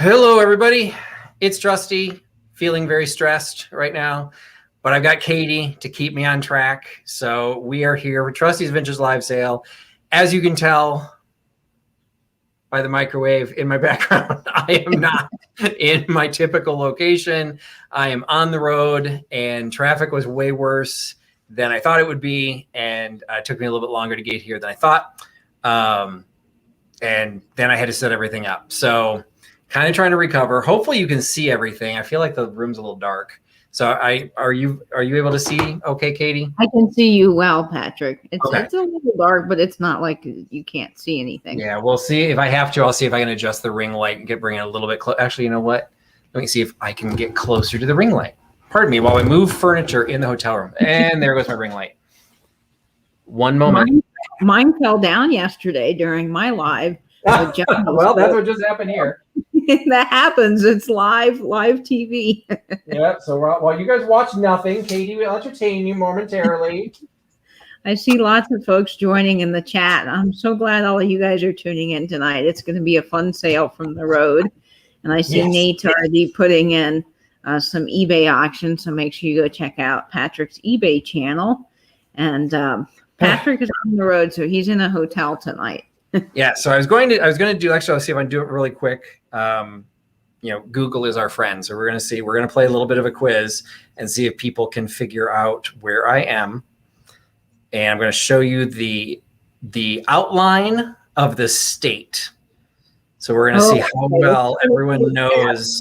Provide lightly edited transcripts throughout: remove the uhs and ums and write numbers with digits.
Hello, everybody. It's Trusty, feeling very stressed right now, but I've got Katie to keep me on track. So we are here for Trusty's Vintage Live Sale. As you can tell by the microwave in my background, I am not in my typical location. I am on the road, and traffic was way worse than I thought it would be, and it took me a little bit longer to get here than I thought. And then I had to set everything up. So kind of trying to recover. Hopefully you can see everything. I feel like the room's a little dark. So are you able to see okay, Katie? I can see you well, Patrick. It's Okay. It's a little dark, but it's not like you can't see anything. Yeah, we'll see. If I have to, I'll see if I can adjust the ring light and bring it a little bit close. Actually, you know what? Let me see if I can get closer to the ring light. Pardon me while I move furniture in the hotel room. And there goes my ring light. One moment. Mine fell down yesterday during my live. Well, that's what just happened here. That happens. It's live TV. Yeah, so while you guys watch nothing, Katie will entertain you momentarily. I see lots of folks joining in the chat. I'm so glad all of you guys are tuning in tonight. It's going to be a fun sale from the road. And I see Nate already putting in some eBay auctions, so make sure you go check out Patrick's eBay channel. And Patrick is on the road, so he's in a hotel tonight. Yeah, so I was going to do, actually, I'll see if I can do it really quick. Google is our friend. So we're going to play a little bit of a quiz and see if people can figure out where I am. And I'm going to show you the outline of the state. So we're going to see how well everyone knows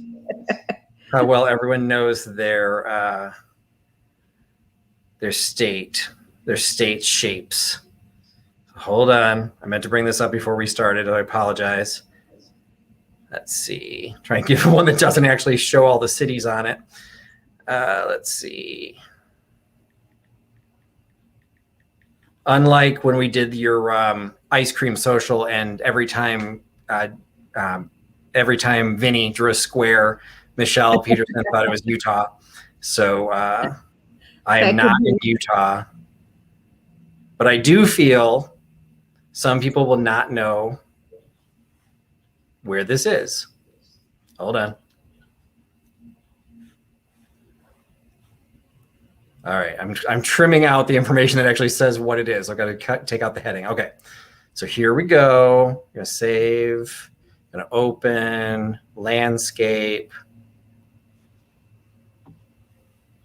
their state shapes. Hold on. I meant to bring this up before we started. I apologize. Let's see. Try and give one that doesn't actually show all the cities on it. Let's see. Unlike when we did your ice cream social, and every time Vinny drew a square, Michelle Peterson thought it was Utah. So I am not in Utah. But I do feel some people will not know where this is. Hold on. All right, I'm trimming out the information that actually says what it is. I've got to take out the heading. Okay, so here we go. I'm gonna save. I'm gonna open landscape.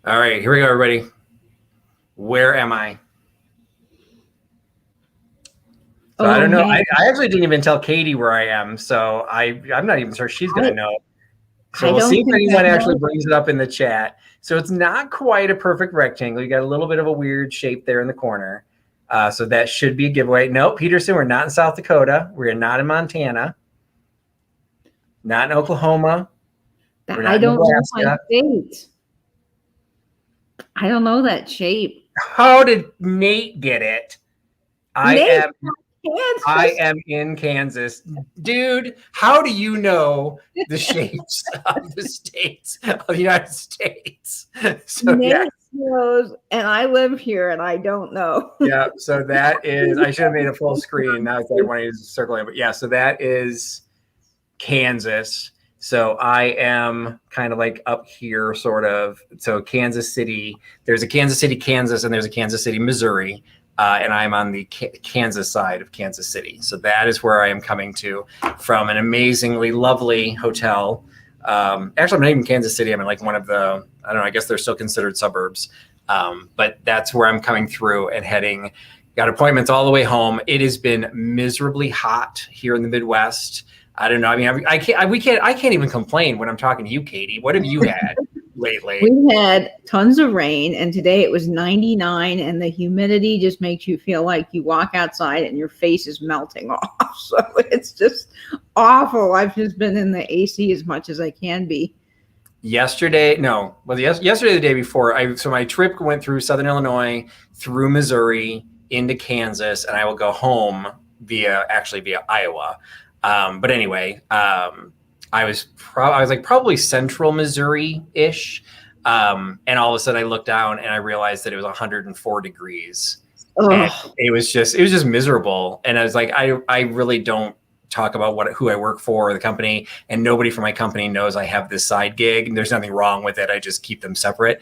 All right, here we go, everybody. Where am I? So I don't know. I actually didn't even tell Katie where I am, so I'm not even sure she's going to know. So we'll see if anyone actually brings it up in the chat. So it's not quite a perfect rectangle. You got a little bit of a weird shape there in the corner. So that should be a giveaway. No, Peterson, we're not in South Dakota. We're not in Montana. Not in Oklahoma. I don't know my state. I don't know that shape. How did Nate get it? I am in Kansas. Dude, how do you know the shapes of the states of the United States? So, Nate knows, and I live here, and I don't know. Yeah, so that is, I should have made a full screen. Now I want to circle it. But yeah, so that is Kansas. So I am kind of like up here, sort of. So Kansas City, there's a Kansas City, Kansas, and there's a Kansas City, Missouri. And I'm on the Kansas side of Kansas City. So that is where I am coming to from an amazingly lovely hotel. Actually, I'm not even in Kansas City. I'm in like one of the, I don't know, I guess they're still considered suburbs. But that's where I'm coming through and heading. Got appointments all the way home. It has been miserably hot here in the Midwest. I don't know. I mean, I can't even complain when I'm talking to you, Katie. What have you had lately? We had tons of rain, and today it was 99, and the humidity just makes you feel like you walk outside and your face is melting off. So it's just awful. I've just been in the AC as much as I can be. Yesterday, the day before, so my trip went through Southern Illinois, through Missouri, into Kansas, and I will go home via Iowa. But anyway, I was like probably central Missouri-ish. And all of a sudden I looked down and I realized that it was 104 degrees. And it was just miserable. And I was like, I really don't talk about who I work for or the company, and nobody from my company knows I have this side gig, and there's nothing wrong with it. I just keep them separate.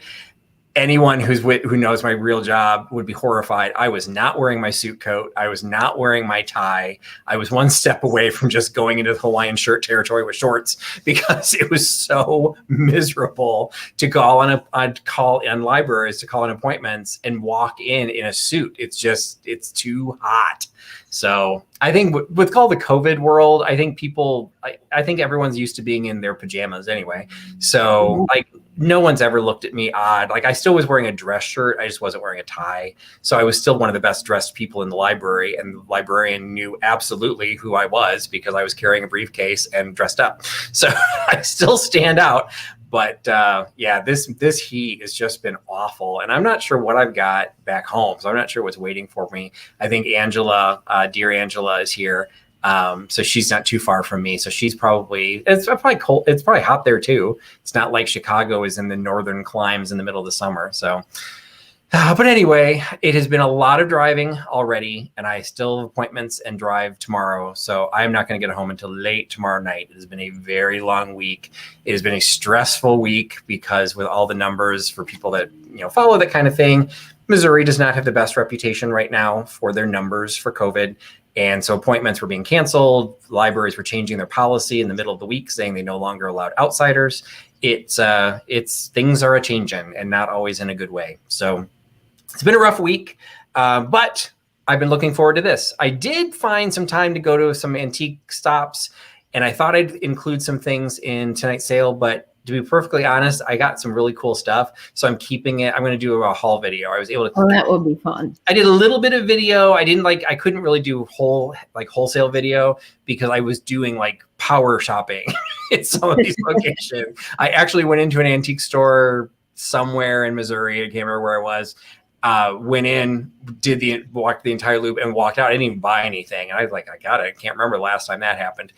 Anyone who knows my real job would be horrified. I was not wearing my suit coat. I was not wearing my tie. I was one step away from just going into the Hawaiian shirt territory with shorts because it was so miserable to call on libraries, to call on appointments and walk in a suit. It's too hot. So I think with all the COVID world, I think I think everyone's used to being in their pajamas anyway. So like no one's ever looked at me odd. Like I still was wearing a dress shirt. I just wasn't wearing a tie. So I was still one of the best dressed people in the library, and the librarian knew absolutely who I was because I was carrying a briefcase and dressed up. So I still stand out. But this heat has just been awful, and I'm not sure what I've got back home. So I'm not sure what's waiting for me. I think Angela, dear Angela, is here, so she's not too far from me. So it's probably cold. It's probably hot there too. It's not like Chicago is in the northern climes in the middle of the summer. So. But anyway, it has been a lot of driving already, and I still have appointments and drive tomorrow. So I'm not going to get home until late tomorrow night. It has been a very long week. It has been a stressful week because with all the numbers for people that follow that kind of thing, Missouri does not have the best reputation right now for their numbers for COVID. And so appointments were being canceled. Libraries were changing their policy in the middle of the week, saying they no longer allowed outsiders. It's things are a changing, and not always in a good way. So it's been a rough week, but I've been looking forward to this. I did find some time to go to some antique stops, and I thought I'd include some things in tonight's sale, but to be perfectly honest, I got some really cool stuff, so I'm keeping it. I'm going to do a haul video. I was able to. Oh, that would be fun. I did a little bit of video. I couldn't really do wholesale video because I was doing like power shopping at some of these locations. I actually went into an antique store somewhere in Missouri. I can't remember where I was. Went in, walked the entire loop and walked out. I didn't even buy anything. And I was like, I can't remember the last time that happened.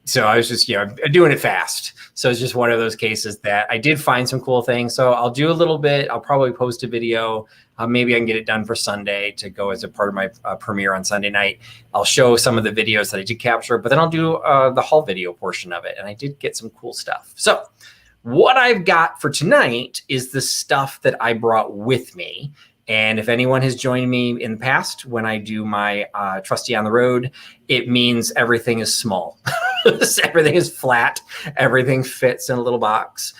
So I was just, doing it fast. So it's just one of those cases that I did find some cool things. So I'll do a little bit. I'll probably post a video. Maybe I can get it done for Sunday to go as a part of my premiere on Sunday night. I'll show some of the videos that I did capture, but then I'll do the haul video portion of it. And I did get some cool stuff. So what I've got for tonight is the stuff that I brought with me. And if anyone has joined me in the past, when I do my Trusty on the road, it means everything is small. Everything is flat. Everything fits in a little box.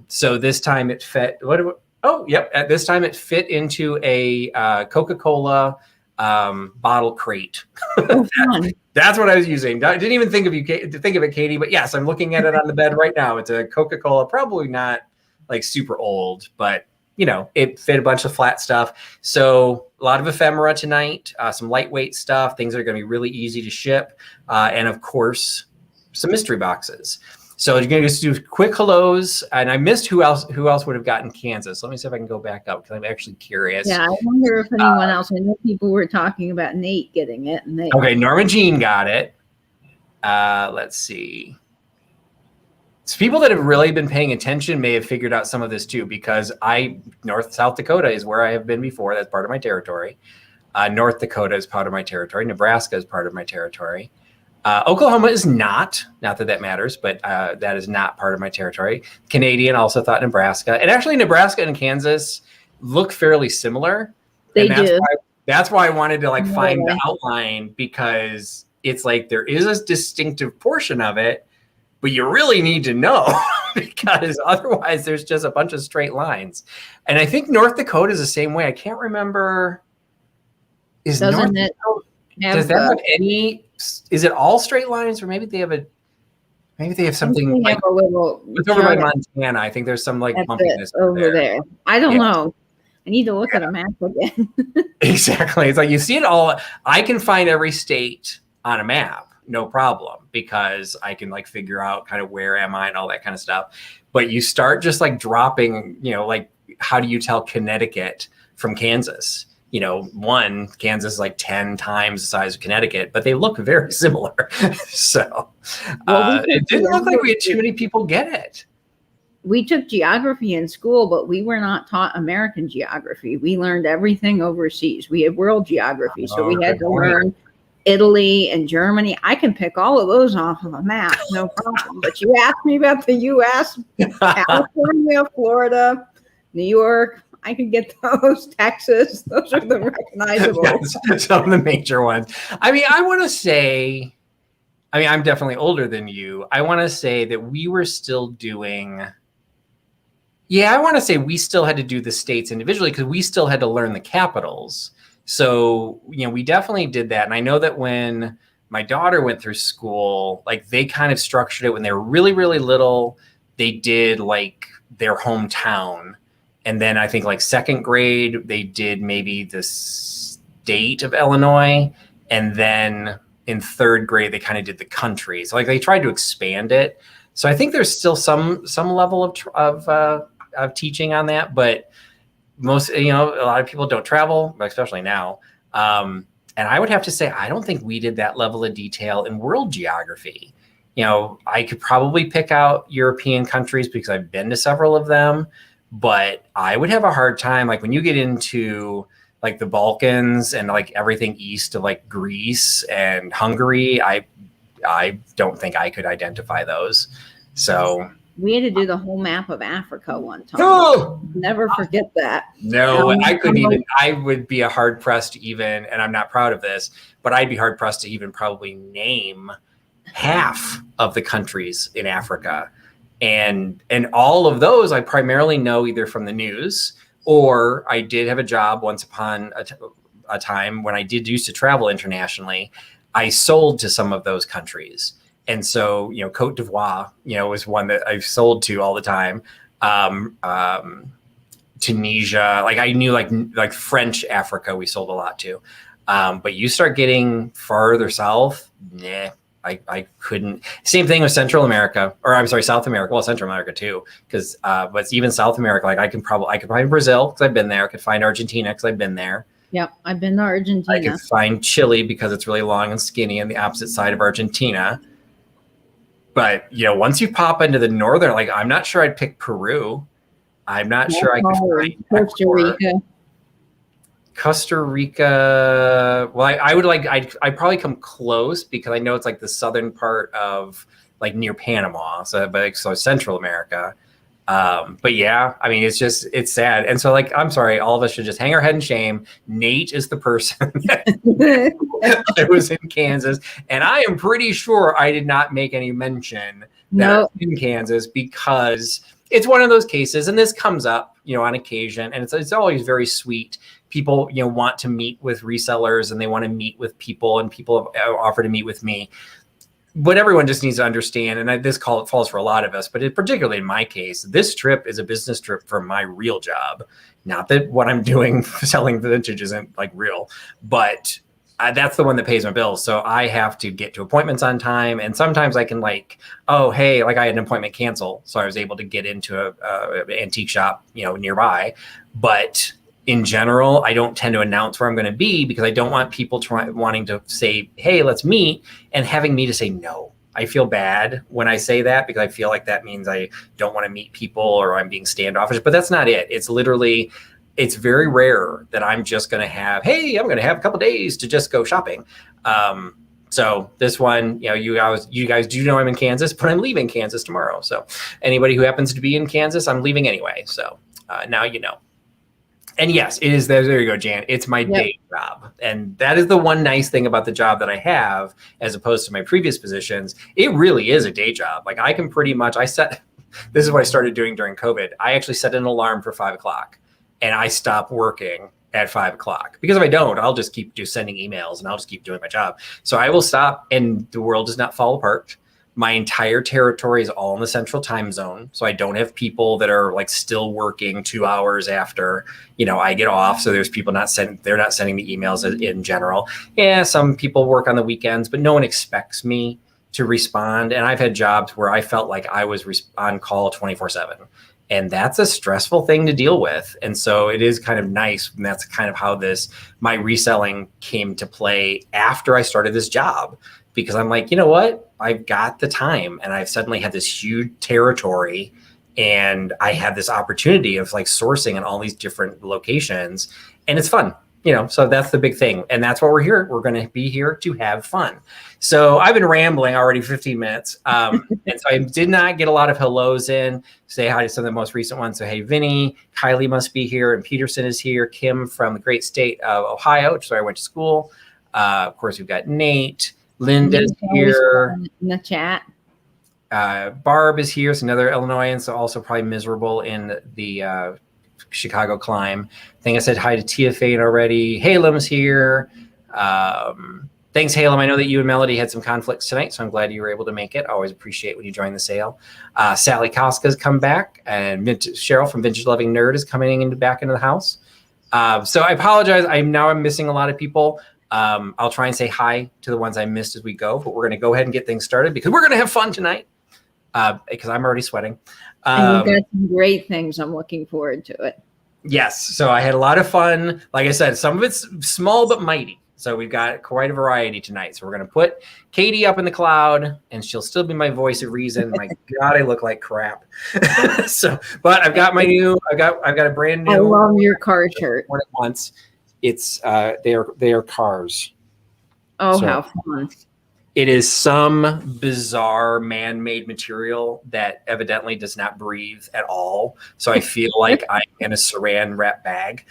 So this time it fit. This time it fit into a Coca-Cola bottle crate. That's what I was using. I didn't even think of it, Katie. But yes, I'm looking at it on the bed right now. It's a Coca-Cola, probably not like super old, but it fit a bunch of flat stuff. So a lot of ephemera tonight, some lightweight stuff, things that are going to be really easy to ship, and of course, some mystery boxes. So you're going to just do quick hellos, and I missed who else would have gotten Kansas. Let me see if I can go back up because I'm actually curious. Yeah, I wonder if anyone else. I know people were talking about Nate getting it. And okay, Norma Jean got it. Let's see. So people that have really been paying attention may have figured out some of this too, because South Dakota is where I have been before. That's part of my territory. North Dakota is part of my territory. Nebraska is part of my territory. Oklahoma is not that matters, but that is not part of my territory. Canadian also thought Nebraska. And actually Nebraska and Kansas look fairly similar. They do. That's why I wanted to find the outline, because it's like there is a distinctive portion of it, but you really need to know because otherwise there's just a bunch of straight lines. And I think North Dakota is the same way. I can't remember. Does that have any? Is it all straight lines, or maybe they have something like it's over by Montana. I think there's some bumpiness over there. I don't know. I need to look at a map again. Exactly. It's like you see it all. I can find every state on a map, no problem, because I can figure out kind of where am I and all that kind of stuff. But you start just dropping, how do you tell Connecticut from Kansas? Kansas is 10 times the size of Connecticut, but they look very similar. So it didn't look like we had too many people get it. We took geography in school, but we were not taught American geography. We learned everything overseas. We had world geography, so we had to learn Italy and Germany. I can pick all of those off of a map, no problem. But you asked me about the U.S., California, Florida, New York. I can get those. Texas. Those are the recognizable. Yes, some of the major ones. I mean, I want to say, I'm definitely older than you. I want to say that we were still doing. Yeah, I want to say we still had to do the states individually because we still had to learn the capitals. So, we definitely did that. And I know that when my daughter went through school, like they kind of structured it when they were really, really little. They did like their hometown. And then I think like second grade, they did maybe the state of Illinois. And then in third grade, they kind of did the country. So like they tried to expand it. So I think there's still some level of teaching on that, but most, a lot of people don't travel, especially now. And I would have to say, I don't think we did that level of detail in world geography. I could probably pick out European countries because I've been to several of them, but I would have a hard time. Like when you get into like the Balkans and like everything east of like Greece and Hungary, I don't think I could identify those. So we had to do the whole map of Africa one time. Oh, never forget that. No, I couldn't even. I would be a hard pressed to even, and I'm not proud of this, but I'd be hard pressed to even probably name half of the countries in Africa, and all of those I primarily know either from the news or I did have a job once upon a time when I did used to travel internationally. I sold to some of those countries. And so, Cote d'Ivoire, was one that I've sold to all the time. Tunisia, like I knew like French Africa, we sold a lot to. But you start getting farther south, I couldn't. Same thing with Central America, or I'm sorry, South America. Well, Central America too, because but even South America, like I could find Brazil because I've been there. I could find Argentina because I've been there. Yep, I've been to Argentina. I could find Chile because it's really long and skinny on the opposite side of Argentina. But, once you pop into the northern, like, I'm not sure I'd pick Peru. I'm not sure I could find Costa Rica. Costa Rica. Well, I'd probably come close because I know it's like the southern part of like near Panama. So Central America. But yeah, it's sad. And so like, I'm sorry, all of us should just hang our head in shame. Nate is the person that was in Kansas. And I am pretty sure I did not make any mention that I was in Kansas because it's one of those cases, and this comes up, on occasion, and it's always very sweet. People, want to meet with resellers and they want to meet with people, and people have offered to meet with me. What everyone just needs to understand, and this call falls for a lot of us, but particularly in my case, this trip is a business trip for my real job. Not that what I'm doing selling vintage isn't like real, but that's the one that pays my bills. So I have to get to appointments on time, and sometimes I can like, oh hey, like I had an appointment cancel, so I was able to get into a antique shop, nearby, but. In general, I don't tend to announce where I'm going to be because I don't want people wanting to say, hey, let's meet, and having me to say no. I feel bad when I say that because I feel like that means I don't want to meet people or I'm being standoffish, but that's not it. It's literally, it's very rare that I'm just going to have, hey, I'm going to have a couple days to just go shopping. So this one, you guys do know I'm in Kansas, but I'm leaving Kansas tomorrow. So anybody who happens to be in Kansas, I'm leaving anyway. So now you know. And yes, it is. There you go, Jan. It's my day job. And that is the one nice thing about the job that I have, as opposed to my previous positions. It really is a day job. Like I can pretty much, this is what I started doing during COVID. I actually set an alarm for 5:00 and I stop working at 5:00 because if I don't, I'll just keep sending emails and I'll just keep doing my job. So I will stop and the world does not fall apart. My entire territory is all in the central time zone. So I don't have people that are like still working 2 hours after, I get off. So there's people they're not sending me emails in general. Yeah, some people work on the weekends, but no one expects me to respond. And I've had jobs where I felt like I was on call 24/7. And that's a stressful thing to deal with. And so it is kind of nice. And that's kind of how my reselling came to play after I started this job. Because I'm like, you know what? I've got the time and I've suddenly had this huge territory and I have this opportunity of like sourcing in all these different locations and it's fun. so that's the big thing. And that's what we're here. We're going to be here to have fun. So I've been rambling already 15 minutes. And so I did not get a lot of hellos in. Say hi to some of the most recent ones. So, hey, Vinny, Kylie must be here, and Peterson is here. Kim from the great state of Ohio, which is where I went to school. Of course, we've got Nate. Linda's here. In the chat. Barb is here. It's another Illinoisan, so also probably miserable in the Chicago climb. I think I said hi to Tia Fane already. Halem's here. Thanks, Halem. I know that you and Melody had some conflicts tonight, so I'm glad you were able to make it. Always appreciate when you join the sale. Sally Koska's come back, and Cheryl from Vintage Loving Nerd is coming back into the house. So I apologize. I'm missing a lot of people. I'll try and say hi to the ones I missed as we go, but we're going to go ahead and get things started because we're going to have fun tonight. Because I'm already sweating. And you've got some great things. I'm looking forward to it. Yes. So I had a lot of fun. Like I said, some of it's small but mighty. So we've got quite a variety tonight. So we're going to put Katie up in the cloud, and she'll still be my voice of reason. My God, I look like crap. But I've got I've got a brand new. I love your car shirt. One at once. It's they are cars. Oh, so, how fun! It is some bizarre man-made material that evidently does not breathe at all. So I feel like I'm in a saran wrap bag.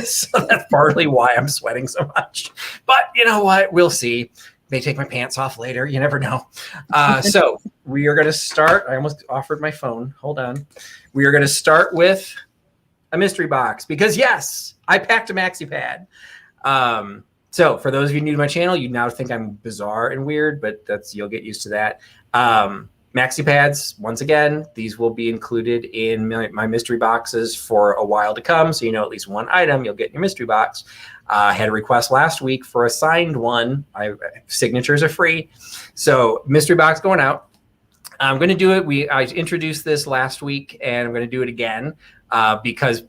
So that's partly why I'm sweating so much. But you know what? We'll see. May take my pants off later. You never know. So we are going to start. I almost offered my phone. Hold on. We are going to start with a mystery box because, yes, I packed a maxi pad. So for those of you new to my channel, you now think I'm bizarre and weird, but you'll get used to that. Maxi pads, once again, these will be included in my mystery boxes for a while to come. So at least one item you'll get in your mystery box. I had a request last week for a signed one. Signatures are free. So mystery box going out. I'm going to do it. I introduced this last week, and I'm going to do it again because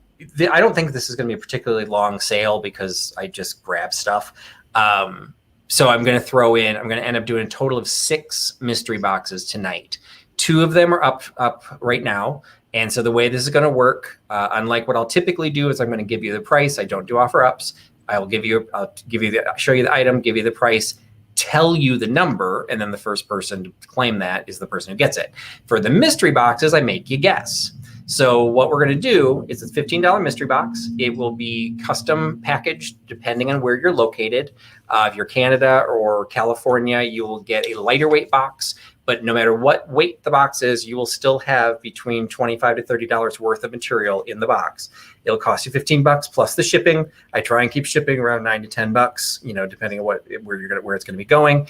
I don't think this is going to be a particularly long sale because I just grab stuff. So I'm going to end up doing a total of 6 mystery boxes tonight. 2 of them are up right now. And so the way this is going to work, unlike what I'll typically do, is I'm going to give you the price. I don't do offer ups. I'll show you the item, give you the price, tell you the number, and then the first person to claim that is the person who gets it. For the mystery boxes, I make you guess. So what we're going to do is it's a $15 mystery box. It will be custom packaged depending on where you're located. If you're Canada or California, you will get a lighter weight box. But no matter what weight the box is, you will still have between $25 to $30 worth of material in the box. It'll cost you $15 plus the shipping. I try and keep shipping around $9 to $10, depending on where it's going to be going.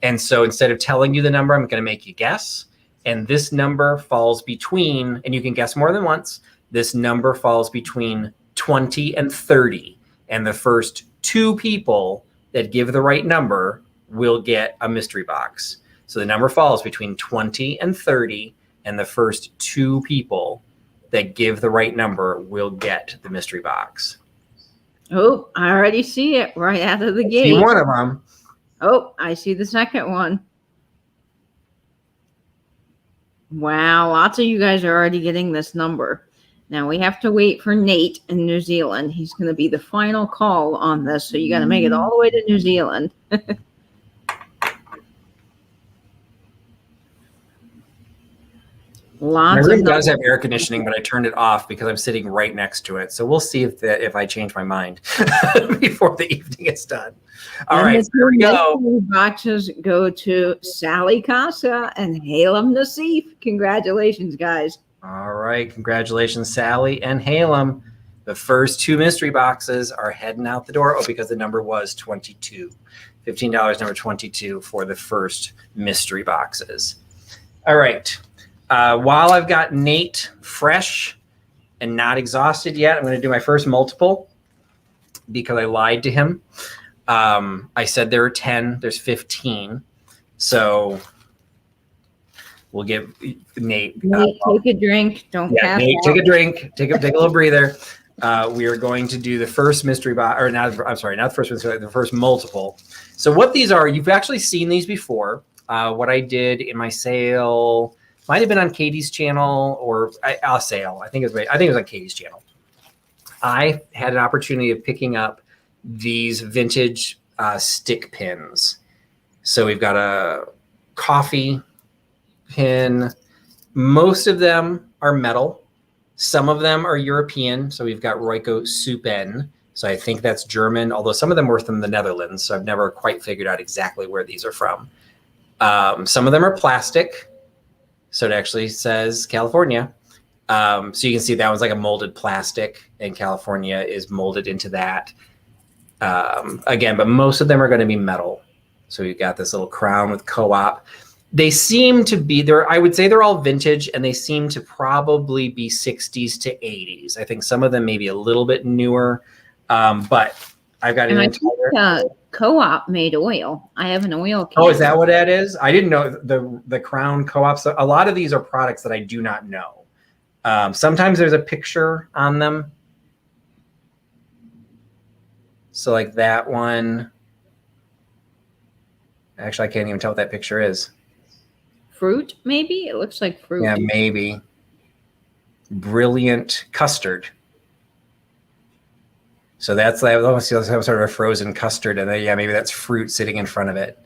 And so instead of telling you the number, I'm going to make you guess. And this number falls between, and you can guess more than once, this number falls between 20 and 30. And the first 2 people that give the right number will get a mystery box. So the number falls between 20 and 30, and the first 2 people that give the right number will get the mystery box. Oh, I already see it right out of the gate. See one of them. Oh, I see the second one. Wow, lots of you guys are already getting this number. Now we have to wait for Nate in New Zealand. He's going to be the final call on this, so you got to make it all the way to New Zealand. My room does have air conditioning, but I turned it off because I'm sitting right next to it. So we'll see if I change my mind before the evening is done. All right, here we go. Boxes go to Sally Casa and Halem Nassif. Congratulations, guys. All right, congratulations, Sally and Halem. The first 2 mystery boxes are heading out the door. Oh, because the number was 22. $15, number 22 for the first mystery boxes. All right. While I've got Nate fresh and not exhausted yet, I'm going to do my first multiple because I lied to him. I said there are 10. There's 15. So we'll give Nate. Nate, take a drink. Don't pass Nate, out. take a drink. Take a little breather. We are going to do the first mystery box, or not. I'm sorry, not the first mystery, the first multiple. So what these are, you've actually seen these before. What I did in my sale. Might have been on Katie's channel or a sale. I think it was on Katie's channel. I had an opportunity of picking up these vintage stick pins. So we've got a coffee pin. Most of them are metal. Some of them are European. So we've got Royco Supen. So I think that's German, although some of them were from the Netherlands. So I've never quite figured out exactly where these are from. Some of them are plastic. So it actually says California. So you can see that one's like a molded plastic, and California is molded into that. Again, but most of them are going to be metal. So we've got this little crown with co-op. They seem to be there. I would say they're all vintage, and they seem to probably be 60s to 80s. I think some of them may be a little bit newer, but I've got an entire Co-op made oil. I have an oil can. Oh, is that what that is? I didn't know the Crown Co-op. So a lot of these are products that I do not know. Sometimes there's a picture on them. So like that one. Actually, I can't even tell what that picture is. Fruit, maybe? It looks like fruit. Yeah, maybe. Brilliant custard. So that's like almost sort of a frozen custard, and then maybe that's fruit sitting in front of it.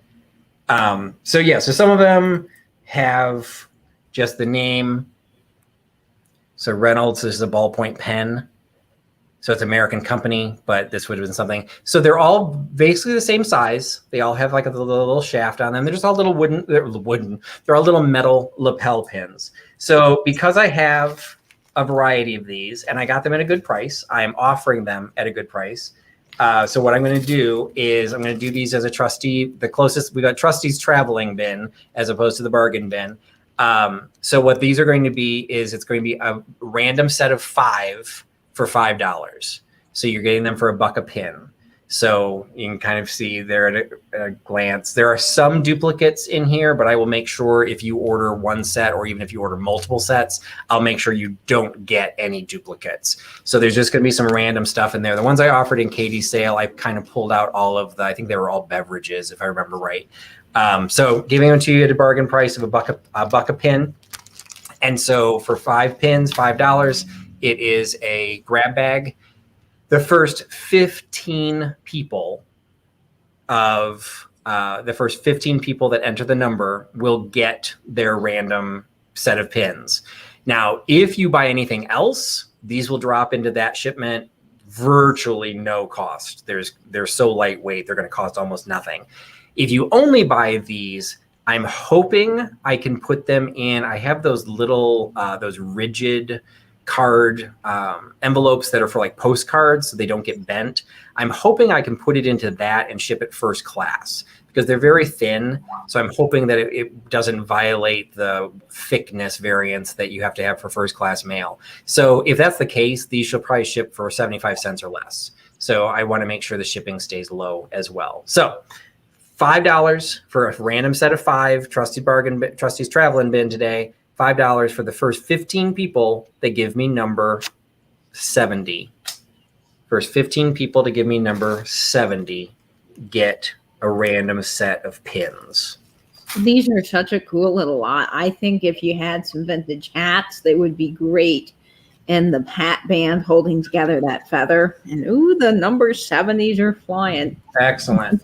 So some of them have just the name. So Reynolds is a ballpoint pen. So it's an American company, but this would have been something. So they're all basically the same size. They all have like a little shaft on them. They're just all little wooden. They're all little metal lapel pins. So because I have a variety of these, and I got them at a good price, I am offering them at a good price. So what I'm going to do is I'm going to do these as a Trusty. The closest we got Trusty's traveling bin as opposed to the bargain bin. So what these are going to be is it's going to be a random set of 5 for $5. So you're getting them for $1 a pin. So you can kind of see there at a glance. There are some duplicates in here, but I will make sure if you order one set or even if you order multiple sets, I'll make sure you don't get any duplicates. So there's just going to be some random stuff in there. The ones I offered in Katie's sale, I kind of pulled out all of I think they were all beverages, if I remember right. So giving them to you at a bargain price of $1 a pin. And so for 5 pins, $5, it is a grab bag. The first 15 people that enter the number will get their random set of pins. Now, if you buy anything else, these will drop into that shipment virtually no cost. They're so lightweight, they're going to cost almost nothing. If you only buy these, I'm hoping I can put them in. I have those little, those rigid card envelopes that are for like postcards so they don't get bent. I'm hoping I can put it into that and ship it first class because they're very thin. So I'm hoping that it doesn't violate the thickness variance that you have to have for first class mail. So if that's the case, these should probably ship for 75 cents or less. So I want to make sure the shipping stays low as well. So $5 for a random set of 5, Trusty's traveling bin today. $5 for the first 15 people that give me number 70. First 15 people to give me number 70 get a random set of pins. These are such a cool little lot. I think if you had some vintage hats, they would be great. And the hat band holding together that feather. And ooh, the number 70s are flying. Excellent.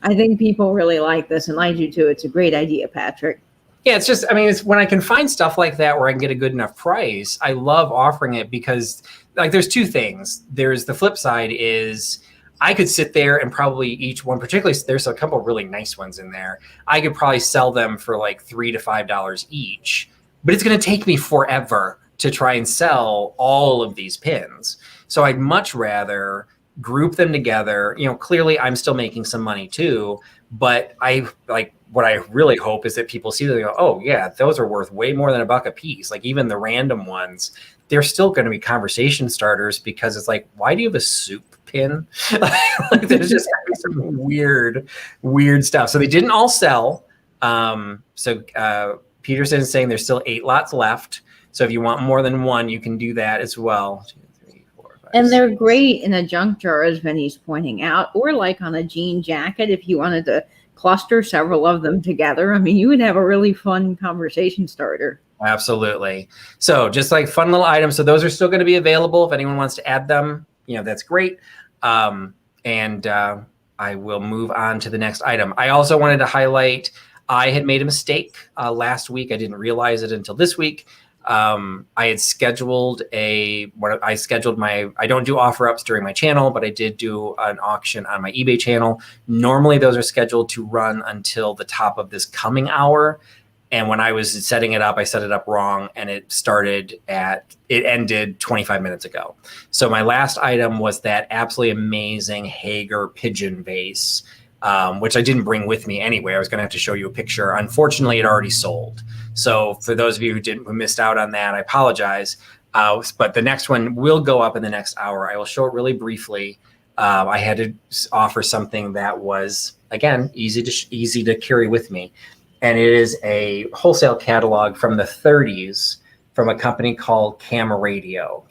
I think people really like this, and I do too. It's a great idea, Patrick. Yeah, it's just, it's when I can find stuff like that where I can get a good enough price, I love offering it because like there's 2 things. There's the flip side is I could sit there and probably each one, particularly there's a couple of really nice ones in there. I could probably sell them for like $3 to $5 each, but it's going to take me forever to try and sell all of these pins. So I'd much rather group them together. Clearly I'm still making some money too, but what I really hope is that people see that they go, oh yeah, those are worth way more than $1 a piece. Like even the random ones, they're still going to be conversation starters because it's like, why do you have a soup pin? Like there's just some weird stuff. So they didn't all sell. Peterson is saying there's still 8 lots left. So if you want more than one, you can do that as well. 2, 3, 4, 5, and they're great in a junk jar, as Vinny's pointing out, or like on a jean jacket if you wanted to cluster several of them together. You would have a really fun conversation starter. Absolutely. So just like fun little items. So those are still going to be available if anyone wants to add them. That's great. And and I will move on to the next item. I also wanted to highlight, I had made a mistake last week. I didn't realize it until this week. I had scheduled I don't do offer ups during my channel, but I did do an auction on my eBay channel. Normally those are scheduled to run until the top of this coming hour. And when I was setting it up, I set it up wrong, and it ended 25 minutes ago. So my last item was that absolutely amazing Hager pigeon vase, which I didn't bring with me anyway. I was going to have to show you a picture. Unfortunately, it already sold. So for those of you who missed out on that, I apologize. But the next one will go up in the next hour. I will show it really briefly. I had to offer something that was, again, easy to carry with me. And it is a wholesale catalog from the 30s from a company called Camera Radio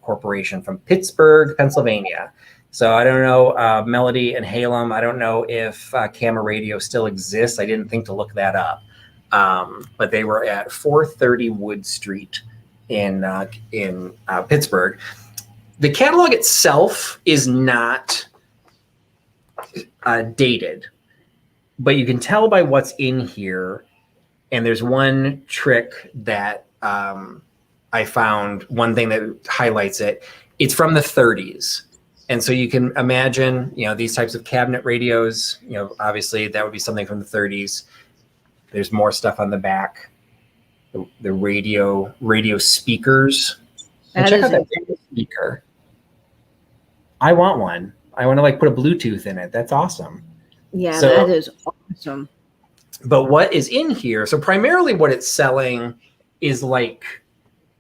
Corporation from Pittsburgh, Pennsylvania. So I don't know, Melody and Halem, I don't know if Camera Radio still exists. I didn't think to look that up. But they were at 430 Wood Street in Pittsburgh. The catalog itself is not dated, but you can tell by what's in here. And there's one trick that I found, one thing that highlights it. It's from the 30s. And so you can imagine, these types of cabinet radios, obviously that would be something from the 30s. There's more stuff on the back. The radio speakers. And check out that radio speaker. I want one. I want to put a Bluetooth in it. That's awesome. Yeah, that is awesome. But what is in here? So primarily what it's selling is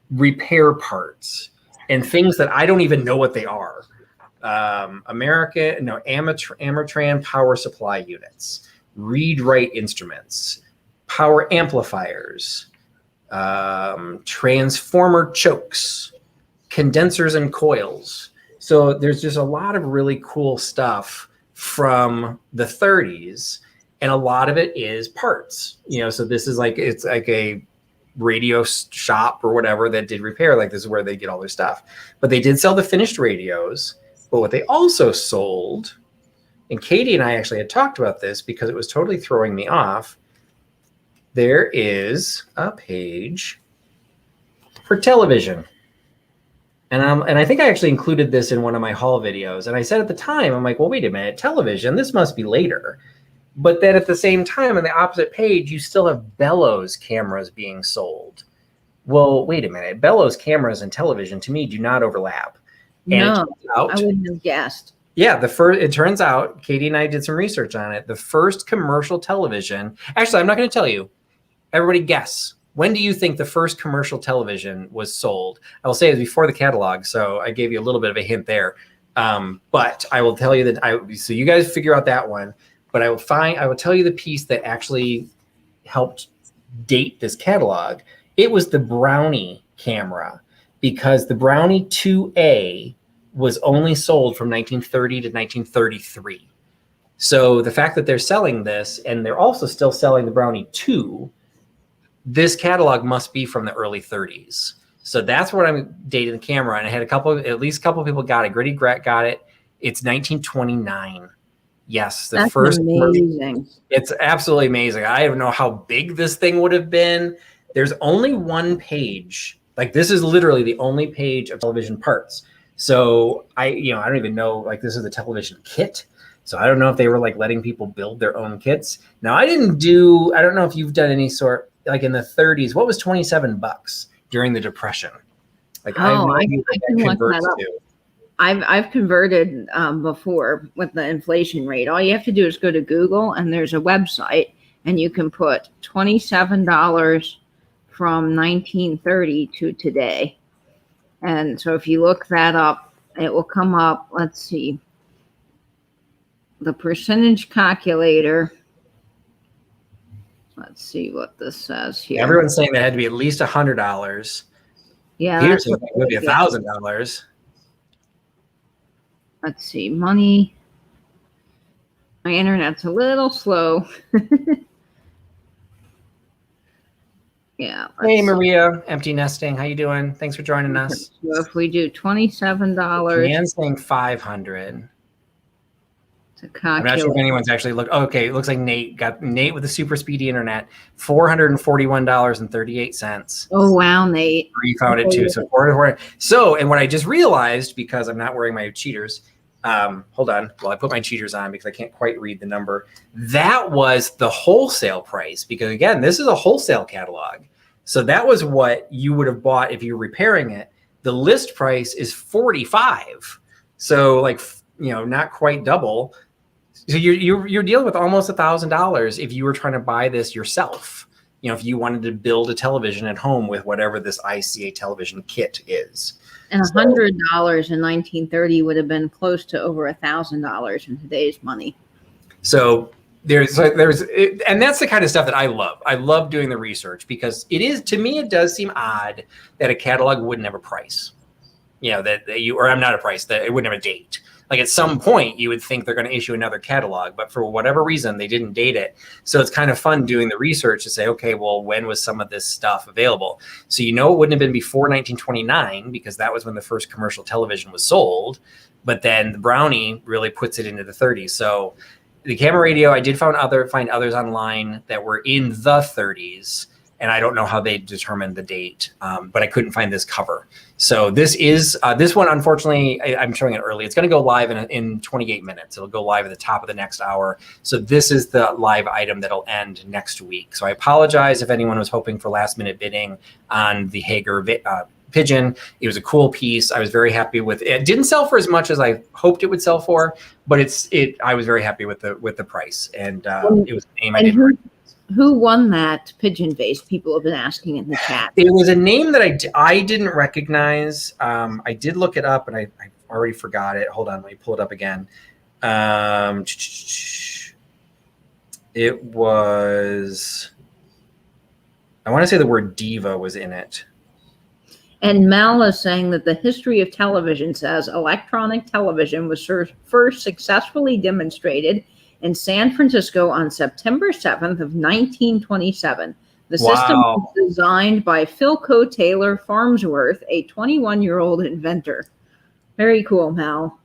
repair parts and things that I don't even know what they are. Amatran power supply units, read-write instruments, power amplifiers, transformer chokes, condensers and coils. So there's just a lot of really cool stuff from the 30s, and a lot of it is parts. So this is it's like a radio shop or whatever that did repair. This is where they get all their stuff. But they did sell the finished radios. But what they also sold, and Katie and I actually had talked about this because it was totally throwing me off. There is a page for television. And I think I actually included this in one of my haul videos. And I said at the time, I'm like, well, wait a minute, television, this must be later. But then at the same time, on the opposite page, you still have bellows cameras being sold. Well, wait a minute. Bellows cameras and television, to me, do not overlap. No, I wouldn't have guessed. Yeah, it turns out, Katie and I did some research on it. The first commercial television, actually, I'm not going to tell you. Everybody guess. When do you think the first commercial television was sold? I will say it was before the catalog, so I gave you a little bit of a hint there. But I will tell you so you guys figure out that one. But I will tell you the piece that actually helped date this catalog. It was the Brownie camera, because the Brownie 2A was only sold from 1930 to 1933. So the fact that they're selling this, and they're also still selling the Brownie 2, this catalog must be from the early 30s. So that's what I'm dating the camera. And I had at least a couple of people got it. Gritty Grat got it. It's 1929. Yes, that's first. Amazing. It's absolutely amazing. I don't know how big this thing would have been. There's only one page. This is literally the only page of television parts. So I don't even know, this is the television kit. So I don't know if they were letting people build their own kits. Now I don't know if you've done any sort, in the 30s, what was $27 during the Depression? I can look that up. I've converted before with the inflation rate. All you have to do is go to Google, and there's a website, and you can put $27 from 1930 to today. And so if you look that up, it will come up. Let's see. The percentage calculator. Let's see what this says here. Everyone's saying that had to be at least $100. Yeah. Here's it would be $1,000. Let's see. Money. My internet's a little slow. Yeah. Hey, Maria, empty nesting. How you doing? Thanks for joining us. So if we do $27. Dan's saying $500. I'm not sure if anyone's actually looked. Oh, okay, it looks like Nate with the super speedy internet, $441.38. Oh wow, Nate! You found it too. So 440. So, and what I just realized, because I'm not wearing my cheaters, hold on, well, I put my cheaters on because I can't quite read the number. That was the wholesale price, because again, this is a wholesale catalog. So that was what you would have bought if you were repairing it. The list price is $45. So like, not quite double. So you're dealing with almost $1,000 if you were trying to buy this yourself. If you wanted to build a television at home with whatever this ICA television kit is. And $100 in 1930 would have been close to over $1,000 in today's money. So and that's the kind of stuff that I love. I love doing the research, because to me, it does seem odd that a catalog wouldn't have a price. That I'm not a price, that it wouldn't have a date. Like at some point you would think they're going to issue another catalog, but for whatever reason, they didn't date it. So it's kind of fun doing the research to say, okay, well, when was some of this stuff available? So, it wouldn't have been before 1929, because that was when the first commercial television was sold. But then the Brownie really puts it into the 30s. So the camera radio, I did find others online that were in the 30s. And I don't know how they determined the date, but I couldn't find this cover. So this one, unfortunately, I'm showing it early. It's going to go live in 28 minutes. It'll go live at the top of the next hour. So this is the live item that'll end next week. So I apologize if anyone was hoping for last minute bidding on the Hager pigeon. It was a cool piece. I was very happy with it. It didn't sell for as much as I hoped it would sell for, but I was very happy with the price. And it was a name I didn't recognize. Who won that pigeon vase? People have been asking in the chat. It was a name that I didn't recognize. I did look it up, and I already forgot it. Hold on, let me pull it up again. It was, I want to say the word diva was in it. And Mel is saying that the history of television says electronic television was first successfully demonstrated in San Francisco on September 7th of 1927. The system was designed by Philco Taylor Farnsworth, a 21-year-old inventor. Very cool, Mel.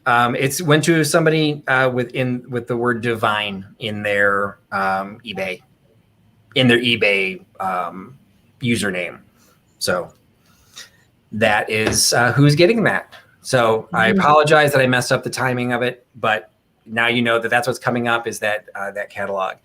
It went to somebody with the word divine in their eBay username. So that is who's getting that. So I apologize that I messed up the timing of it, but now you know that that's what's coming up, is that catalog.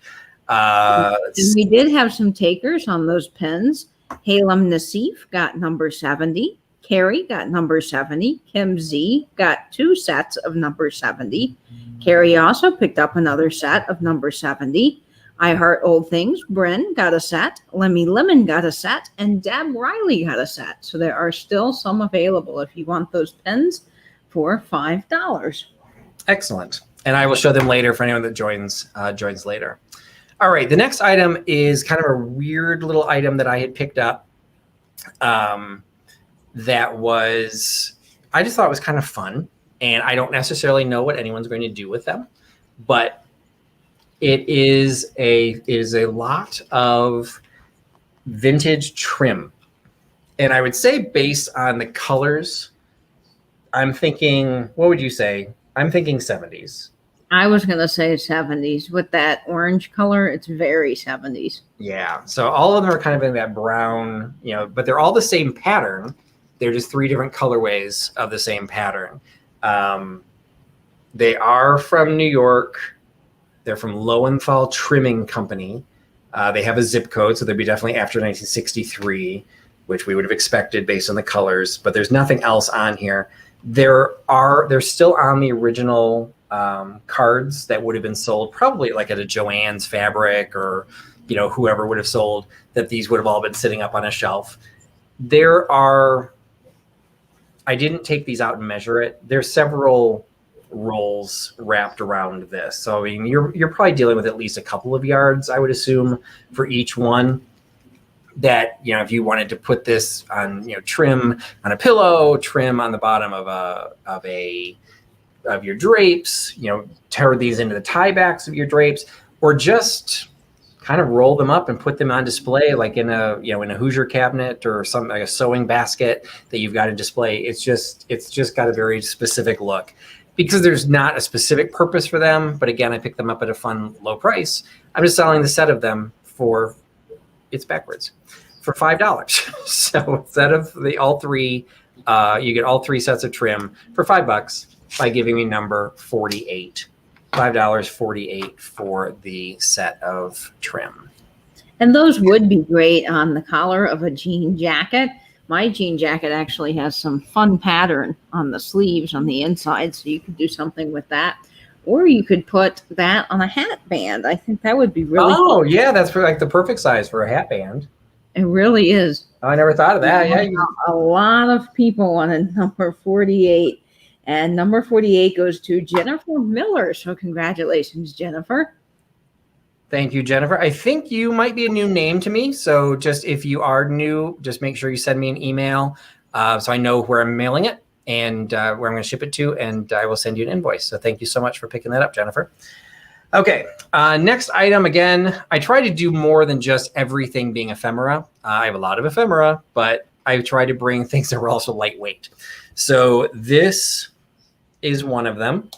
And we did have some takers on those pens. Halem Nassif got number 70. Carrie got number 70. Kim Z got 2 sets of number 70. Carrie also picked up another set of number 70. I Heart Old Things, Bren got a set. Lemmy Lemon got a set. And Deb Riley got a set. So there are still some available if you want those pens for $5. Excellent. And I will show them later for anyone that joins later. All right, the next item is kind of a weird little item that I had picked up. That was, I just thought it was kind of fun, and I don't necessarily know what anyone's going to do with them, but it is a lot of vintage trim, and I would say based on the colors, I'm thinking, what would you say? I'm thinking 70s. I was going to say 70s. With that orange color, it's very 70s. Yeah. So all of them are kind of in that brown, but they're all the same pattern. They're just 3 different colorways of the same pattern. They are from New York. They're from Lowenthal Trimming Company. They have a zip code, so they'd be definitely after 1963, which we would have expected based on the colors, but there's nothing else on here. They're still on the original cards that would have been sold probably like at a Joann's Fabric or whoever would have sold, that these would have all been sitting up on a shelf. I didn't take these out and measure it. There's several rolls wrapped around this, so I mean you're probably dealing with at least a couple of yards, I would assume, for each one. That if you wanted to put this on trim on a pillow, trim on the bottom of your drapes, tear these into the tie backs of your drapes, or just kind of roll them up and put them on display, like in a Hoosier cabinet or some like a sewing basket that you've got in display. It's just got a very specific look, because there's not a specific purpose for them, but again, I picked them up at a fun low price. I'm just selling the set of them for, it's backwards, for $5. So instead of all three, you get all 3 sets of trim for $5 by giving me number 48. $5.48 for the set of trim. And those would be great on the collar of a jean jacket. My jean jacket actually has some fun pattern on the sleeves on the inside, so you could do something with that. Or you could put that on a hat band. I think that would be really Oh, fun. yeah, that's like the perfect size for a hat band. It really is. Oh, I never thought of that. Yeah, A lot of people wanted number 48. And number 48 goes to Jennifer Miller. So congratulations, Jennifer. Thank you, Jennifer. I think you might be a new name to me. So just if you are new, just make sure you send me an email so I know where I'm mailing it and where I'm going to ship it to, and I will send you an invoice. So thank you so much for picking that up, Jennifer. Okay, next item. Again, I try to do more than just everything being ephemera. I have a lot of ephemera, but I try to bring things that were also lightweight. So this is one of them.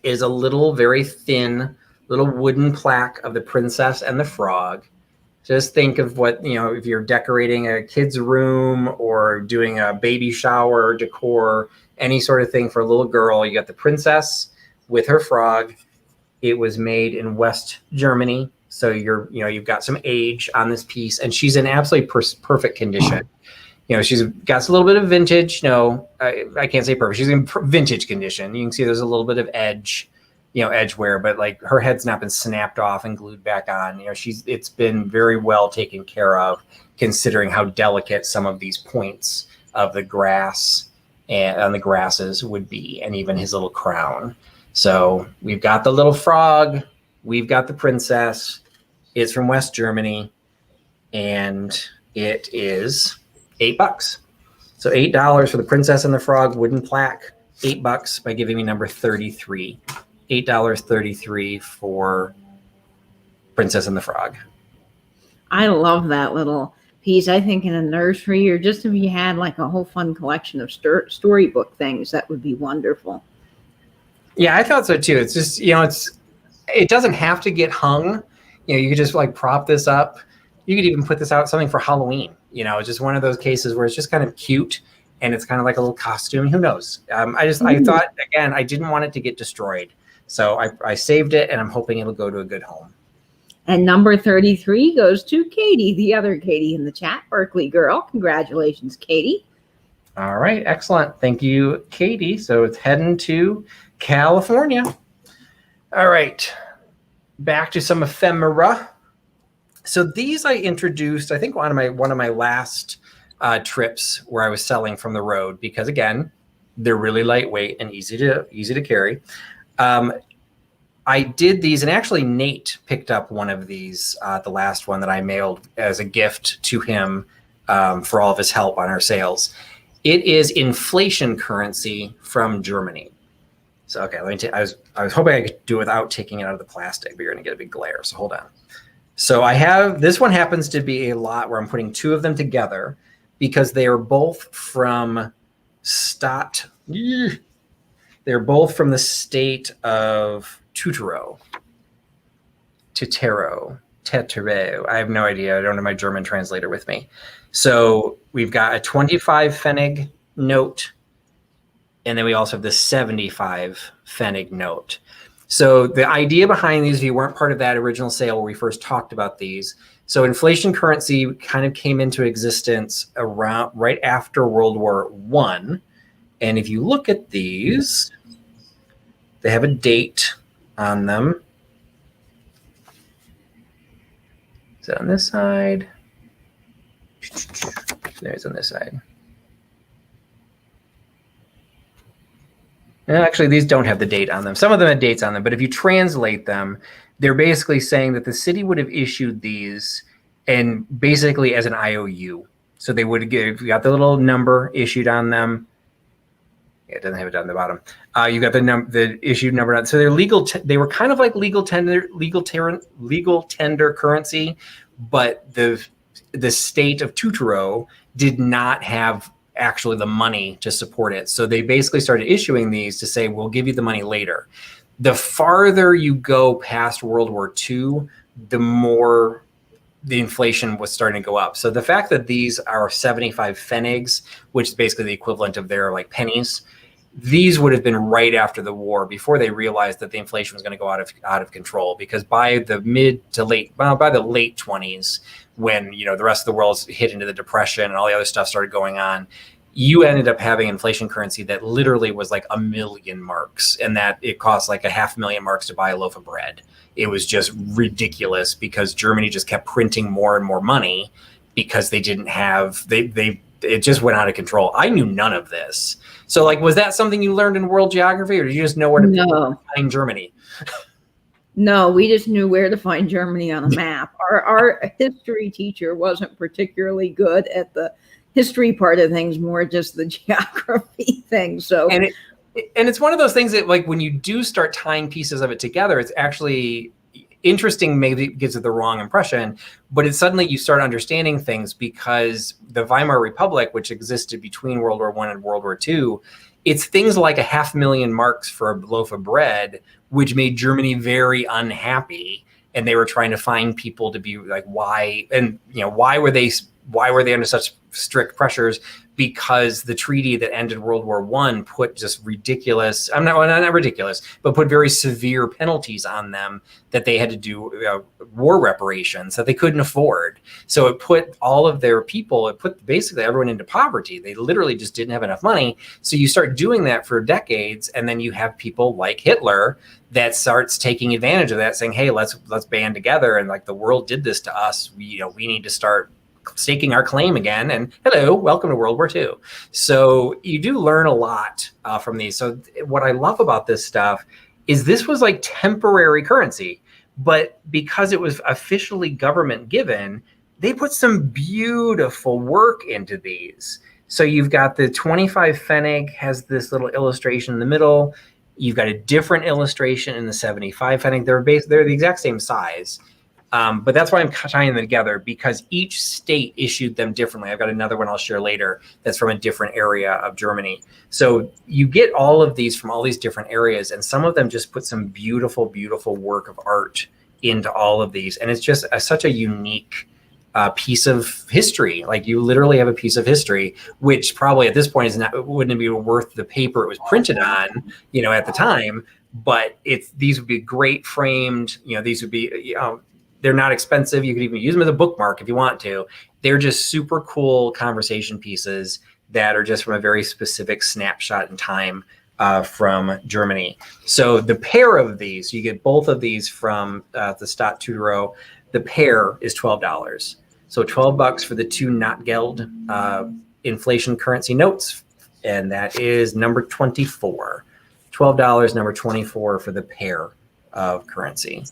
Is a little, very thin, little wooden plaque of the Princess and the Frog. Just think of what, if you're decorating a kid's room or doing a baby shower decor, any sort of thing for a little girl. You got the princess with her frog. It was made in West Germany. So you've got some age on this piece, and she's in absolutely perfect condition. She's got a little bit of vintage. No, I can't say perfect. She's in vintage condition. You can see there's a little bit of edge wear, but like her head's not been snapped off and glued back on. It's been very well taken care of, considering how delicate some of these points of the grass and on the grasses would be, and even his little crown. So we've got the little frog, we've got the princess. It's from West Germany, and it is $8. So $8 for the Princess and the Frog wooden plaque, $8 by giving me number 33. $8.33 for Princess and the Frog. I love that little piece. I think in a nursery, or just if you had like a whole fun collection of storybook things, that would be wonderful. Yeah, I thought so too. It's just, it doesn't have to get hung. You could just like prop this up. You could even put this out something for Halloween. It's just one of those cases where it's just kind of cute and it's kind of like a little costume. Who knows? I thought, again, I didn't want it to get destroyed. So I saved it, and I'm hoping it'll go to a good home. And number 33 goes to Katie, the other Katie in the chat, Berkeley girl. Congratulations, Katie. All right. Excellent. Thank you, Katie. So it's heading to California. All right. Back to some ephemera. So these I introduced, I think, one of my last trips where I was selling from the road, because again, they're really lightweight and easy to carry. I did these, and actually Nate picked up one of these, the last one that I mailed as a gift to him for all of his help on our sales. It is inflation currency from Germany. So okay, I was hoping I could do it without taking it out of the plastic, but you're gonna get a big glare. So hold on. So I have, this one happens to be a lot where I'm putting 2 of them together because they are both from they're both from the state of Tutero. I have no idea. I don't have my German translator with me. So we've got a 25 Pfennig note, and then we also have the 75 Pfennig note. So the idea behind these, if you weren't part of that original sale where we first talked about these, so inflation currency kind of came into existence around right after World War I. And if you look at these, they have a date on them. Is it on this side? There's on this side. And actually, these don't have the date on them. Some of them have dates on them, but if you translate them, they're basically saying that the city would have issued these and basically as an IOU. So they would give, you got the little number issued on them. Yeah, it doesn't have it down the bottom. You got the issued number on. So they're legal. They were kind of like legal tender currency, but the state of Tutero did not have actually the money to support it. So they basically started issuing these to say, we'll give you the money later. The farther you go past World War II, the more the inflation was starting to go up. So the fact that these are 75 pfennigs, which is basically the equivalent of their like pennies, these would have been right after the war, before they realized that the inflation was going to go out of control. Because by the by the late 20s, when the rest of the world's hit into the depression and all the other stuff started going on, you ended up having inflation currency that literally was like 1 million marks, and that it cost like 500,000 marks to buy a loaf of bread. It was just ridiculous because Germany just kept printing more and more money because they didn't have, it just went out of control. I knew none of this. So like, was that something you learned in world geography, or did you just know where to find Germany? No, we just knew where to find Germany on a map. Our history teacher wasn't particularly good at the history part of things, more just the geography thing. So, and it's one of those things that, like, when you do start tying pieces of it together, it's actually interesting. Maybe it gives it the wrong impression, but it's suddenly you start understanding things, because the Weimar Republic, which existed between World War I and World War II, it's things like 500,000 marks for a loaf of bread, which made Germany very unhappy. And they were trying to find people to be like, why? And why were they under such strict pressures? Because the treaty that ended World War I put just ridiculous, not ridiculous, but put very severe penalties on them that they had to do war reparations that they couldn't afford. So it put all of their people, it put basically everyone into poverty. They literally just didn't have enough money. So you start doing that for decades, and then you have people like Hitler that starts taking advantage of that, saying, hey, let's band together, and like, the world did this to us. We need to start staking our claim again, and hello, welcome to World War II. So you do learn a lot from these. So what I love about this stuff is this was like temporary currency, but because it was officially government given, they put some beautiful work into these. So you've got the 25 pfennig has this little illustration in the middle. You've got a different illustration in the 75 pfennig. They're the exact same size. But that's why I'm tying them together, because each state issued them differently. I've got another one I'll share later that's from a different area of Germany. So you get all of these from all these different areas, and some of them just put some beautiful, beautiful work of art into all of these. And it's just such a unique piece of history. Like, you literally have a piece of history, which probably at this point wouldn't be worth the paper it was printed on, at the time. But these would be great framed. These would be, they're not expensive. You could even use them as a bookmark if you want to. They're just super cool conversation pieces that are just from a very specific snapshot in time from Germany. So the pair of these, you get both of these from the Stadt Tudoro. The pair is $12. So $12 for the two Not-Geld inflation currency notes, and that is number 24. $12, number 24 for the pair of currency.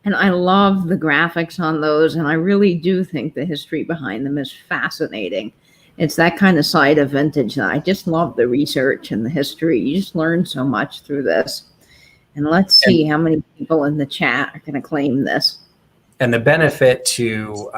And I love the graphics on those, and I really do think the history behind them is fascinating. It's that kind of side of vintage that I just love the research and the history. You just learn so much through this. And let's see how many people in the chat are going to claim this. And the benefit to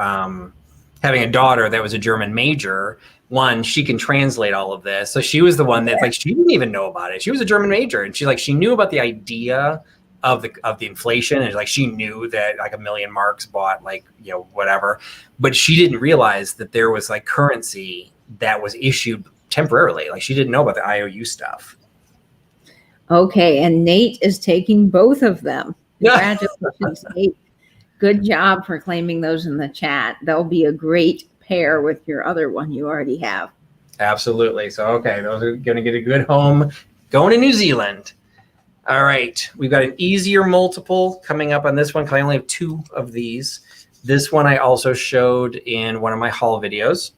having a daughter that was a German major, one, she can translate all of this. So she was the one that, like, she didn't even know about it. She was a German major, and she knew about the idea of the inflation, and like, she knew that like 1 million marks bought like, whatever, but she didn't realize that there was like currency that was issued temporarily. Like, she didn't know about the IOU stuff. Okay, and Nate is taking both of them. Congratulations, Nate. Good job for claiming those in the chat. They'll be a great pair with your other one you already have. Absolutely. So, okay, those are going to get a good home going to New Zealand. All right, we've got an easier multiple coming up on this one, because I only have 2 of these. This one I also showed in one of my haul videos.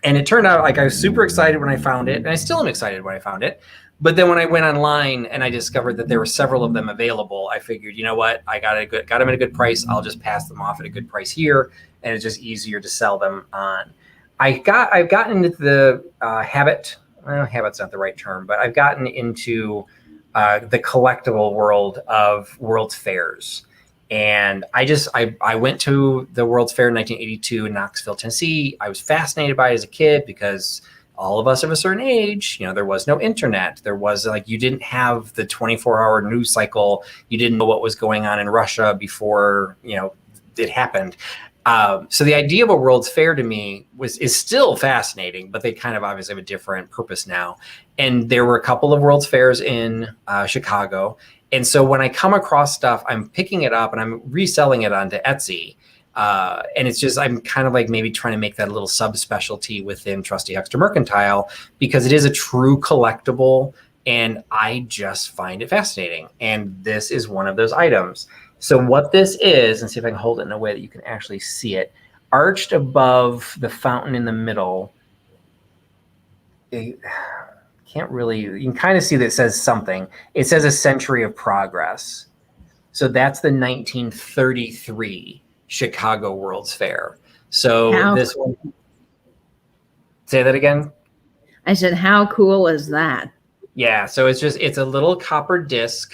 And it turned out like I was super excited when I found it, and I still am excited when I found it. But then when I went online and I discovered that there were several of them available, I figured, you know what, I got them at a good price. I'll just pass them off at a good price here, and it's just easier to sell them on. I've gotten into the habit. Well, habit's not the right term, but I've gotten into the collectible world of World's Fairs. And I went to the World's Fair in 1982 in Knoxville, Tennessee. I was fascinated by it as a kid because all of us of a certain age, there was no internet. There was you didn't have the 24-hour news cycle. You didn't know what was going on in Russia before, it happened. So the idea of a World's Fair to me is still fascinating, but they kind of obviously have a different purpose now. And there were a couple of World's Fairs in Chicago. And so when I come across stuff, I'm picking it up and I'm reselling it onto Etsy. And it's just, I'm kind of maybe trying to make that a little subspecialty within Trusty Huckster Mercantile, because it is a true collectible and I just find it fascinating. And this is one of those items. So what this is, and see if I can hold it in a way that you can actually see it, arched above the fountain in the middle. You can kind of see that it says something. It says a century of progress. So that's the 1933 Chicago World's Fair. So this one, say that again. I said, how cool is that? Yeah. So it's a little copper dish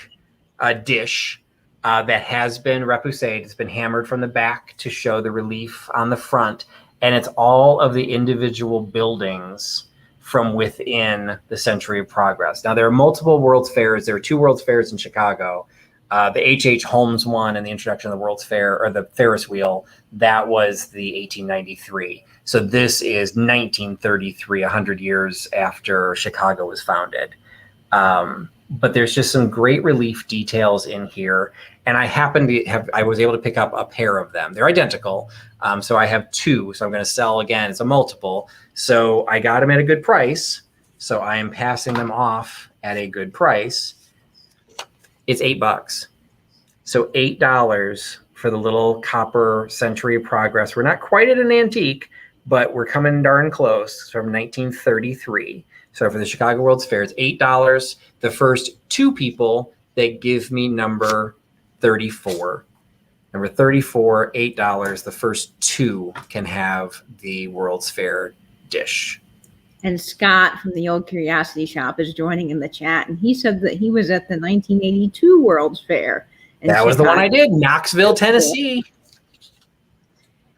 that has been repoussed. It's been hammered from the back to show the relief on the front. And it's all of the individual buildings from within the Century of Progress. Now, there are multiple World's Fairs. There are 2 World's Fairs in Chicago. The H.H. Holmes one and the introduction of the World's Fair, or the Ferris wheel, that was the 1893. So this is 1933, 100 years after Chicago was founded. But there's just some great relief details in here. And I was able to pick up a pair of them. They're identical. So I have 2. So I'm going to sell again. It's a multiple. So I got them at a good price. So I am passing them off at a good price. It's $8. So $8 for the little copper Century of Progress. We're not quite at an antique, but we're coming darn close. From 1933. So for the Chicago World's Fair, it's $8. The first 2 people that give me number 34. Number 34, $8. The first 2 can have the World's Fair dish. And Scott from the Old Curiosity Shop is joining in the chat. And he said that he was at the 1982 World's Fair. That was the one I did, Knoxville, Tennessee.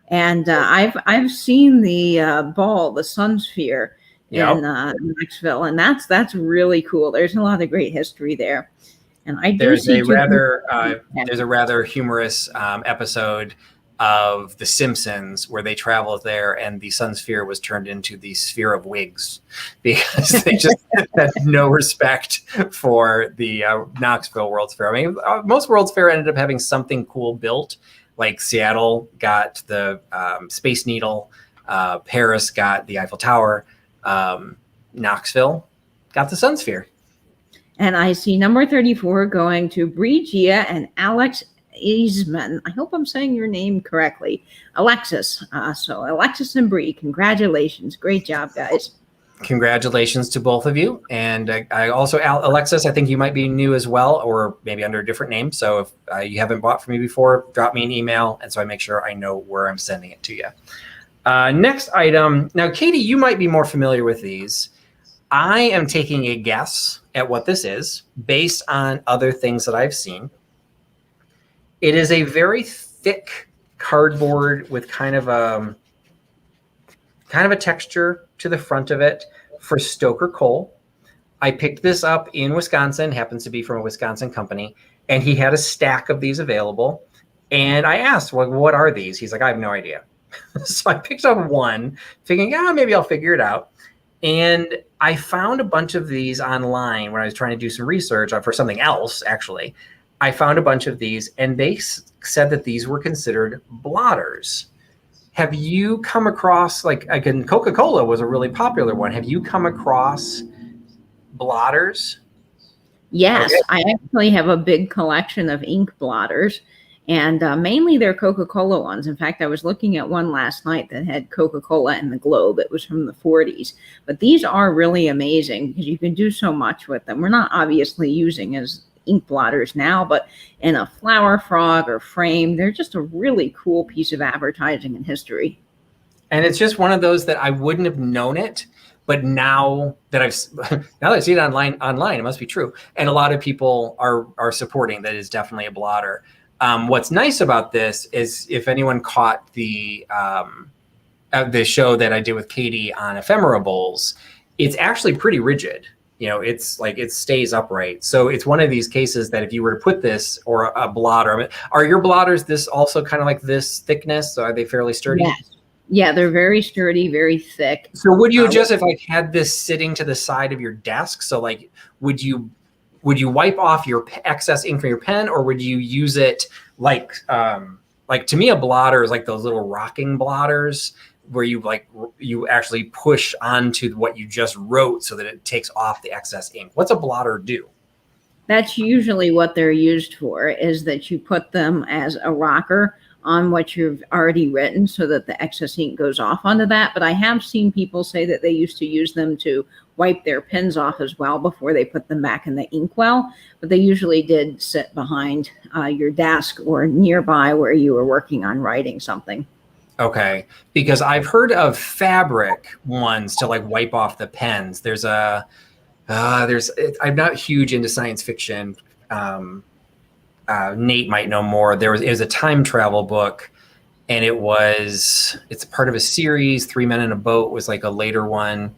And I've seen the ball, the Sun Sphere, in Knoxville, and that's really cool. There's a lot of great history there. And there's a rather humorous episode of The Simpsons where they traveled there and the Sun Sphere was turned into the Sphere of Wigs because they just had no respect for the Knoxville World's Fair. I mean, most World's Fair ended up having something cool built, like Seattle got the Space Needle, Paris got the Eiffel Tower, Knoxville got the Sun Sphere. And I see number 34 going to Brigia and Alex Eastman. I hope I'm saying your name correctly. Alexis. So Alexis and Bree, congratulations. Great job, guys. Congratulations to both of you. And I also, Alexis, I think you might be new as well, or maybe under a different name. So if you haven't bought from me before, drop me an email. And so I make sure I know where I'm sending it to you. Next item. Now, Katie, you might be more familiar with these. I am taking a guess at what this is based on other things that I've seen. It is a very thick cardboard with kind of a texture to the front of it for Stoker Cole. I picked this up in Wisconsin, happens to be from a Wisconsin company, and he had a stack of these available. And I asked, well, what are these? He's like, I have no idea. So I picked up one, thinking, maybe I'll figure it out. And I found a bunch of these online when I was trying to do some research for something else, actually. I found a bunch of these, and they said that these were considered blotters. Have you come across, Coca-Cola was a really popular one. Have you come across blotters? Yes, okay. I actually have a big collection of ink blotters, and mainly they're Coca-Cola ones. In fact, I was looking at one last night that had Coca-Cola and the globe. It was from the 40s. But these are really amazing because you can do so much with them. We're not obviously using as ink blotters now, but in a flower frog or frame, they're just a really cool piece of advertising and history. And it's just one of those that I wouldn't have known it, but now that I see it online, it must be true. And a lot of people are supporting that is definitely a blotter. What's nice about this is if anyone caught the show that I did with Katie on ephemera bowls, it's actually pretty rigid. It's like it stays upright. So it's one of these cases that if you were to put this or a blotter, I mean, are your blotters this also kind of like this thickness? So are they fairly sturdy? Yes. Yeah, they're very sturdy, very thick. So would you adjust if I had this sitting to the side of your desk? So like, would you wipe off your excess ink from your pen, or would you use it like to me, a blotter is like those little rocking blotters where you actually push onto what you just wrote so that it takes off the excess ink. What's a blotter do? That's usually what they're used for, is that you put them as a rocker on what you've already written so that the excess ink goes off onto that. But I have seen people say that they used to use them to wipe their pens off as well before they put them back in the inkwell. But they usually did sit behind your desk or nearby where you were working on writing something. Okay, because I've heard of fabric ones to like wipe off the pens. I'm not huge into science fiction. Nate might know more. It was a time travel book, and it's part of a series. 3 Men in a Boat was like a later one.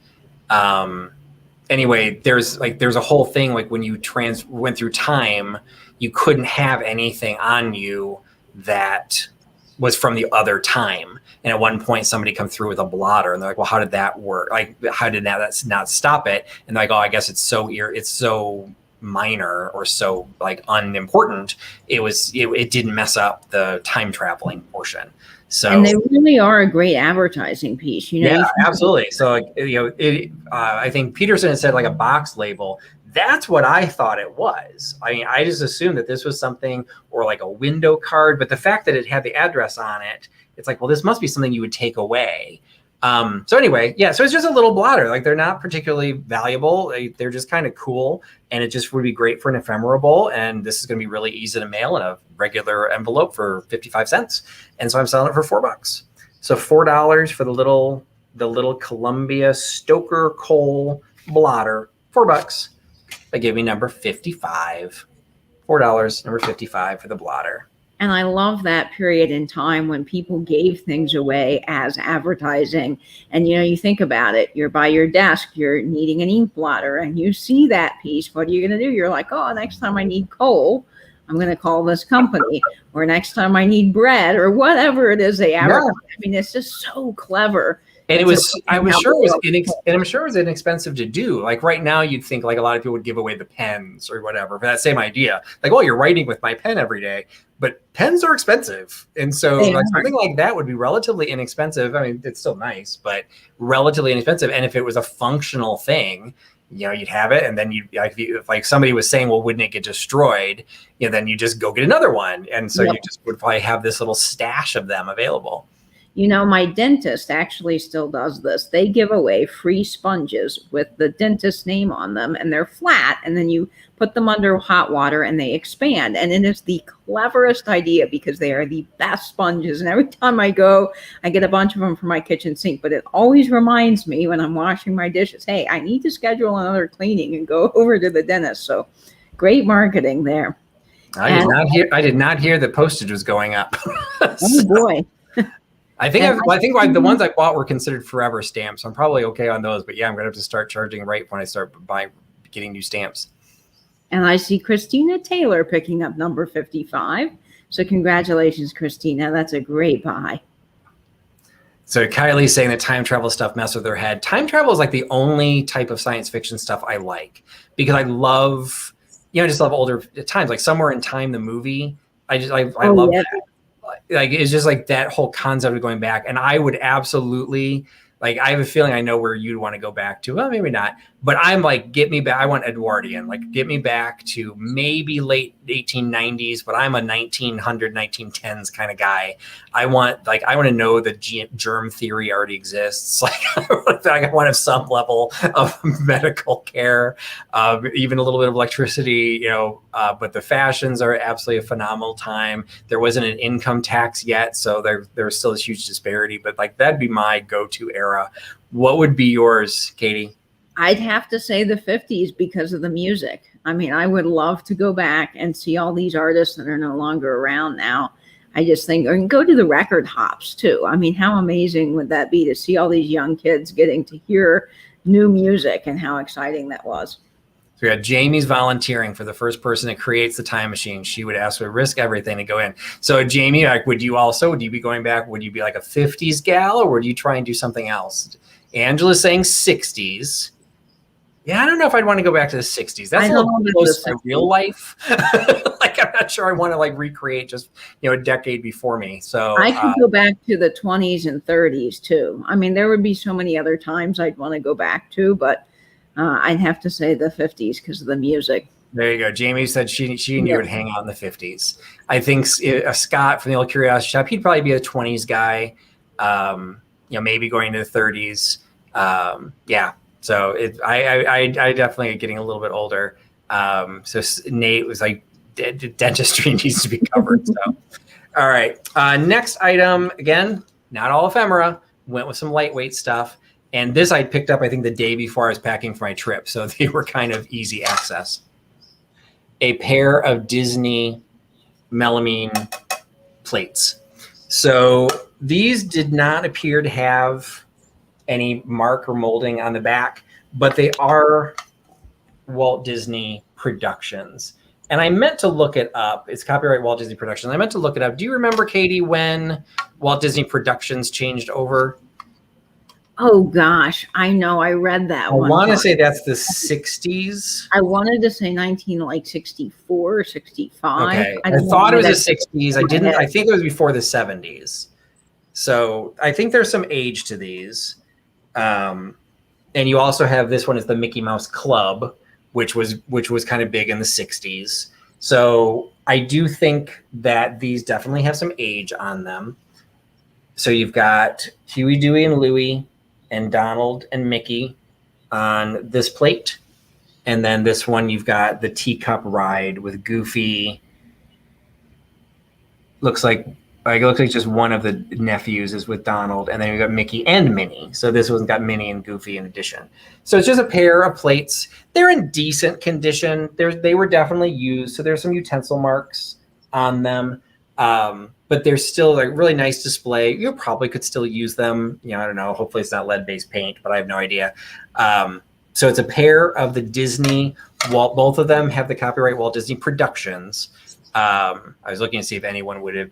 Anyway, there's a whole thing like when you went through time, you couldn't have anything on you that was from the other time. And at one point somebody come through with a blotter and they're like, well, how did that work? Like, how did that not stop it? And they're like, oh, I guess it's so minor or so like unimportant. It didn't mess up the time traveling portion. So, and they really are a great advertising piece, Yeah, absolutely. So, I think Peterson had said like a box label. That's what I thought it was. I mean, I just assumed that this was something or like a window card, but the fact that it had the address on it, it's like, well, this must be something you would take away. So anyway, yeah, so it's just a little blotter. Like they're not particularly valuable. They're just kind of cool. And it just would be great for an ephemera bowl. And this is going to be really easy to mail in a regular envelope for 55 cents. And so I'm selling it for $4. So $4 for the little Columbia Stoker Coal blotter, $4. They gave me number 55, $4, number 55 for the blotter. And I love that period in time when people gave things away as advertising. And, you think about it, you're by your desk, you're needing an ink blotter, and you see that piece. What are you going to do? You're like, oh, next time I need coal, I'm going to call this company. Or next time I need bread, or whatever it is they advertise. Yeah. I mean, it's just so clever. And I'm sure it was inexpensive to do. Like right now, you'd think like a lot of people would give away the pens or whatever for that same idea. Like, well, you're writing with my pen every day, but pens are expensive. And so like something like that would be relatively inexpensive. I mean, it's still nice, but relatively inexpensive. And if it was a functional thing, you'd have it. And then if somebody was saying, well, wouldn't it get destroyed? Then you just go get another one. And so you just would probably have this little stash of them available. My dentist actually still does this. They give away free sponges with the dentist's name on them, and they're flat, and then you put them under hot water and they expand. And it is the cleverest idea because they are the best sponges. And every time I go, I get a bunch of them for my kitchen sink, but it always reminds me when I'm washing my dishes, hey, I need to schedule another cleaning and go over to the dentist. So great marketing there. I did not hear that postage was going up. Oh boy. I think the ones I bought were considered forever stamps. So I'm probably okay on those, but yeah, I'm going to have to start charging right when I start getting new stamps. And I see Christina Taylor picking up number 55. So congratulations, Christina. That's a great buy. So Kylie's saying that time travel stuff messes with her head. Time travel is like the only type of science fiction stuff I like because I love, I just love older times, like Somewhere in Time, the movie. I love that. Like it's just like that whole concept of going back, and I would absolutely like. I have a feeling I know where you'd want to go back to. Well, maybe not, but I'm like, get me back. I want Edwardian. Like, get me back to maybe late 1890s, but I'm a 1900, 1910s kind of guy. I want to know the germ theory already exists. Like, I want to have some level of medical care, even a little bit of electricity. But the fashions are absolutely a phenomenal time. There wasn't an income tax yet, so there's still this huge disparity. But like that'd be my go-to era. What would be yours, Katie? I'd have to say the 50s because of the music. I mean, I would love to go back and see all these artists that are no longer around now. I just think, or go to the record hops too. I mean, how amazing would that be to see all these young kids getting to hear new music, and how exciting that was. So we got Jamie's volunteering for the first person that creates the time machine. She would ask to risk everything to go in. So Jamie, like, would you be going back? Would you be like a 50s gal, or would you try and do something else? Angela's saying 60s. Yeah, I don't know if I'd want to go back to the 60s. That's a little close to real life. Like, I'm not sure I want to like recreate just, a decade before me. So I could go back to the 20s and 30s too. I mean, there would be so many other times I'd want to go back to, but I'd have to say the 50s because of the music. There you go. Jamie said she and you would hang out in the 50s. I think Scott from the Old Curiosity Shop, he'd probably be a 20s guy, maybe going to the 30s. Yeah. So I definitely getting a little bit older. So Nate was like, dentistry needs to be covered. So, all right. Next item, again, not all ephemera. Went with some lightweight stuff. And this I picked up, I think, the day before I was packing for my trip. So they were kind of easy access. A pair of Disney melamine plates. So these did not appear to have any mark or molding on the back, but they are Walt Disney Productions. And I meant to look it up. It's copyright Walt Disney Productions. I meant to look it up. Do you remember, Katie, when Walt Disney Productions changed over? Oh gosh, I know. I read that one. I want to say that's the 60s. I wanted to say 1964 or 65. Okay. I thought it was the 60s. I think it was before the 70s. So I think there's some age to these. And you also have this one is the Mickey Mouse Club, which was kind of big in the 60s. So I do think that these definitely have some age on them. So you've got Huey, Dewey, and Louie, and Donald and Mickey on this plate. And then this one, you've got the teacup ride with Goofy. Looks like just one of the nephews is with Donald, and then you've got Mickey and Minnie. So this one's got Minnie and Goofy in addition. So it's just a pair of plates. They're in decent condition. They were definitely used. So there's some utensil marks on them. But they're still like really nice display. You probably could still use them. I don't know. Hopefully it's not lead-based paint, but I have no idea. So it's a pair of the Disney both of them have the copyright Walt Disney Productions. I was looking to see if anyone would have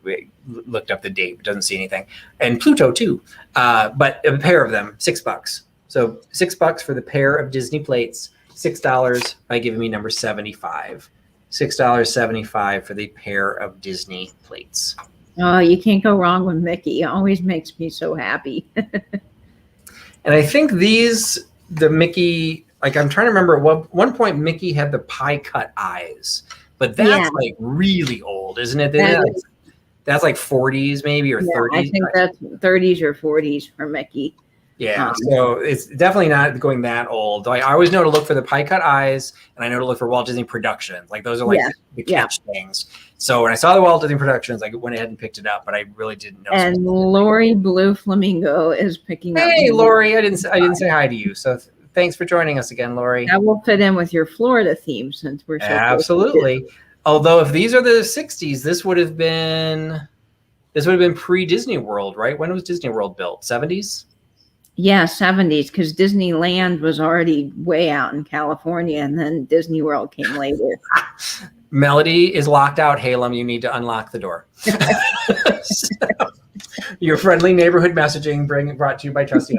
looked up the date, but doesn't see anything. And Pluto too. But a pair of them, $6. So $6 for the pair of Disney plates, $6 by giving me number 75. $6.75 for the pair of Disney plates. Oh, you can't go wrong with Mickey. It always makes me so happy. And I think the Mickey, like I'm trying to remember, at one point Mickey had the pie cut eyes, but that's like really old, isn't it? That's like 40s maybe, or 30s. I think that's 30s or 40s for Mickey. Yeah, so it's definitely not going that old. I always know to look for the pie cut eyes, and I know to look for Walt Disney Productions. Like those are like the catch things. So when I saw the Walt Disney Productions, I went ahead and picked it up, but I really didn't know. And Lori Blue Flamingo is picking up. Hey, Lori, I didn't say hi to you. So thanks for joining us again, Lori. That will fit in with your Florida theme since we're so absolutely. Although if these are the 60s, this would have been pre-Disney World, right? When was Disney World built? 70s? Yeah, 70s, because Disneyland was already way out in California, and then Disney World came later. Melody is locked out. Halem, you need to unlock the door. So, your friendly neighborhood messaging brought to you by Trusty.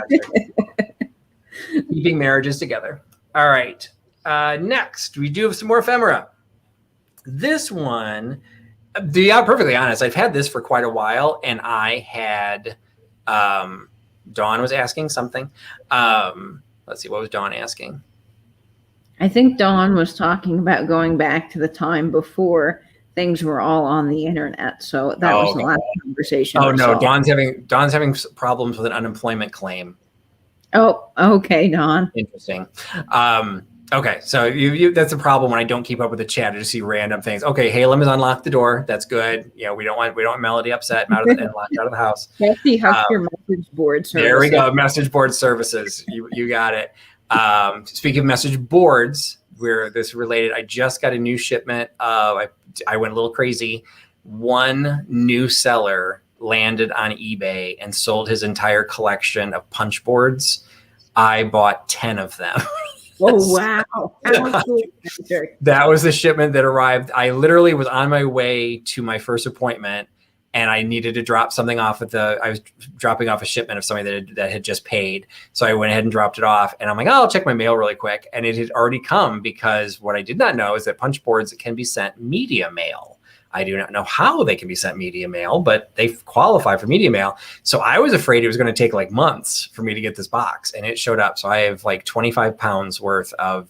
Keeping marriages together. All right. Next, we do have some more ephemera. This one, to be perfectly honest, I've had this for quite a while, and I had Dawn was asking something. Let's see, what was Dawn asking? I think Dawn was talking about going back to the time before things were all on the internet. So that was the last conversation. Oh no, Dawn's having problems with an unemployment claim. Oh, okay, Dawn. Interesting. Okay, so that's a problem when I don't keep up with the chat. I just see random things. Okay, Halem has unlocked the door. That's good. Yeah, we don't want Melody upset and locked out of the house. Trusty, how's your message board service? There we go. Message board services. You got it. Speaking of message boards, where this related, I just got a new shipment of, I went a little crazy. One new seller landed on eBay and sold his entire collection of punch boards. I bought 10 of them. Oh, wow. How cool. That was the shipment that arrived. I literally was on my way to my first appointment, and I needed to drop something off I was dropping off a shipment of somebody that had just paid. So I went ahead and dropped it off, and I'm like, oh, I'll check my mail really quick. And it had already come, because what I did not know is that punch boards can be sent media mail. I do not know how they can be sent media mail, but they qualify for media mail. So I was afraid it was going to take like months for me to get this box, and it showed up. So I have like 25 pounds worth of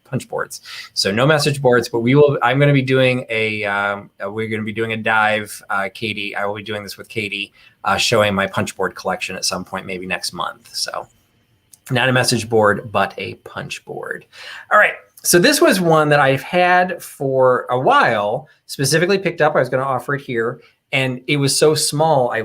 punch boards. So no message boards, but I'm going to be doing we're going to be doing a dive. Katie, I will be doing this with Katie, showing my punch board collection at some point, maybe next month. So not a message board, but a punch board. All right. So this was one that I've had for a while, specifically picked up. I was going to offer it here, and it was so small, I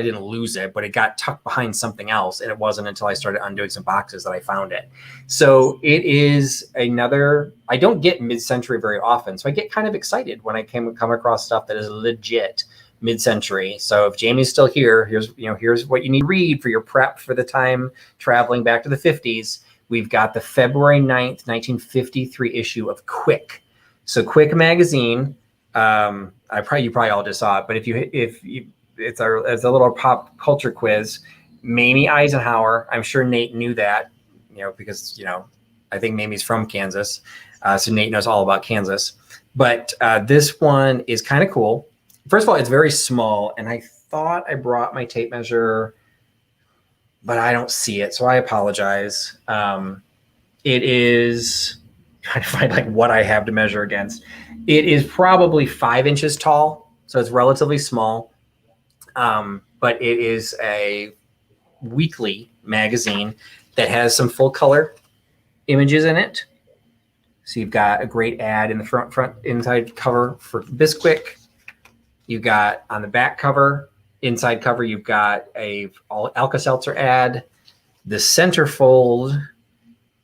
didn't lose it, but it got tucked behind something else, and it wasn't until I started undoing some boxes that I found it. So it is another, I don't get mid-century very often, so I get kind of excited when I come across stuff that is legit mid-century. So if Jamie's still here, here's what you need to read for your prep for the time traveling back to the 50s. We've got the February 9th, 1953 issue of Quick. So Quick magazine, you probably all just saw it, but it's a little pop culture quiz. Mamie Eisenhower, I'm sure Nate knew that, because, I think Mamie's from Kansas. So Nate knows all about Kansas. But this one is kind of cool. First of all, it's very small, and I thought I brought my tape measure, but I don't see it, so I apologize. It is trying to find like what I have to measure against. It is probably 5 inches tall, so it's relatively small. But it is a weekly magazine that has some full color images in it. So you've got a great ad in the front inside cover for Bisquick. You got on the back cover, inside cover, you've got a Alka-Seltzer ad. The centerfold,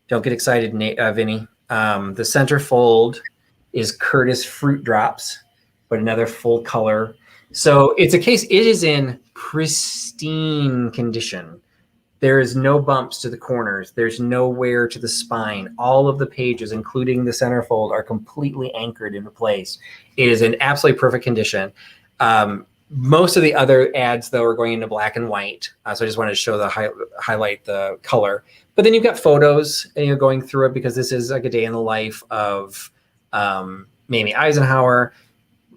don't get excited, Vinny. The centerfold is Curtis Fruit Drops, but another full color. So it's a case, it is in pristine condition. There is no bumps to the corners. There's no wear to the spine. All of the pages, including the centerfold, are completely anchored into place. It is in absolutely perfect condition. Most of the other ads, though, are going into black and white. So I just wanted to show highlight the color. But then you've got photos, and you're going through it because this is like a day in the life of Mamie Eisenhower.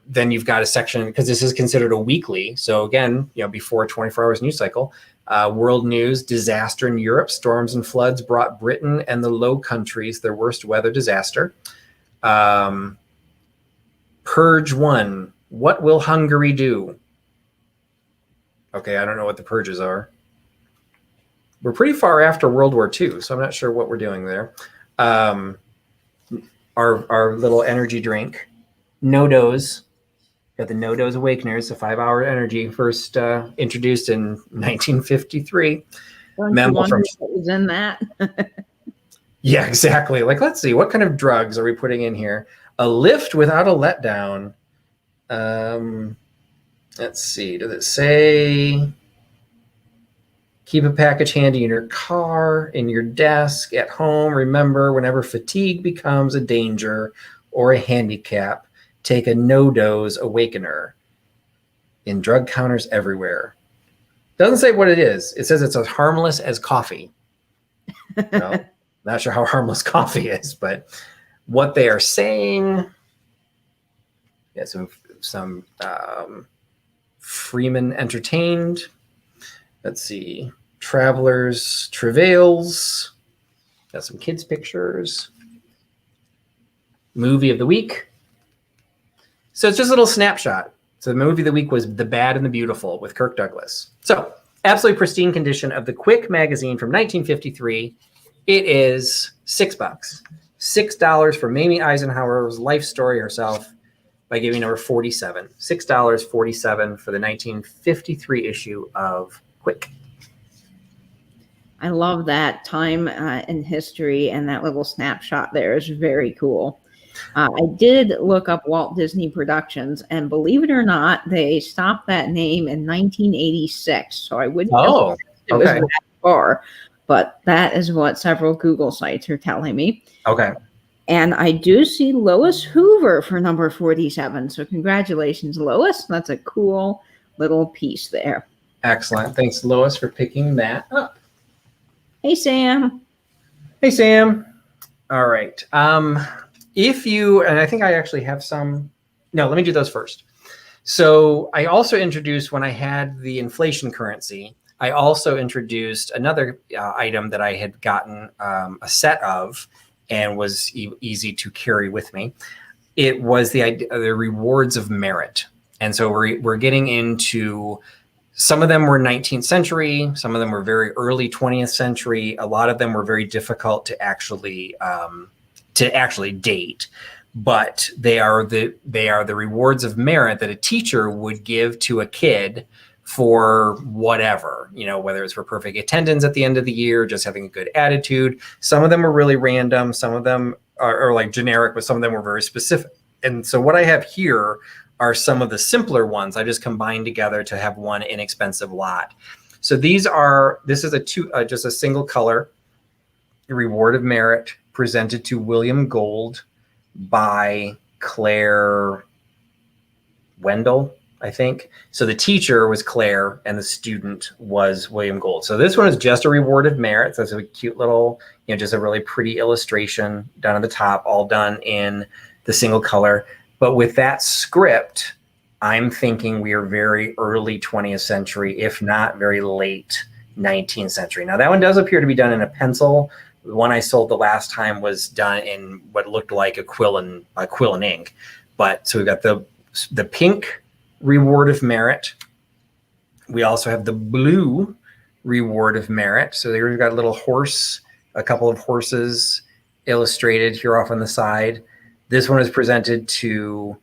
Then you've got a section, because this is considered a weekly. So again, before 24 hours news cycle, world news, disaster in Europe, storms and floods brought Britain and the Low Countries their worst weather disaster. Purge 1, what will Hungary do? Okay, I don't know what the purges are. We're pretty far after World War II, so I'm not sure what we're doing there. Our little energy drink, No Dose. Got the No Dose Awakeners, a 5-hour energy, first introduced in 1953. What was in that? Yeah, exactly. Like, let's see, what kind of drugs are we putting in here? A lift without a letdown. Let's see, does it say keep a package handy in your car, in your desk, at home? Remember, whenever fatigue becomes a danger or a handicap, take a No-Dose Awakener in drug counters everywhere. Doesn't say what it is. It says it's as harmless as coffee. Well, not sure how harmless coffee is, but what they are saying. Yeah, some Freeman Entertained. Let's see. Travelers Travails. Got some kids' pictures. Movie of the week. So it's just a little snapshot. So the movie of the week was The Bad and the Beautiful with Kirk Douglas. So absolutely pristine condition of the Quick magazine from 1953. It is $6. $6 for Mamie Eisenhower's life story herself by giving number 47. $6.47 for the 1953 issue of Quick. I love that time in history, and that little snapshot there is very cool. I did look up Walt Disney Productions, and believe it or not, they stopped that name in 1986. So I wouldn't have Oh, guessed it was okay. that far, but that is what several Google sites are telling me. Okay. And I do see Lois Hoover for number 47. So congratulations, Lois. That's a cool little piece there. Excellent. Thanks, Lois, for picking that up. Hey, Sam. Hey, Sam. All right. If you, and I think I actually have some, no, let me do those first. So I also introduced, when I had the inflation currency, I also introduced another item that I had gotten a set of and was easy to carry with me. It was the rewards of merit. And so we're getting into, some of them were 19th century, some of them were very early 20th century. A lot of them were very difficult to actually date, but they are the rewards of merit that a teacher would give to a kid for whatever, whether it's for perfect attendance at the end of the year, just having a good attitude. Some of them are really random. Some of them are like generic, but some of them were very specific. And so what I have here are some of the simpler ones I just combined together to have one inexpensive lot. So this is just a single color reward of merit presented to William Gold by Claire Wendell, I think. So the teacher was Claire and the student was William Gold. So this one is just a reward of merit. So it's a cute little, just a really pretty illustration down at the top, all done in the single color. But with that script, I'm thinking we are very early 20th century, if not very late 19th century. Now that one does appear to be done in a pencil. The one I sold the last time was done in what looked like a quill and ink. But so we've got the pink reward of merit. We also have the blue reward of merit. So there we've got a little horse, a couple of horses illustrated here off on the side. This one is presented to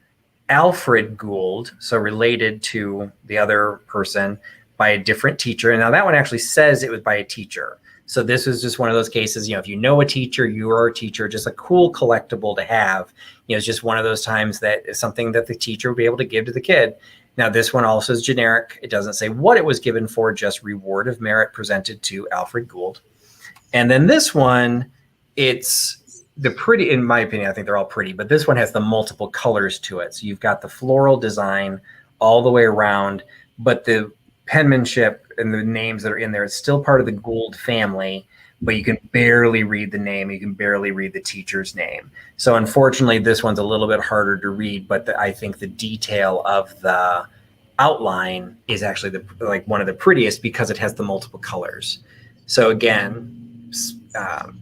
Alfred Gould, so related to the other person, by a different teacher. And now that one actually says it was by a teacher. So this is just one of those cases, if you know a teacher, you are a teacher, just a cool collectible to have. It's just one of those times that is something that the teacher would be able to give to the kid. Now this one also is generic. It doesn't say what it was given for, just reward of merit presented to Alfred Gould. And then this one, it's the pretty, in my opinion, I think they're all pretty, but this one has the multiple colors to it. So you've got the floral design all the way around, but the penmanship and the names that are in there, it's still part of the Gould family, but you can barely read the name. You can barely read the teacher's name. So unfortunately, this one's a little bit harder to read, but I think the detail of the outline is actually one of the prettiest because it has the multiple colors. So again,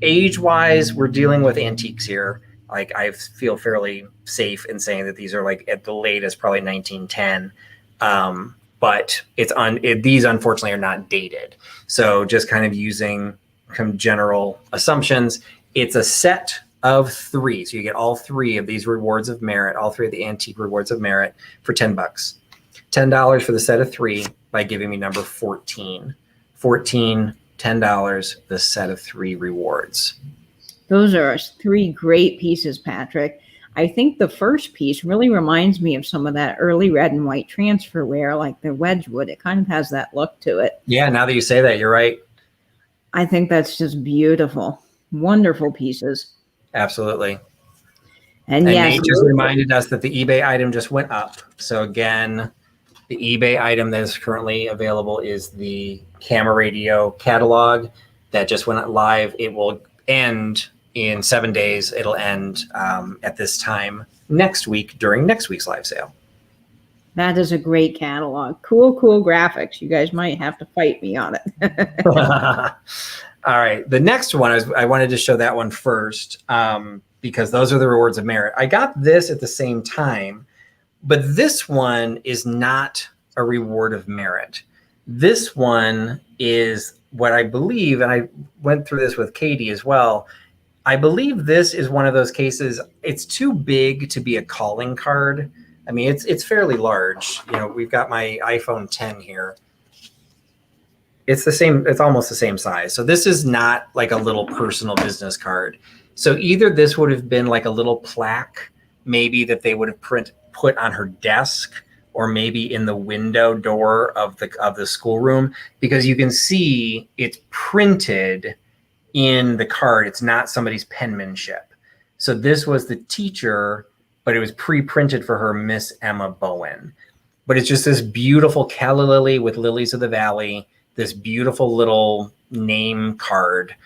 age-wise, we're dealing with antiques here. I feel fairly safe in saying that these are at the latest, probably 1910. But these unfortunately are not dated. So just kind of using some general assumptions, it's a set of 3. So you get all 3 of these rewards of merit, all 3 of the antique rewards of merit for $10. $10 for the set of 3 by giving me number 14. 14, $10, the set of 3 rewards. Those are 3 great pieces, Patrick. I think the first piece really reminds me of some of that early red and white transferware, like the Wedgwood. It kind of has that look to it. Yeah, now that you say that, you're right. I think that's just beautiful. Wonderful pieces. Absolutely. And yes, Nate just reminded us that the eBay item just went up. So again, the eBay item that is currently available is the Camera Radio catalog that just went live. It will end in 7 days. It'll end at this time next week during next week's live sale. That is a great catalog. Cool graphics. You guys might have to fight me on it. All right. The next one is, I wanted to show that one first because those are the rewards of merit. I got this at the same time, but this one is not a reward of merit. This one is what I believe, and I went through this with Katie as well. I believe this is one of those cases, it's too big to be a calling card. I mean, it's fairly large. We've got my iPhone 10 here. It's the same. It's almost the same size. So this is not like a little personal business card. So either this would have been like a little plaque, maybe that they would have put on her desk, or maybe in the window door of the schoolroom, because you can see it's printed in the card. It's not somebody's penmanship. So this was the teacher, but it was pre-printed for her, Miss Emma Bowen. But it's just this beautiful calla lily with lilies of the valley, this beautiful little name card,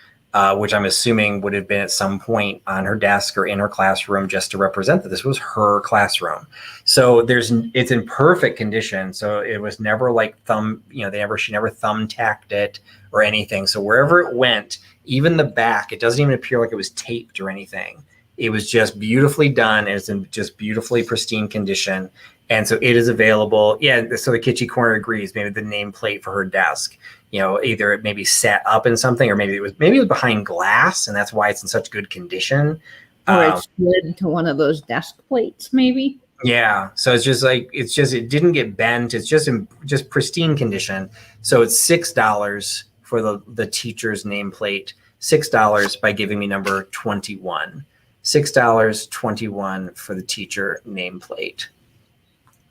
which I'm assuming would have been at some point on her desk or in her classroom, just to represent that this was her classroom. So it's in perfect condition. So it was never like she never thumbtacked it or anything. So wherever it went, even the back, it doesn't even appear like it was taped or anything. It was just beautifully done. It's in just beautifully pristine condition. And so it is available. Yeah. So the Kitschy Corner agrees. Maybe the nameplate for her desk, either it maybe set up in something, or maybe it was behind glass, and that's why it's in such good condition. Or it's slid to one of those desk plates, maybe. Yeah. So it's just it didn't get bent. It's just in just pristine condition. So it's $6 for the teacher's nameplate. $6 by giving me number 21. $6.21 for the teacher nameplate.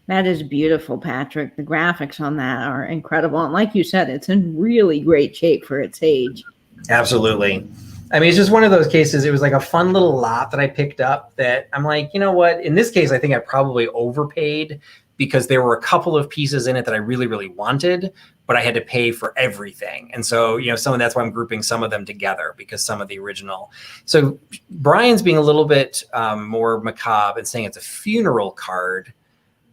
That is beautiful, Patrick. The graphics on that are incredible. And like you said, it's in really great shape for its age. Absolutely. I mean, it's just one of those cases. It was like a fun little lot that I picked up that I'm like, you know what? In this case, I think I probably overpaid, because there were a couple of pieces in it that I really, really wanted, but I had to pay for everything. And so, that's why I'm grouping some of them together, because some of the original. So Brian's being a little bit more macabre and saying it's a funeral card.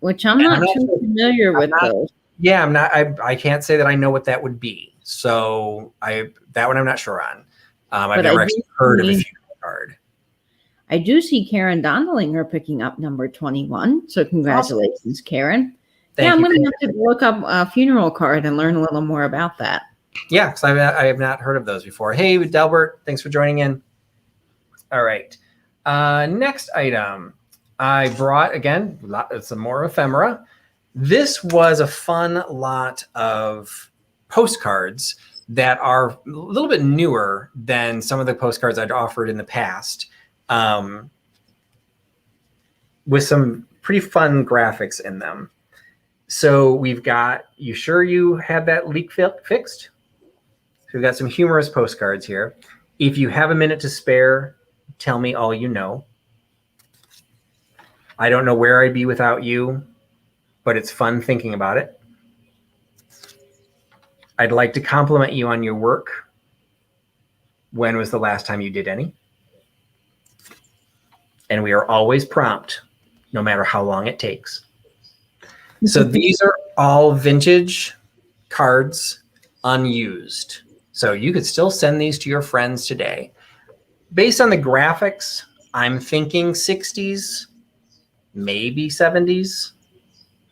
Which I'm not too familiar with those. Yeah, I'm not. I can't say that I know what that would be. So that one I'm not sure on. I've never actually heard of a funeral card. I do see Karen Dondelinger picking up number 21. So congratulations, awesome. Karen. I'm going to have to look up a funeral card and learn a little more about that. Yeah, because I have not heard of those before. Hey, Delbert, thanks for joining in. All right. Next item. I brought, again, some more ephemera. This was a fun lot of postcards that are a little bit newer than some of the postcards I'd offered in the past, with some pretty fun graphics in them. So we've got, you sure you had that leak fixed? So we've got some humorous postcards here. If you have a minute to spare, tell me all you know. I don't know where I'd be without you, but it's fun thinking about it. I'd like to compliment you on your work. When was the last time you did any? And we are always prompt, no matter how long it takes. So these are all vintage cards, unused. So you could still send these to your friends today. Based on the graphics, I'm thinking 60s. Maybe 70s.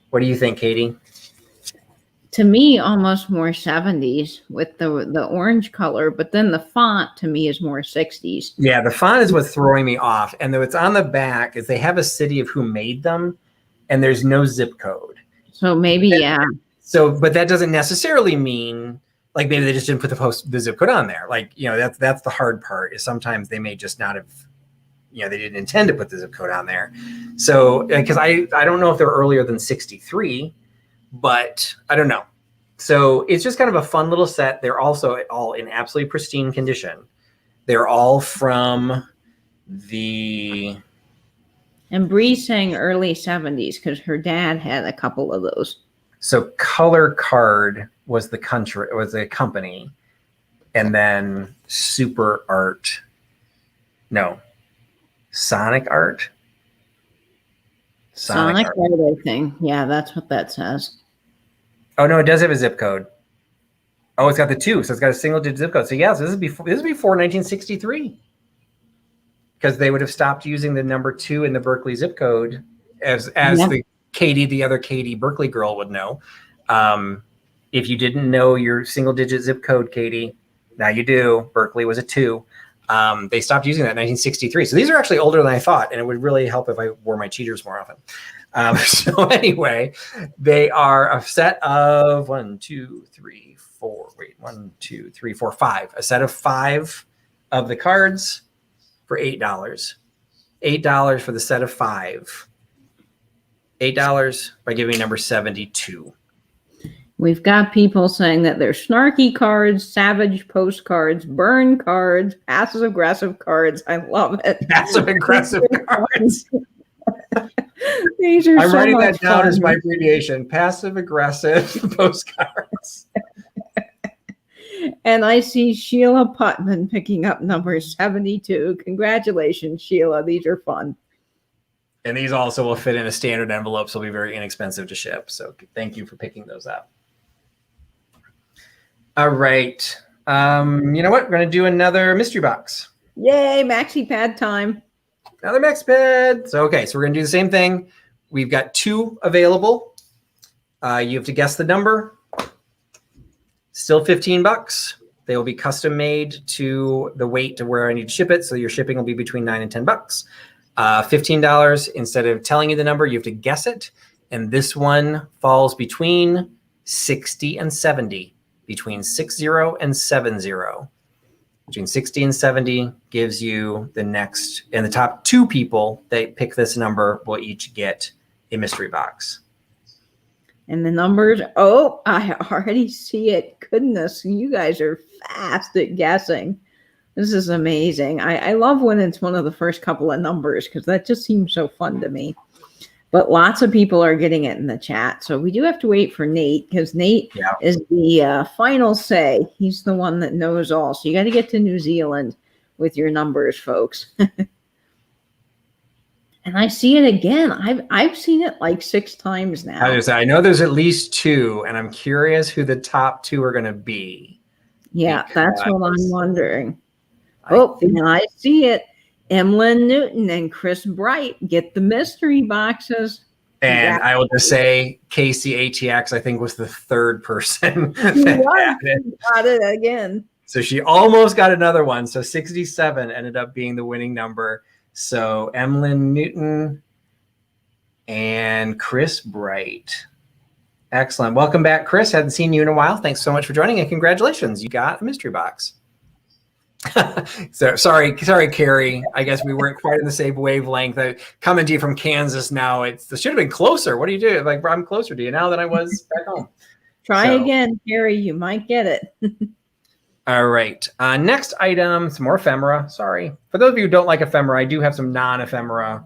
What do you think, Katie? To me, almost more 70s with the orange color, but then the font to me is more 60s. Yeah, the font is what's throwing me off. And what's on the back is they have a city of who made them, and there's no zip code. So maybe, yeah. So, but that doesn't necessarily mean, like, maybe they just didn't put the zip code on there. Like, that's the hard part, is sometimes they may just not have, they didn't intend to put the zip code on there. So, because I don't know if they're earlier than 63, but I don't know. So it's just kind of a fun little set. They're also all in absolutely pristine condition. They're all from the... And Bree's saying early 70s because her dad had a couple of those. So Color Card was the company, and then Super Art. No. Sonic Art? Sonic Art, I think. Yeah, that's what that says. Oh, no, it does have a zip code. Oh, it's got the 2, so it's got a single-digit zip code. So, yeah, so this is before 1963. Because they would have stopped using the number 2 in the Berkeley zip code, as the other Katie Berkeley girl would know. If you didn't know your single-digit zip code, Katie, now you do. Berkeley was a 2. They stopped using that in 1963. So these are actually older than I thought, and it would really help if I wore my cheaters more often. So anyway, they are a set of 1, 2, 3, 1, 2, 3, 4, 5. A set of 5 of the cards for $8. $8 for the set of 5. $8 by giving me number 72. We've got people saying that they're snarky cards, savage postcards, burn cards, passive aggressive cards. I love it. Passive aggressive cards. These are I'm so writing much that down fun. as my abbreviation. Passive aggressive postcards. And I see Sheila Putman picking up number 72. Congratulations, Sheila. These are fun. And these also will fit in a standard envelope, so they'll be very inexpensive to ship. So thank you for picking those up. All right. You know what? We're going to do another mystery box. Yay, maxi pad time. Another max pad. So, okay, so we're going to do the same thing. We've got 2 available. You have to guess the number. Still $15. They will be custom made to the weight to where I need to ship it. So your shipping will be between $9 and $10. $15. Instead of telling you the number, you have to guess it. And this one falls between 60 and 70. Between 60 and 70. Between 60 and 70 gives you the next, and the top 2 people that pick this number will each get a mystery box. And the numbers, oh, I already see it. Goodness, you guys are fast at guessing. This is amazing. I love when it's one of the first couple of numbers because that just seems so fun to me. But lots of people are getting it in the chat. So we do have to wait for Nate because Nate is the final say. He's the one that knows all. So you got to get to New Zealand with your numbers, folks. And I see it again. I've seen it like 6 times now. I know there's at least 2, and I'm curious who the top 2 are going to be. Yeah, that's what I'm wondering. And I see it. Emlyn Newton and Chris Bright get the mystery boxes. And I will just say Casey ATX, I think, was the 3rd person. Got it again. So she almost got another one. So 67 ended up being the winning number. So Emlyn Newton and Chris Bright. Excellent. Welcome back, Chris. Hadn't seen you in a while. Thanks so much for joining, and congratulations. You got a mystery box. So sorry, Carrie. I guess we weren't quite in the same wavelength. Coming to you from Kansas now. It should have been closer. What do you do? Like, I'm closer to you now than I was back home. Try again, Carrie. You might get it. All right. Next item, some more ephemera. Sorry. For those of you who don't like ephemera, I do have some non-ephemera.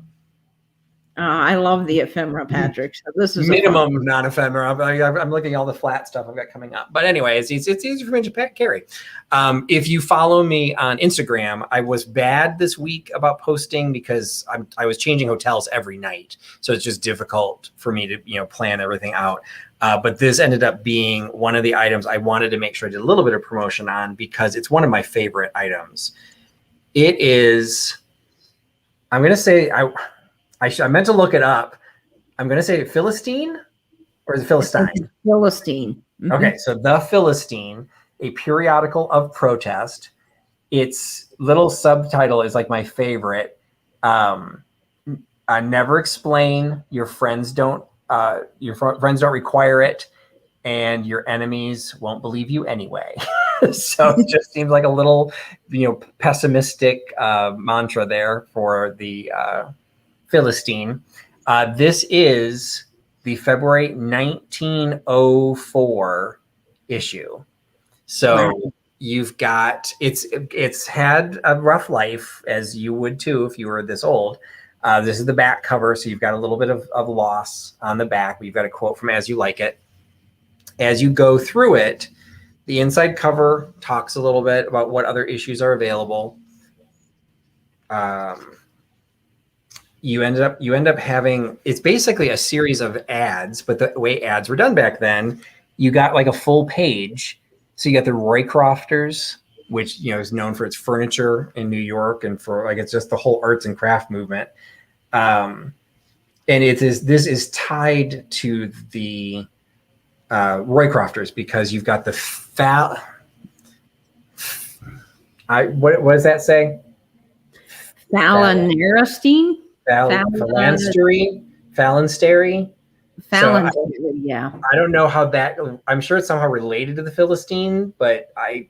I love the ephemera, Patrick. So this is minimum non-ephemera. I'm looking at all the flat stuff I've got coming up. But anyway, it's easy for me to carry. If you follow me on Instagram, I was bad this week about posting because I was changing hotels every night. So it's just difficult for me to plan everything out. But this ended up being one of the items I wanted to make sure I did a little bit of promotion on because it's one of my favorite items. It is, I'm going to say, I meant to look it up. I'm going to say Philistine, or is it Philistine? Philistine. Mm-hmm. Okay, so the Philistine, a periodical of protest. Its little subtitle is like my favorite. Never explain. Your friends don't require it, and your enemies won't believe you anyway. So it just seems like a little, pessimistic mantra there for the Philistine. This is the February 1904 issue. So you've got, it's had a rough life, as you would too if you were this old. This is the back cover, so you've got a little bit of loss on the back. We've got a quote from As You Like It. As you go through it, the inside cover talks a little bit about what other issues are available. You end up having, it's basically a series of ads, but the way ads were done back then, you got like a full page. So you got the Roycrofters, which is known for its furniture in New York and for it's just the whole arts and craft movement. And this is tied to the Roycrofters because you've got the what does that say? Phalanstery. Fallon, So yeah. I don't know how that. I'm sure it's somehow related to the Philistine, but I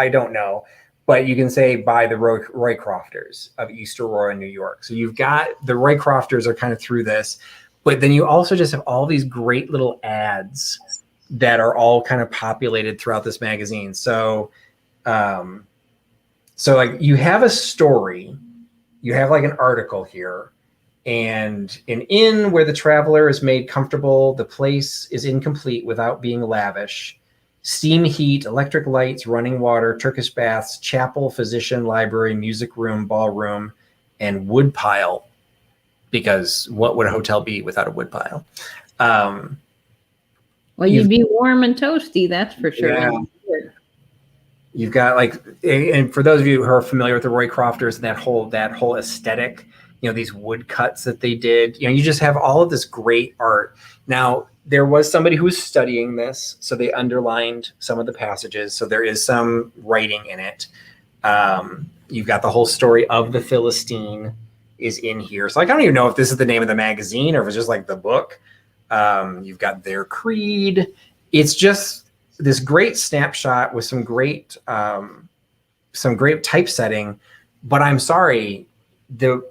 don't know. But you can say by the Roycrofters of East Aurora, New York. So you've got the Roycrofters are kind of through this, but then you also just have all these great little ads that are all kind of populated throughout this magazine. So, so like you have a story, you have like an article here, and an inn where the traveler is made comfortable. The place is incomplete without being lavish. Steam heat, electric lights, running water, Turkish baths, chapel, physician, library, music room, ballroom, and woodpile. Because what would a hotel be without a woodpile? Well, you'd be warm and toasty, that's for sure. Yeah. You've got like, and for those of you who are familiar with the Roycrofters and that whole aesthetic, these wood cuts that they did, you just have all of this great art. Now, there was somebody who was studying this, so they underlined some of the passages. So there is some writing in it. You've got the whole story of the Philistine is in here. So I don't even know if this is the name of the magazine or if it's just like the book. You've got their creed. It's just this great snapshot with some great typesetting. But I'm sorry, the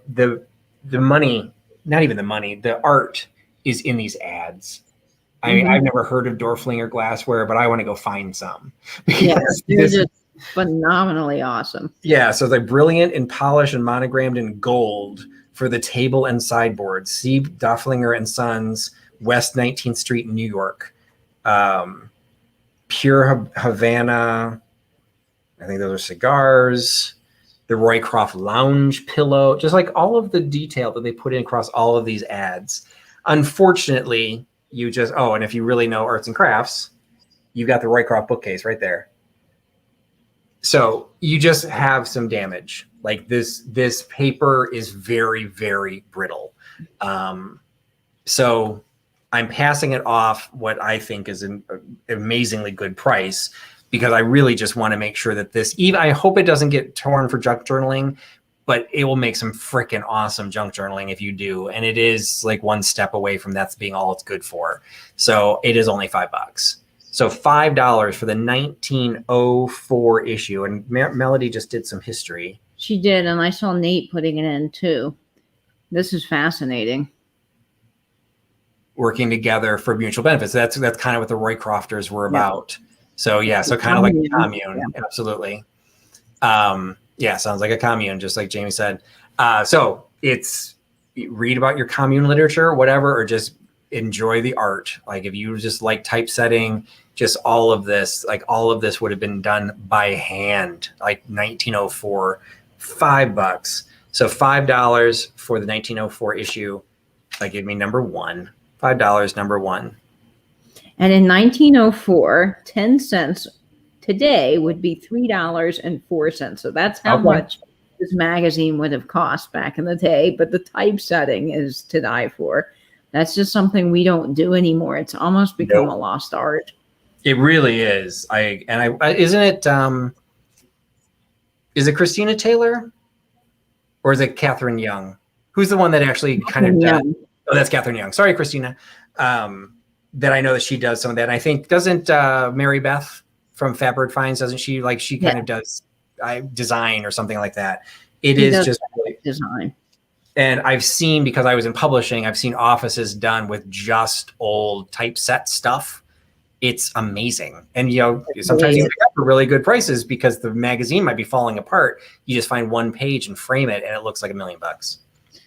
money, not even the money, the art is in these ads. I mean, I've never heard of Dorflinger glassware, but I want to go find some. Yes, they're just phenomenally awesome. Yeah, so they're brilliant in polish and monogrammed in gold for the table and sideboard. See Dorflinger and Sons, West 19th Street, New York. Pure Havana. I think those are cigars. The Roycroft lounge pillow. Just like all of the detail that they put in across all of these ads. Unfortunately, and if you really know arts and crafts, you've got the Roycroft bookcase right there. So you just have some damage. Like this paper is very, very brittle. So I'm passing it off what I think is an amazingly good price, because I really just want to make sure that I hope it doesn't get torn for junk journaling, but it will make some freaking awesome junk journaling if you do. And it is like one step away from that's being all it's good for. So it is only $5. So $5 for the 1904 issue. And Melody just did some history. She did, and I saw Nate putting it in too. This is fascinating. Working together for mutual benefits. That's kind of what the Roycrofters were about. So yeah, so kind of like a commune. Yeah. Absolutely. Sounds like a commune, just like Jamie said. So it's read about your commune literature, whatever, or just enjoy the art. Like if you just like typesetting, just all of this would have been done by hand, like 1904, $5. So $5 for the 1904 issue. That gave me number one. $5, number one. And in 1904, 10 cents today would be $3.04. So that's how much this magazine would have cost back in the day. But the typesetting is to die for. That's just something we don't do anymore. It's almost become a lost art. It really is. Isn't it? Is it Christina Taylor, or is it Catherine Young? Who's the one that actually kind of does? Oh, that's Catherine Young. Sorry, Christina. That I know that she does some of that. And I think doesn't Mary Beth from Fabric Finds, doesn't she? Like she kind of does design or something like that. It is just design. And I've seen, because I was in publishing, I've seen offices done with just old typeset stuff. It's amazing. And sometimes you pick up for really good prices because the magazine might be falling apart. You just find one page and frame it, and it looks like $1 million.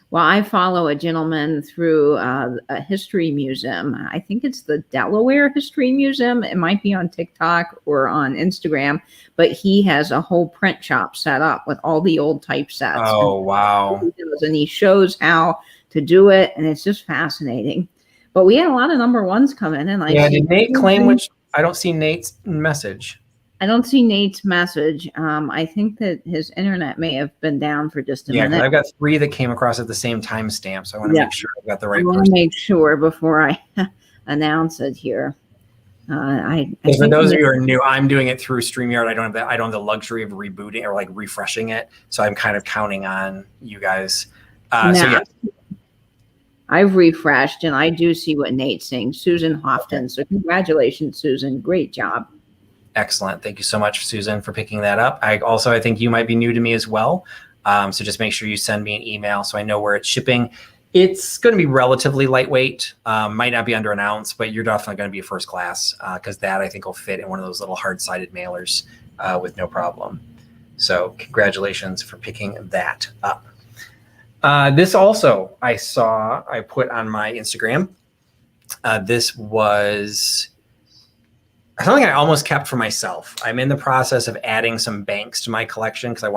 Well, I follow a gentleman through a history museum. I think it's the Delaware History Museum. It might be on TikTok or on Instagram, but he has a whole print shop set up with all the old typesets. Oh, wow. And he shows how to do it, and it's just fascinating. But we had a lot of number ones come in. And did Nate claim, which I don't see Nate's message. I don't see Nate's message. I think that his internet may have been down for just a minute. Yeah, I've got 3 that came across at the same timestamp, so I want to make sure I've got the right person. I want to make sure before I announce it here. For those of you who are new, I'm doing it through StreamYard. I don't have the luxury of rebooting or like refreshing it, so I'm kind of counting on you guys. So yeah. I've refreshed and I do see what Nate's saying. Susan Houghton. Okay. So congratulations, Susan. Great job. Excellent. Thank you so much, Susan, for picking that up. I think you might be new to me as well. So just make sure you send me an email so I know where it's shipping. It's going to be relatively lightweight, might not be under an ounce, but you're definitely going to be first class because that I think will fit in one of those little hard-sided mailers with no problem. So congratulations for picking that up. This also I put on my Instagram. This was something I almost kept for myself. I'm in the process of adding some banks to my collection because I'm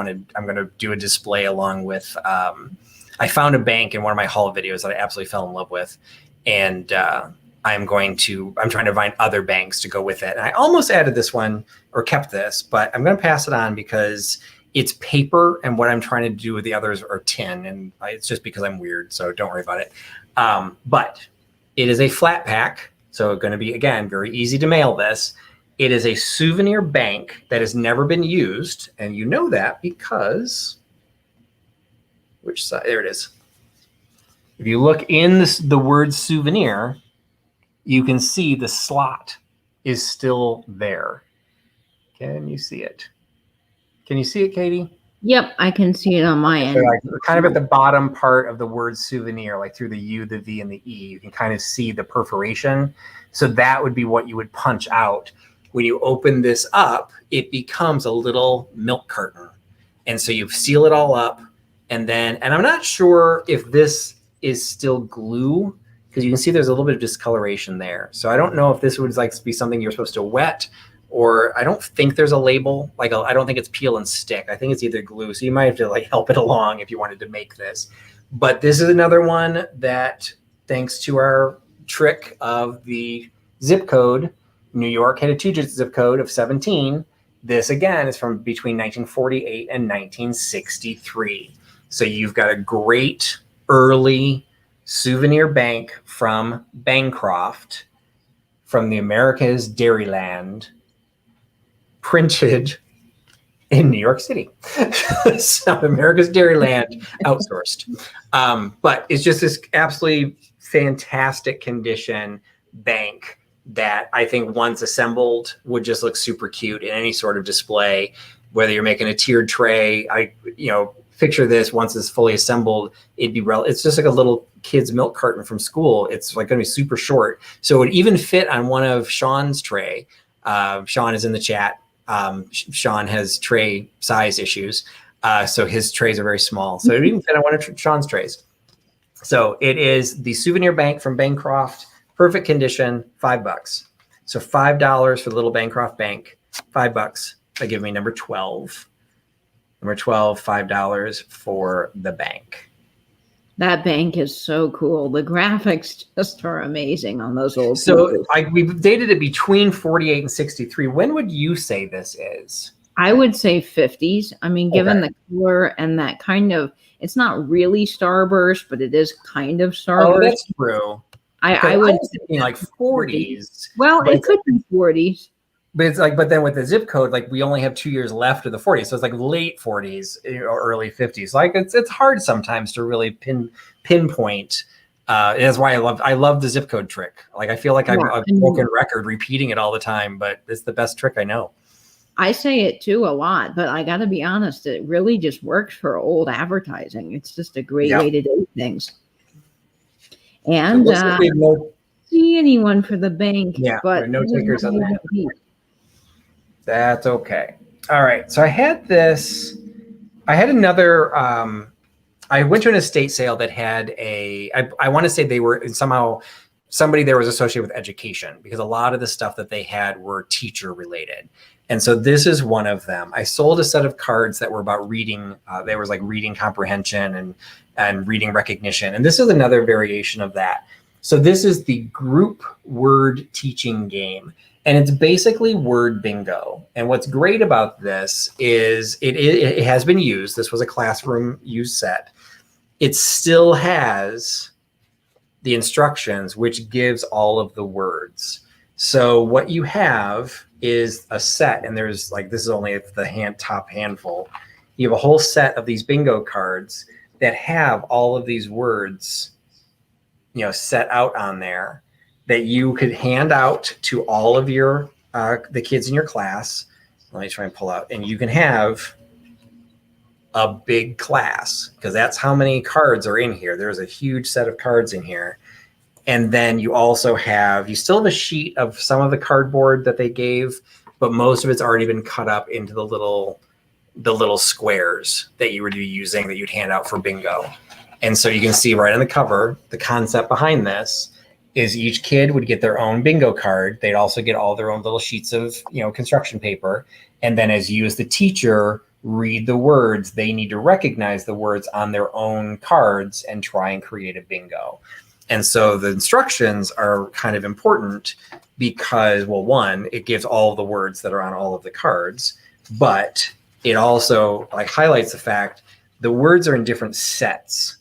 going to do a display along with, I found a bank in one of my haul videos that I absolutely fell in love with. And I'm trying to find other banks to go with it. And I almost added this one or kept this, but I'm going to pass it on because it's paper and what I'm trying to do with the others are tin. And it's just because I'm weird. So don't worry about it. But it is a flat pack. So going to be, again, very easy to mail this. It is a souvenir bank that has never been used. And you know that because, which side? There it is. If you look in the word souvenir, you can see the slot is still there. Can you see it? Can you see it, Katie? Yep, I can see it on my end. Like, kind of at the bottom part of the word souvenir, like through the U, the V, and the E, you can kind of see the perforation. So that would be what you would punch out. When you open this up, it becomes a little milk carton. And so you seal it all up. And I'm not sure if this is still glue, because you can see there's a little bit of discoloration there. So I don't know if this would be something you're supposed to wet, or I don't think there's a label. I don't think it's peel and stick. I think it's either glue. So you might have to help it along if you wanted to make this. But this is another one that, thanks to our trick of the zip code, New York had a 2-digit zip code of 17. This again is from between 1948 and 1963. So you've got a great early souvenir bank from Bancroft, from the America's Dairyland, printed in New York City. So America's Dairyland outsourced. But it's just this absolutely fantastic condition bank that I think once assembled would just look super cute in any sort of display, whether you're making a tiered tray. Picture this once it's fully assembled, it's just like a little kid's milk carton from school. It's like going to be super short. So it would even fit on one of Sean's tray. Sean is in the chat. Sean has tray size issues. So his trays are very small. So it would even fit on one of Sean's trays. So it is the souvenir bank from Bancroft, perfect condition, $5. So $5 for the little Bancroft bank, $5. That gives me number 12. Number 12, $5 for the bank. That bank is so cool. The graphics just are amazing on those old So we've dated it between 48 and 63. When would you say this is? I would say 50s. I mean, given the color and that kind of, it's not really starburst, but it is kind of starburst. Oh, that's true. I would say like 40s. Well, it could be 40s. But but then with the zip code, we only have 2 years left of the 40s. So it's like late 40s or early 50s. It's hard sometimes to really pinpoint. That's why I love the zip code trick. I feel like I'm a broken record repeating it all the time, but it's the best trick I know. I say it too a lot, but I got to be honest, it really just works for old advertising. It's just a great way to do things. And see anyone for the bank, but no takers on that. That's okay. All right. So I had another, I went to an estate sale that had I want to say they were somehow, somebody there was associated with education, because a lot of the stuff that they had were teacher related. And so this is one of them. I sold a set of cards that were about reading. There was reading comprehension and reading recognition. And this is another variation of that. So this is the group word teaching game. And it's basically word bingo. And what's great about this is it has been used. This was a classroom use set. It still has the instructions, which gives all of the words. So what you have is a set, and there's this is only the top handful. You have a whole set of these bingo cards that have all of these words set out on there that you could hand out to all of your the kids in your class. Let me try and pull out, and you can have a big class, because that's how many cards are in here. There's a huge set of cards in here. And then you still have a sheet of some of the cardboard that they gave, but most of it's already been cut up into the little squares that you would be using, that you'd hand out for bingo. And so you can see right on the cover, the concept behind this is each kid would get their own bingo card. They'd also get all their own little sheets of, construction paper. And then as you as the teacher read the words, they need to recognize the words on their own cards and try and create a bingo. And so the instructions are kind of important because, well, one, it gives all the words that are on all of the cards, but it also highlights the fact the words are in different sets.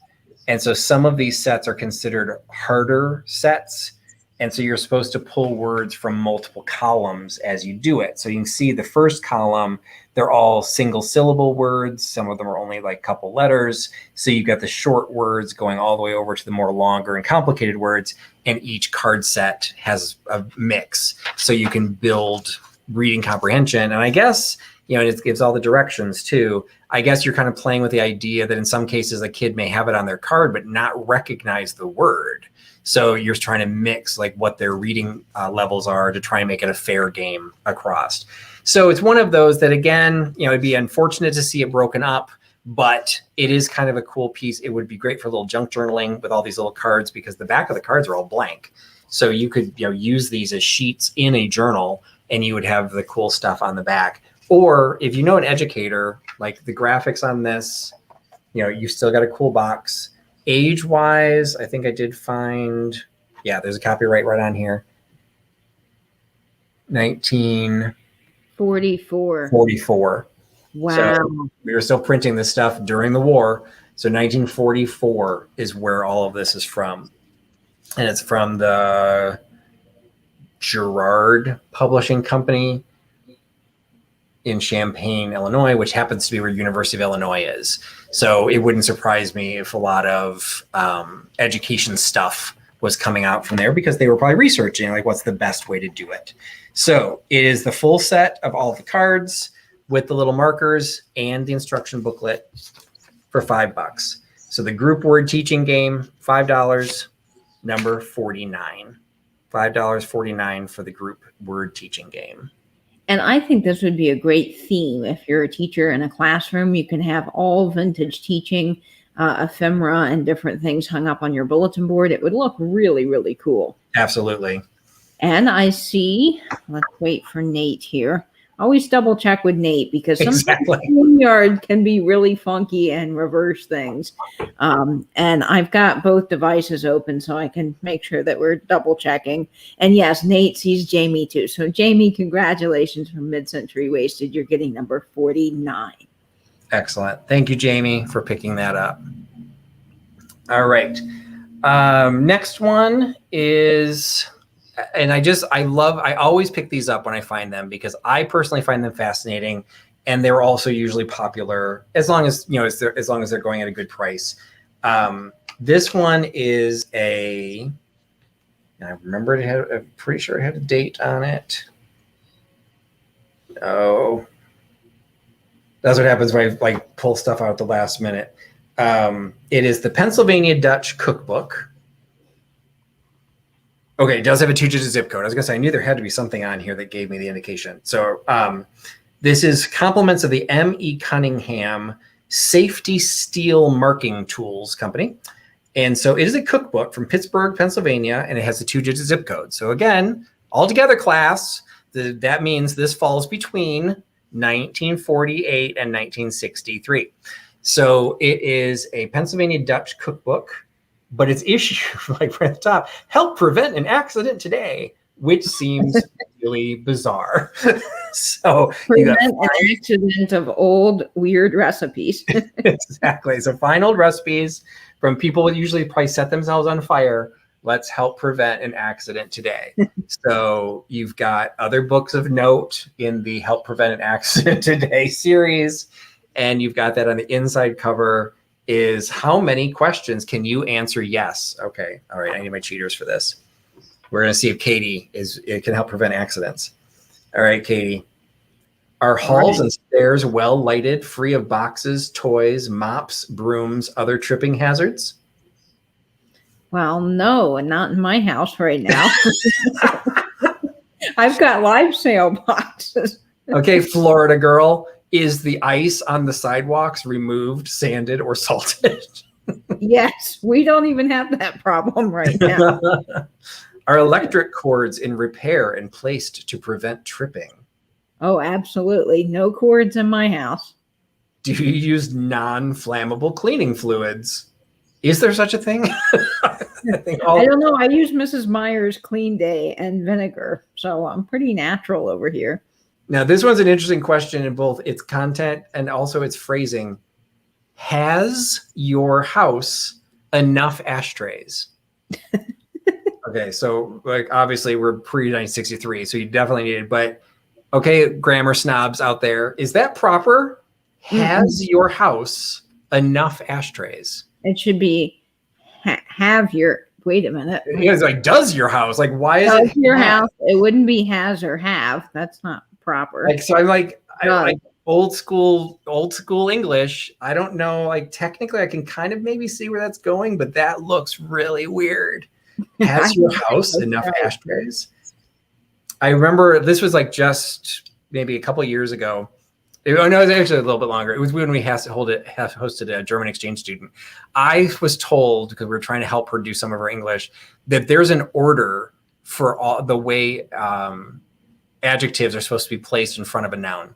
And so some of these sets are considered harder sets. And so you're supposed to pull words from multiple columns as you do it. So you can see the first column, they're all single syllable words. Some of them are only a couple letters. So you've got the short words going all the way over to the more longer and complicated words. And each card set has a mix. So you can build reading comprehension. And I guess, it gives all the directions too. I guess you're kind of playing with the idea that in some cases a kid may have it on their card, but not recognize the word. So you're trying to mix what their reading levels are to try and make it a fair game across. So it's one of those that, again, it'd be unfortunate to see it broken up, but it is kind of a cool piece. It would be great for a little junk journaling with all these little cards, because the back of the cards are all blank. So you could use these as sheets in a journal, and you would have the cool stuff on the back. Or if you know an educator, the graphics on this, you still got a cool box. Age-wise, I think I did find, there's a copyright right on here. 1944. Wow. So we were still printing this stuff during the war. So 1944 is where all of this is from. And it's from the Girard Publishing Company in Champaign, Illinois, which happens to be where University of Illinois is. So it wouldn't surprise me if a lot of education stuff was coming out from there, because they were probably researching what's the best way to do it. So it is the full set of all the cards with the little markers and the instruction booklet for $5. So the group word teaching game, $5, number 49. $5.49 for the group word teaching game. And I think this would be a great theme. If you're a teacher in a classroom, you can have all vintage teaching, ephemera and different things hung up on your bulletin board. It would look really, really cool. Absolutely. And I see, let's wait for Nate here. Always double check with Nate, because sometimes StreamYard can be really funky and reverse things. And I've got both devices open so I can make sure that we're double checking. And yes, Nate sees Jamie too. So Jamie, congratulations from Mid-Century Wasted. You're getting number 49. Excellent. Thank you, Jamie, for picking that up. All right. Next one is... And I always pick these up when I find them, because I personally find them fascinating, and they're also usually popular as long as they're going at a good price. This one is I remember I'm pretty sure it had a date on it. Oh, that's what happens when I pull stuff out at the last minute. It is the Pennsylvania Dutch Cookbook. Okay, it does have a 2-digit zip code. I was going to say, I knew there had to be something on here that gave me the indication. So this is compliments of the M.E. Cunningham Safety Steel Marking Tools Company. And so it is a cookbook from Pittsburgh, Pennsylvania, and it has a 2-digit zip code. So again, all together, class, that means this falls between 1948 and 1963. So it is a Pennsylvania Dutch cookbook, but it's issued right at the top, help prevent an accident today, which seems really bizarre. So prevent an accident of old weird recipes. Exactly. So find old recipes from people who usually probably set themselves on fire. Let's help prevent an accident today. So you've got other books of note in the Help Prevent an Accident Today series, and you've got that on the inside cover. is how many questions can you answer yes? Okay. All right. I need my cheaters for this. We're going to see if Katie it can help prevent accidents. All right, Katie. Are halls and stairs well lighted, free of boxes, toys, mops, brooms, other tripping hazards? Well, no, and not in my house right now. I've got live sale boxes. Okay, Florida girl. Is the ice on the sidewalks removed, sanded, or salted? Yes, we don't even have that problem right now. Are electric cords in repair and placed to prevent tripping? Oh, absolutely. No cords in my house. Do you use non-flammable cleaning fluids? Is there such a thing? I don't know. I use Mrs. Meyer's Clean Day and vinegar, so I'm pretty natural over here. Now, this one's an interesting question in both its content and also its phrasing. Has your house enough ashtrays? Okay, so like obviously we're pre-1963, so you definitely need it. But okay, grammar snobs out there, is that proper? Has your house enough ashtrays? It should be have your. Wait a minute. It's like, does your house? Like, why is Does it your house? It wouldn't be has or have. That's not proper. Like, so I'm like, I like old school English. I don't know. Like, technically, I can kind of maybe see where that's going, but that looks really weird. Has your house enough ashtrays? I remember this was like just maybe a couple of years ago. No, it was actually a little bit longer. It was when we hosted a German exchange student. I was told, because we were trying to help her do some of her English, that there's an order for all the way adjectives are supposed to be placed in front of a noun.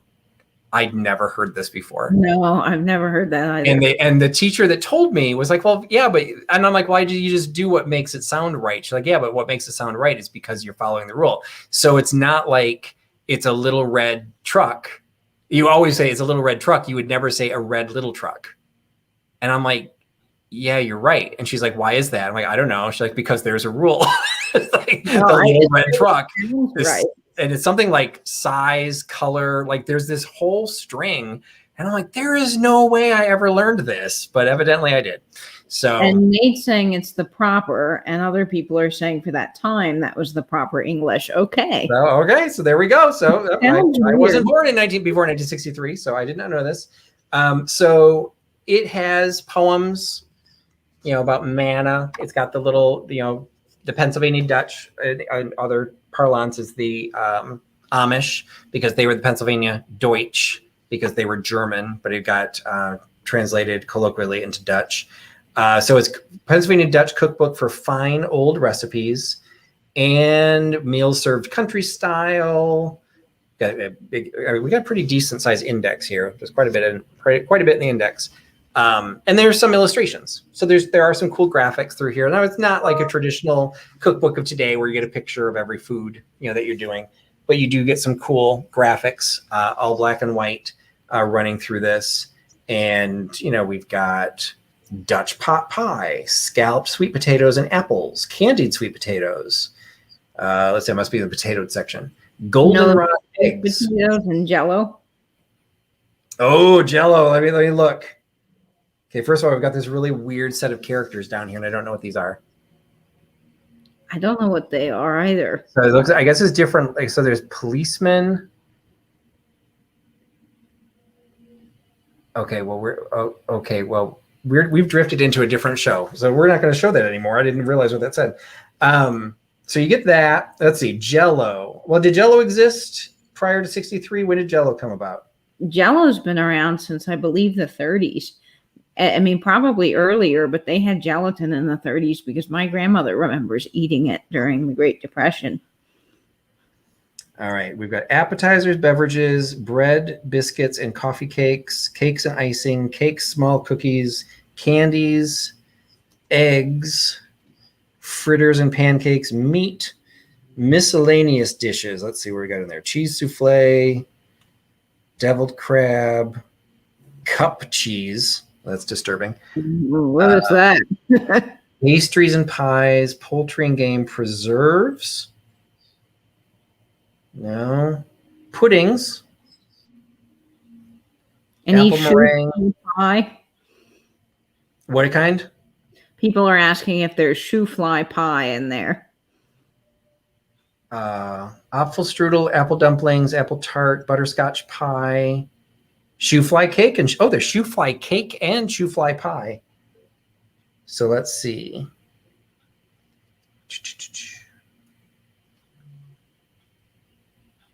I'd never heard this before. No, I've never heard that either. And the teacher that told me was like, well, yeah, but, and I'm like, why did you just do what makes it sound right? She's like, yeah, but what makes it sound right is because you're following the rule. So it's not like it's a little red truck. You always say it's a little red truck. You would never say a red little truck. And I'm like, yeah, you're right. And she's like, why is that? I'm like, I don't know. She's like, because there's a rule. It's like the little red truck. Right. And it's something like size, color, like there's this whole string. And I'm like, there is no way I ever learned this, but evidently I did. So, and Nate's saying it's the proper, and other people are saying for that time that was the proper English. Okay. Okay, so there we go. So I wasn't born before 1963, so I did not know this. So it has poems, about manna. It's got the little, the Pennsylvania Dutch, and other parlance is the Amish, because they were the Pennsylvania Deutsch, because they were German, but it got translated colloquially into Dutch. So it's Pennsylvania Dutch cookbook for fine old recipes and meals served country style. We got a pretty decent size index here. There's quite a bit in the index. And there's some illustrations. So there are some cool graphics through here. Now it's not like a traditional cookbook of today where you get a picture of every food, that you're doing, but you do get some cool graphics, all black and white, running through this. And, we've got Dutch pot pie, scalloped sweet potatoes and apples, candied sweet potatoes. Let's say it must be the potato section. Goldenrod eggs. Potatoes and Jello. Oh, Jello. Let me look. Okay, first of all, we've got this really weird set of characters down here, and I don't know what these are. I don't know what they are either. So it looks, I guess it's different. Like, so there's policemen. Okay, well, we've drifted into a different show, so we're not going to show that anymore. I didn't realize what that said. So you get that. Let's see, Jello. Well, did Jello exist prior to 63? When did Jello come about? Jello's been around since, I believe, the 30s. I mean, probably earlier, but they had gelatin in the 30s because my grandmother remembers eating it during the Great Depression. All right, we've got appetizers, beverages, bread, biscuits, and coffee cakes, cakes and icing, cakes, small cookies, candies, eggs, fritters and pancakes, meat, miscellaneous dishes. Let's see what we got in there. Cheese souffle, deviled crab, cup cheese. That's disturbing. What is that? Pastries and pies, poultry and game preserves. No. Puddings. Any apple meringue. pie? What kind? People are asking if there's shoe fly pie in there. Apfelstrudel, apple dumplings, apple tart, butterscotch pie, shoe fly cake, and there's shoe fly cake and shoe fly pie. So let's see.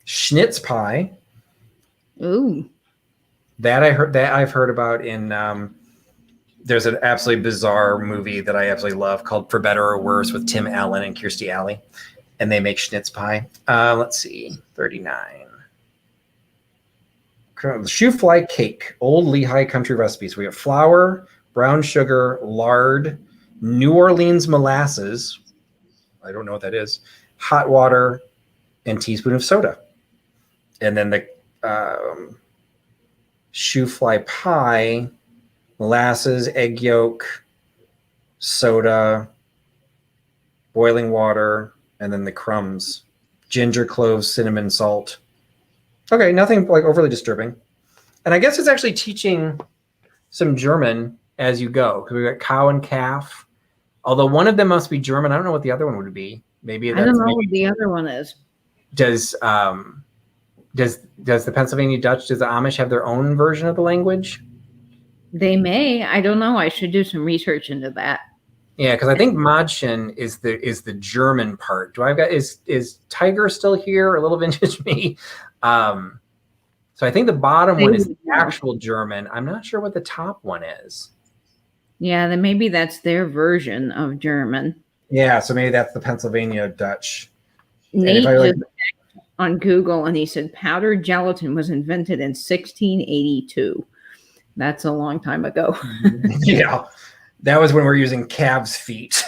Schnitz pie. Ooh. That I've heard about in there's an absolutely bizarre movie that I absolutely love called For Better or Worse with Tim Allen and Kirstie Alley. And they make schnitz pie. Let's see, 39. Shoe fly cake, old Lehigh country recipes. We have flour, brown sugar, lard, New Orleans molasses. I don't know what that is. Hot water, and teaspoon of soda. And then the shoe fly pie, molasses, egg yolk, soda, boiling water, and then the crumbs, ginger, cloves, cinnamon, salt. Okay, nothing like overly disturbing. And I guess it's actually teaching some German as you go, because we've got cow and calf. Although one of them must be German. I don't know what the other one would be. Maybe that's, I don't know what the other one is. Does the Pennsylvania Dutch, does the Amish have their own version of the language? They may. I don't know. I should do some research into that. Yeah, because I think Madchen is the German part. Is Tiger still here? A little vintage me. So I think the bottom one is the actual German. I'm not sure what the top one is. Yeah, then maybe that's their version of German. Yeah, so maybe that's the Pennsylvania Dutch. Nate just on Google, and he said powdered gelatin was invented in 1682. That's a long time ago. Yeah. That was when we're using calves' feet.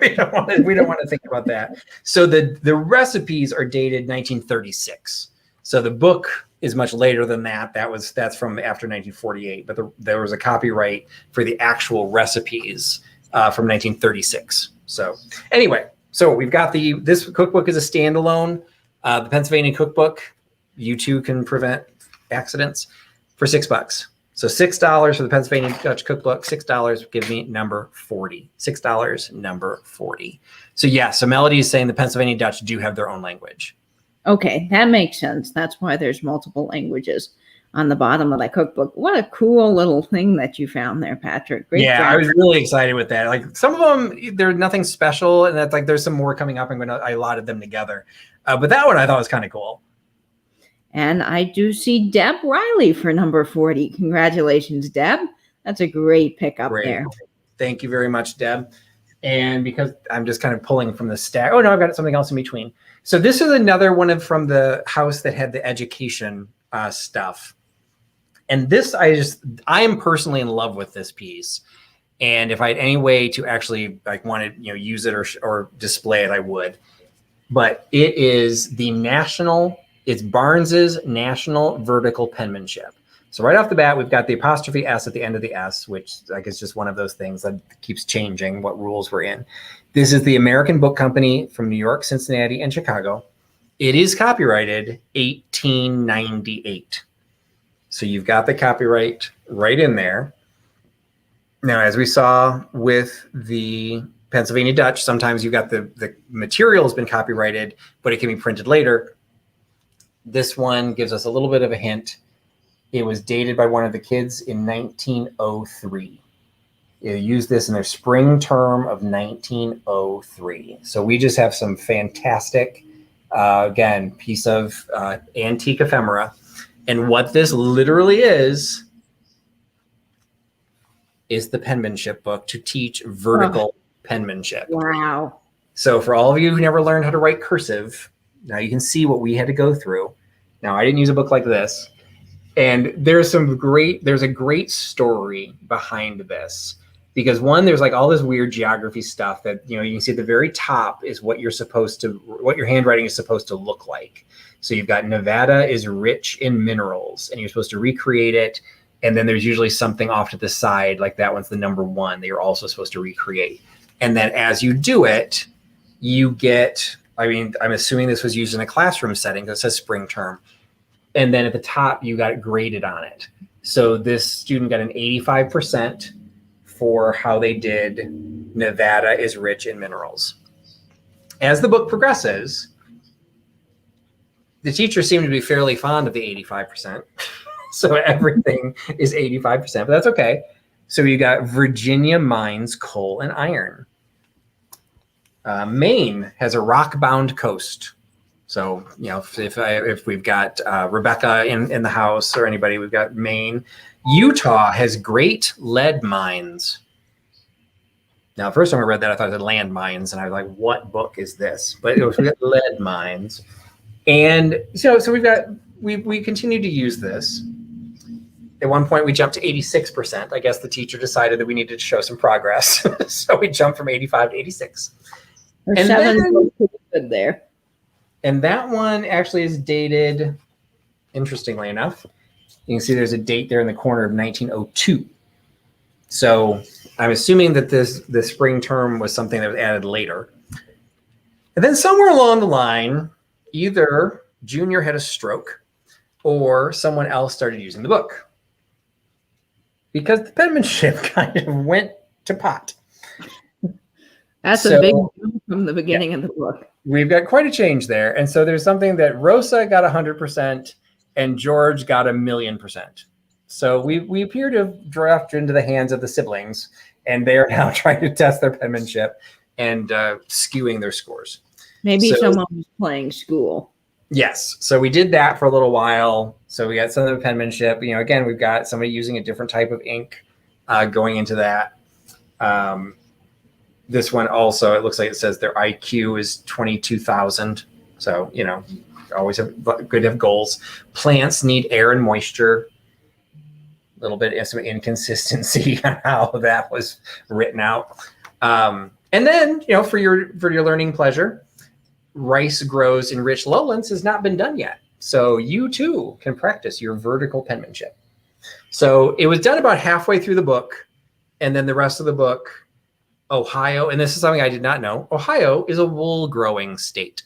we don't want to think about that. So the recipes are dated 1936. So the book is much later than that. That's from after 1948. But there was a copyright for the actual recipes from 1936. So anyway, so we've got this cookbook is a standalone. The Pennsylvania cookbook, you too can prevent accidents, for $6. So $6 for the Pennsylvania Dutch cookbook, $6 give me number 40. $6, number 40. So yeah, so Melody is saying the Pennsylvania Dutch do have their own language. Okay, that makes sense. That's why there's multiple languages on the bottom of that cookbook. What a cool little thing that you found there, Patrick. Great job. I was really excited with that. Like some of them, they're nothing special, and that's like there's some more coming up. I allotted them together. But that one I thought was kind of cool. And I do see Deb Riley for number 40. Congratulations, Deb. That's a great pickup there. Thank you very much, Deb. And because I'm just kind of pulling from the stack. Oh, no, I've got something else in between. So this is another one from the house that had the education stuff. And this, I am personally in love with this piece. And if I had any way to actually want to use it or display it, I would. But it is it's Barnes's National Vertical Penmanship. So right off the bat, we've got the apostrophe S at the end of the S, which is just one of those things that keeps changing what rules we're in. This is the American Book Company from New York, Cincinnati, and Chicago. It is copyrighted 1898. So you've got the copyright right in there. Now, as we saw with the Pennsylvania Dutch, sometimes you've got the material has been copyrighted, but it can be printed later. This one gives us a little bit of a hint. It was dated by one of the kids in 1903. They used this in their spring term of 1903. So we just have some fantastic, again, piece of antique ephemera. And what this literally is the penmanship book to teach vertical penmanship. Wow. So for all of you who never learned how to write cursive, now you can see what we had to go through. Now, I didn't use a book like this. And there's a great story behind this. Because one, there's all this weird geography stuff that, you can see at the very top is what your handwriting is supposed to look like. So you've got Nevada is rich in minerals, and you're supposed to recreate it. And then there's usually something off to the side, like that one's the number 1 that you're also supposed to recreate. And then as you do it, you get, I'm assuming this was used in a classroom setting because it says spring term. And then at the top, you got it graded on it. So this student got an 85% for how they did Nevada is rich in minerals. As the book progresses, the teachers seem to be fairly fond of the 85%. So everything is 85%, but that's okay. So you got Virginia mines coal and iron. Maine has a rock-bound coast. So, you know, if we've got Rebecca in the house or anybody, we've got Maine. Utah has great lead mines. Now, first time I read that, I thought it was land mines, and I was like, what book is this? But it was, we got lead mines. And so we continue to use this. At one point, we jumped to 86%. I guess the teacher decided that we needed to show some progress. So we jumped from 85 to 86. Or and 7 good there. And that one actually is dated, interestingly enough. You can see there's a date there in the corner of 1902. So I'm assuming that the spring term was something that was added later. And then somewhere along the line, either Junior had a stroke or someone else started using the book, because the penmanship kind of went to pot. That's a big jump from the beginning of the book. We've got quite a change there. And so there's something that Rosa got 100% and George got 1,000,000%. So we appear to have drafted into the hands of the siblings, and they are now trying to test their penmanship and skewing their scores. Maybe someone was playing school. Yes. So we did that for a little while. So we got some of the penmanship. You know, again, we've got somebody using a different type of ink going into that. This one also, it looks like it says their IQ is 22,000. So, you know, always good to have goals. Plants need air and moisture. A little bit of some inconsistency on how that was written out. And then, you know, for your learning pleasure, rice grows in rich lowlands has not been done yet. So you too can practice your vertical penmanship. So it was done about halfway through the book. And then the rest of the book, Ohio, and this is something I did not know, Ohio is a wool growing state.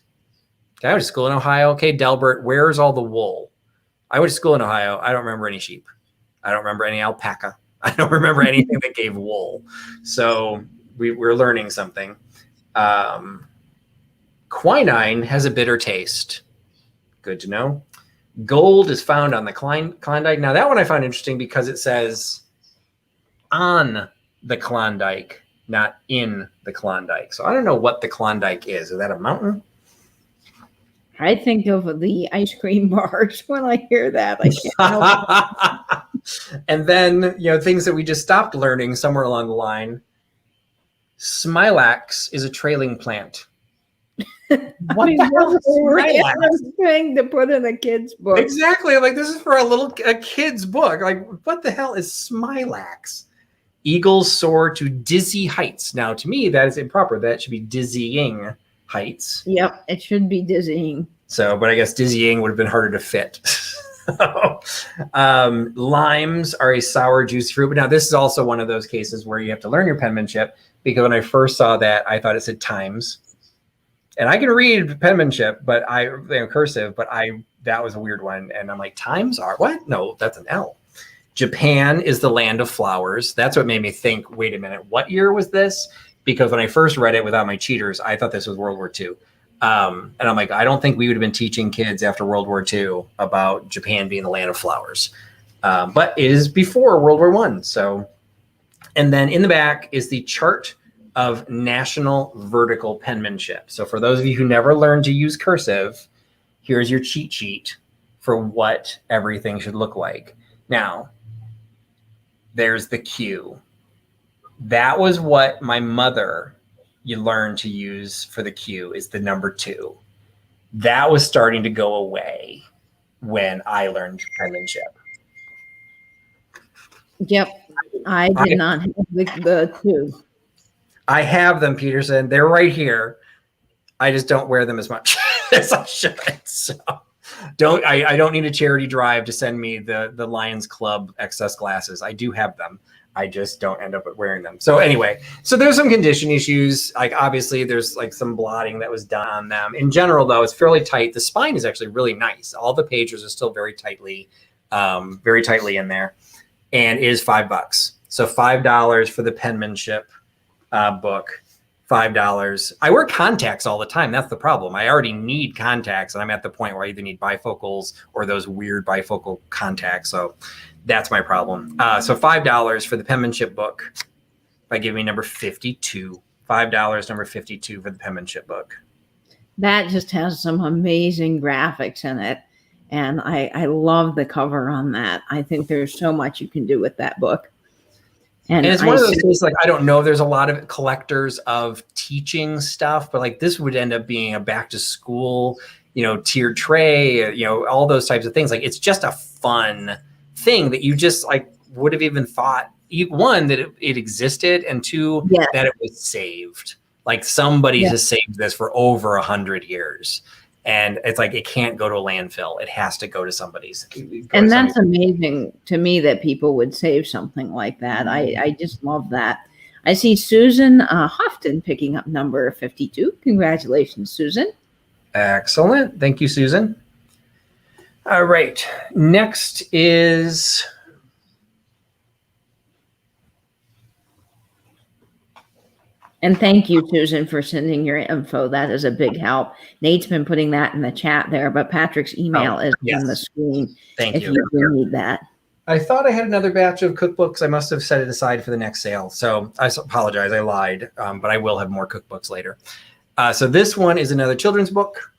Okay, I went to school in Ohio. Okay, Delbert, where's all the wool? I went to school in Ohio. I don't remember any sheep. I don't remember any alpaca. I don't remember anything that gave wool. So we're learning something. Quinine has a bitter taste. Good to know. Gold is found on the Klondike. Now that one I found interesting because it says on the Klondike, not in the Klondike. So I don't know what the Klondike is. Is that a mountain? I think of the ice cream bars when I hear that. I can't help it. And then, you know, things that we just stopped learning somewhere along the line. Smilax is a trailing plant. What the hell is Smilax? Thing to put in a kid's book. Exactly. Like, this is for a kid's book. Like, what the hell is Smilax? Eagles soar to dizzy heights. Now, to me, that is improper. That should be dizzying heights. Yep, it should be dizzying. So, but I guess dizzying would have been harder to fit. Limes are a sour, juicy fruit. But now this is also one of those cases where you have to learn your penmanship, because when I first saw that, I thought it said times. And I can read penmanship, but cursive, but that was a weird one. And I'm like, times are what? No, that's an L. Japan is the land of flowers. That's what made me think, wait a minute, what year was this? Because when I first read it without my cheaters, I thought this was World War II. And I'm like, I don't think we would have been teaching kids after World War II about Japan being the land of flowers. But it is before World War I. So, and then in the back is the chart of national vertical penmanship. So for those of you who never learned to use cursive, here's your cheat sheet for what everything should look like. Now, there's the Q. That was what my mother, you learned to use for the Q, is the number 2. That was starting to go away when I learned penmanship. Yep. I did not have the 2. I have them, Peterson. They're right here. I just don't wear them as much as I should. So I don't need a charity drive to send me the Lions Club excess glasses. I do have them. I just don't end up wearing them. So anyway, so there's some condition issues. Like, obviously there's like some blotting that was done on them. In general, though, it's fairly tight. The spine is actually really nice. All the pages are still very tightly in there, and it is $5. So $5 for the penmanship book. $5. I wear contacts all the time. That's the problem. I already need contacts, and I'm at the point where I either need bifocals or those weird bifocal contacts. So that's my problem. So $5 for the penmanship book by giving me number 52. $5, number 52 for the penmanship book. That just has some amazing graphics in it. And I love the cover on that. I think there's so much you can do with that book. And it's one of those things, like, I don't know if there's a lot of collectors of teaching stuff, but like this would end up being a back to school, tiered tray, all those types of things. Like, it's just a fun thing that you just like would have even thought, one, that it existed, and two, that it was saved. Like, somebody has saved this for over 100 years. And it's like, it can't go to a landfill. It has to go to somebody's. And that's amazing to me that people would save something like that. I just love that. I see Susan Houghton picking up number 52. Congratulations, Susan. Excellent. Thank you, Susan. All right. Next is... And thank you, Susan, for sending your info. That is a big help. Nate's been putting that in the chat there, but Patrick's email is on the screen. Thank you. If you do need that. I thought I had another batch of cookbooks. I must have set it aside for the next sale. So I apologize. I lied, but I will have more cookbooks later. So this one is another children's book.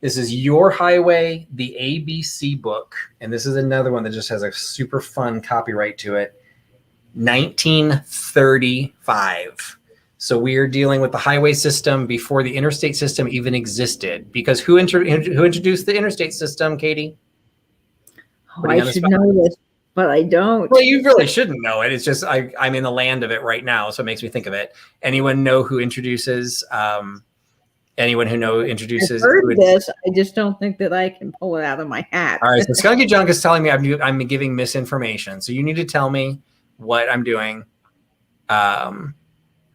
This is Your Highway, the ABC book. And this is another one that just has a super fun copyright to it. 1935. So we are dealing with the highway system before the interstate system even existed. Because who introduced the interstate system, Katie? Oh, I should know this, but I don't. Well, you really shouldn't know it. It's just I'm in the land of it right now, so it makes me think of it. Anyone know who introduces? Anyone who introduces? I've heard this. I just don't think that I can pull it out of my hat. All right, so Skunky Junk is telling me I'm giving misinformation. So you need to tell me what I'm doing.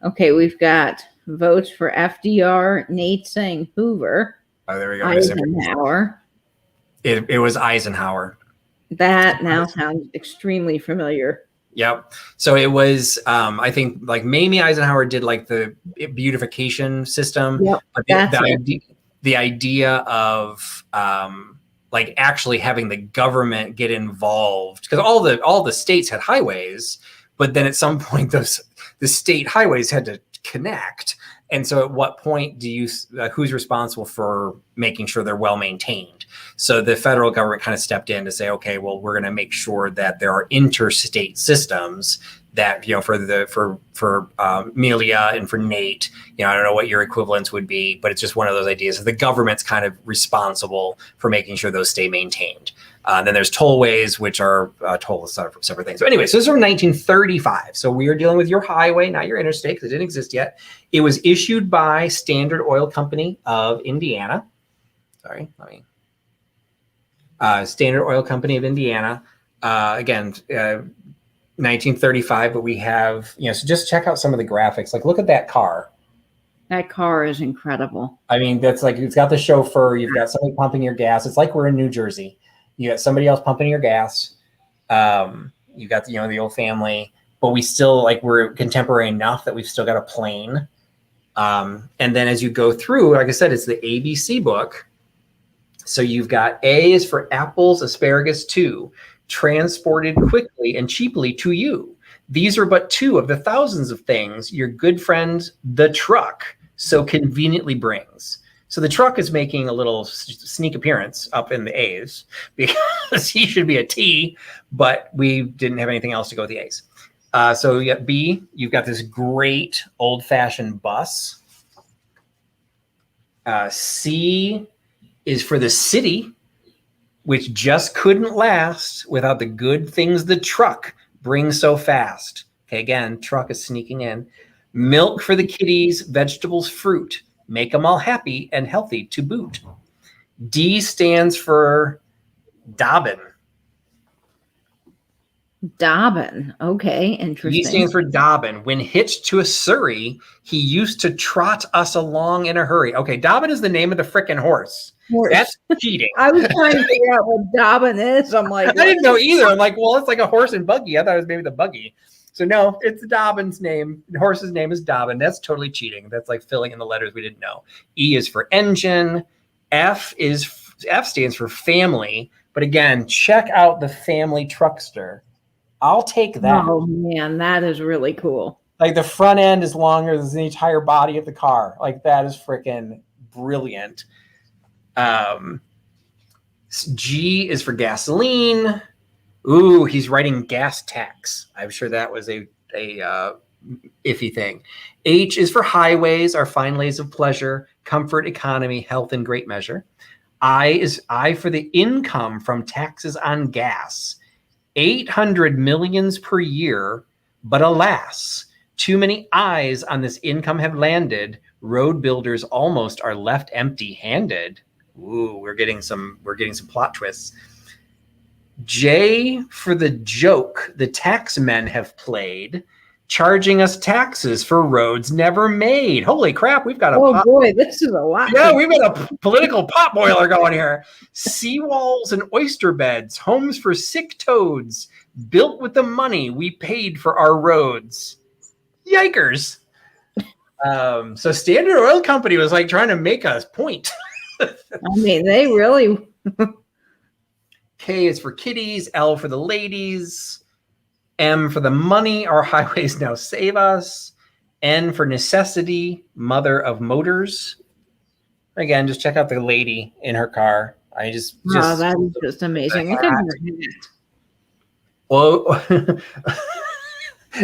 Okay, we've got votes for FDR. Nate saying Hoover. Oh, there we go. Eisenhower. It was Eisenhower. That now sounds extremely familiar. Yep. So it was, I think, like Mamie Eisenhower did like the beautification system. Yep, but the idea of like actually having the government get involved, because all the states had highways, but then at some point the state highways had to connect. And so at what point do you, who's responsible for making sure they're well maintained? So the federal government kind of stepped in to say, okay, well, we're going to make sure that there are interstate systems that, for Amelia and for Nate, I don't know what your equivalents would be, but it's just one of those ideas that the government's kind of responsible for making sure those stay maintained. Then there's tollways, which are toll separate things. So anyway, so this is from 1935. So we are dealing with your highway, not your interstate, because it didn't exist yet. It was issued by Standard Oil Company of Indiana. Standard Oil Company of Indiana. Again, 1935, but we have, so just check out some of the graphics. Like, look at that car. That car is incredible. I mean, that's like, it's got the chauffeur. You've got somebody pumping your gas. It's like we're in New Jersey. You got somebody else pumping your gas. You got the old family, but we still we're contemporary enough that we've still got a plane. And then as you go through, like I said, it's the ABC book. So you've got A is for apples, asparagus, 2, transported quickly and cheaply to you. These are but 2 of the thousands of things your good friend, the truck, so conveniently brings. So the truck is making a little sneak appearance up in the A's because he should be a T, but we didn't have anything else to go with the A's. So you got B, you've got this great old-fashioned bus. C is for the city, which just couldn't last without the good things the truck brings so fast. Okay, again, truck is sneaking in. Milk for the kiddies, vegetables, fruit. Make them all happy and healthy to boot. D stands for Dobbin. Dobbin. Okay, interesting. D stands for Dobbin. When hitched to a surrey, he used to trot us along in a hurry. Okay, Dobbin is the name of the frickin' horse. That's cheating. I was trying to figure out what Dobbin is. I'm like, I didn't know either. I'm like, well, it's like a horse and buggy. I thought it was maybe the buggy. So no, it's Dobbin's name. The horse's name is Dobbin. That's totally cheating. That's like filling in the letters we didn't know. E is for engine. F stands for family. But again, check out the family truckster. I'll take that. Oh man, that is really cool. Like the front end is longer than the entire body of the car. Like that is freaking brilliant. G is for gasoline. Ooh, he's writing gas tax. I'm sure that was a iffy thing. H is for highways, our fine lays of pleasure, comfort, economy, health in great measure. I for the income from taxes on gas. 800 millions per year, but alas, too many eyes on this income have landed. Road builders almost are left empty-handed. Ooh, we're getting some plot twists. J for the joke the tax men have played, charging us taxes for roads never made. Holy crap, we've got a boy, this is a lot. Yeah, we've got a political pot boiler going here. Seawalls and oyster beds, homes for sick toads, built with the money we paid for our roads. Yikers. So Standard Oil Company was like trying to make us point. I mean, they really... K is for kitties, L for the ladies, M for the money our highways now save us, N for necessity, mother of motors. Again, just check out the lady in her car. That is just amazing. Well,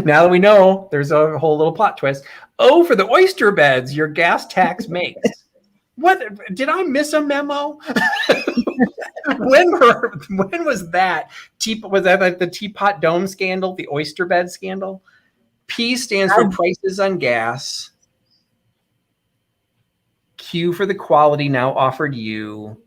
now that we know, there's a whole little plot twist. O for the oyster beds your gas tax makes. What? Did I miss a memo? When was that? Was that like the Teapot Dome scandal, the oyster bed scandal? P stands for prices on gas. Q for the quality now offered you.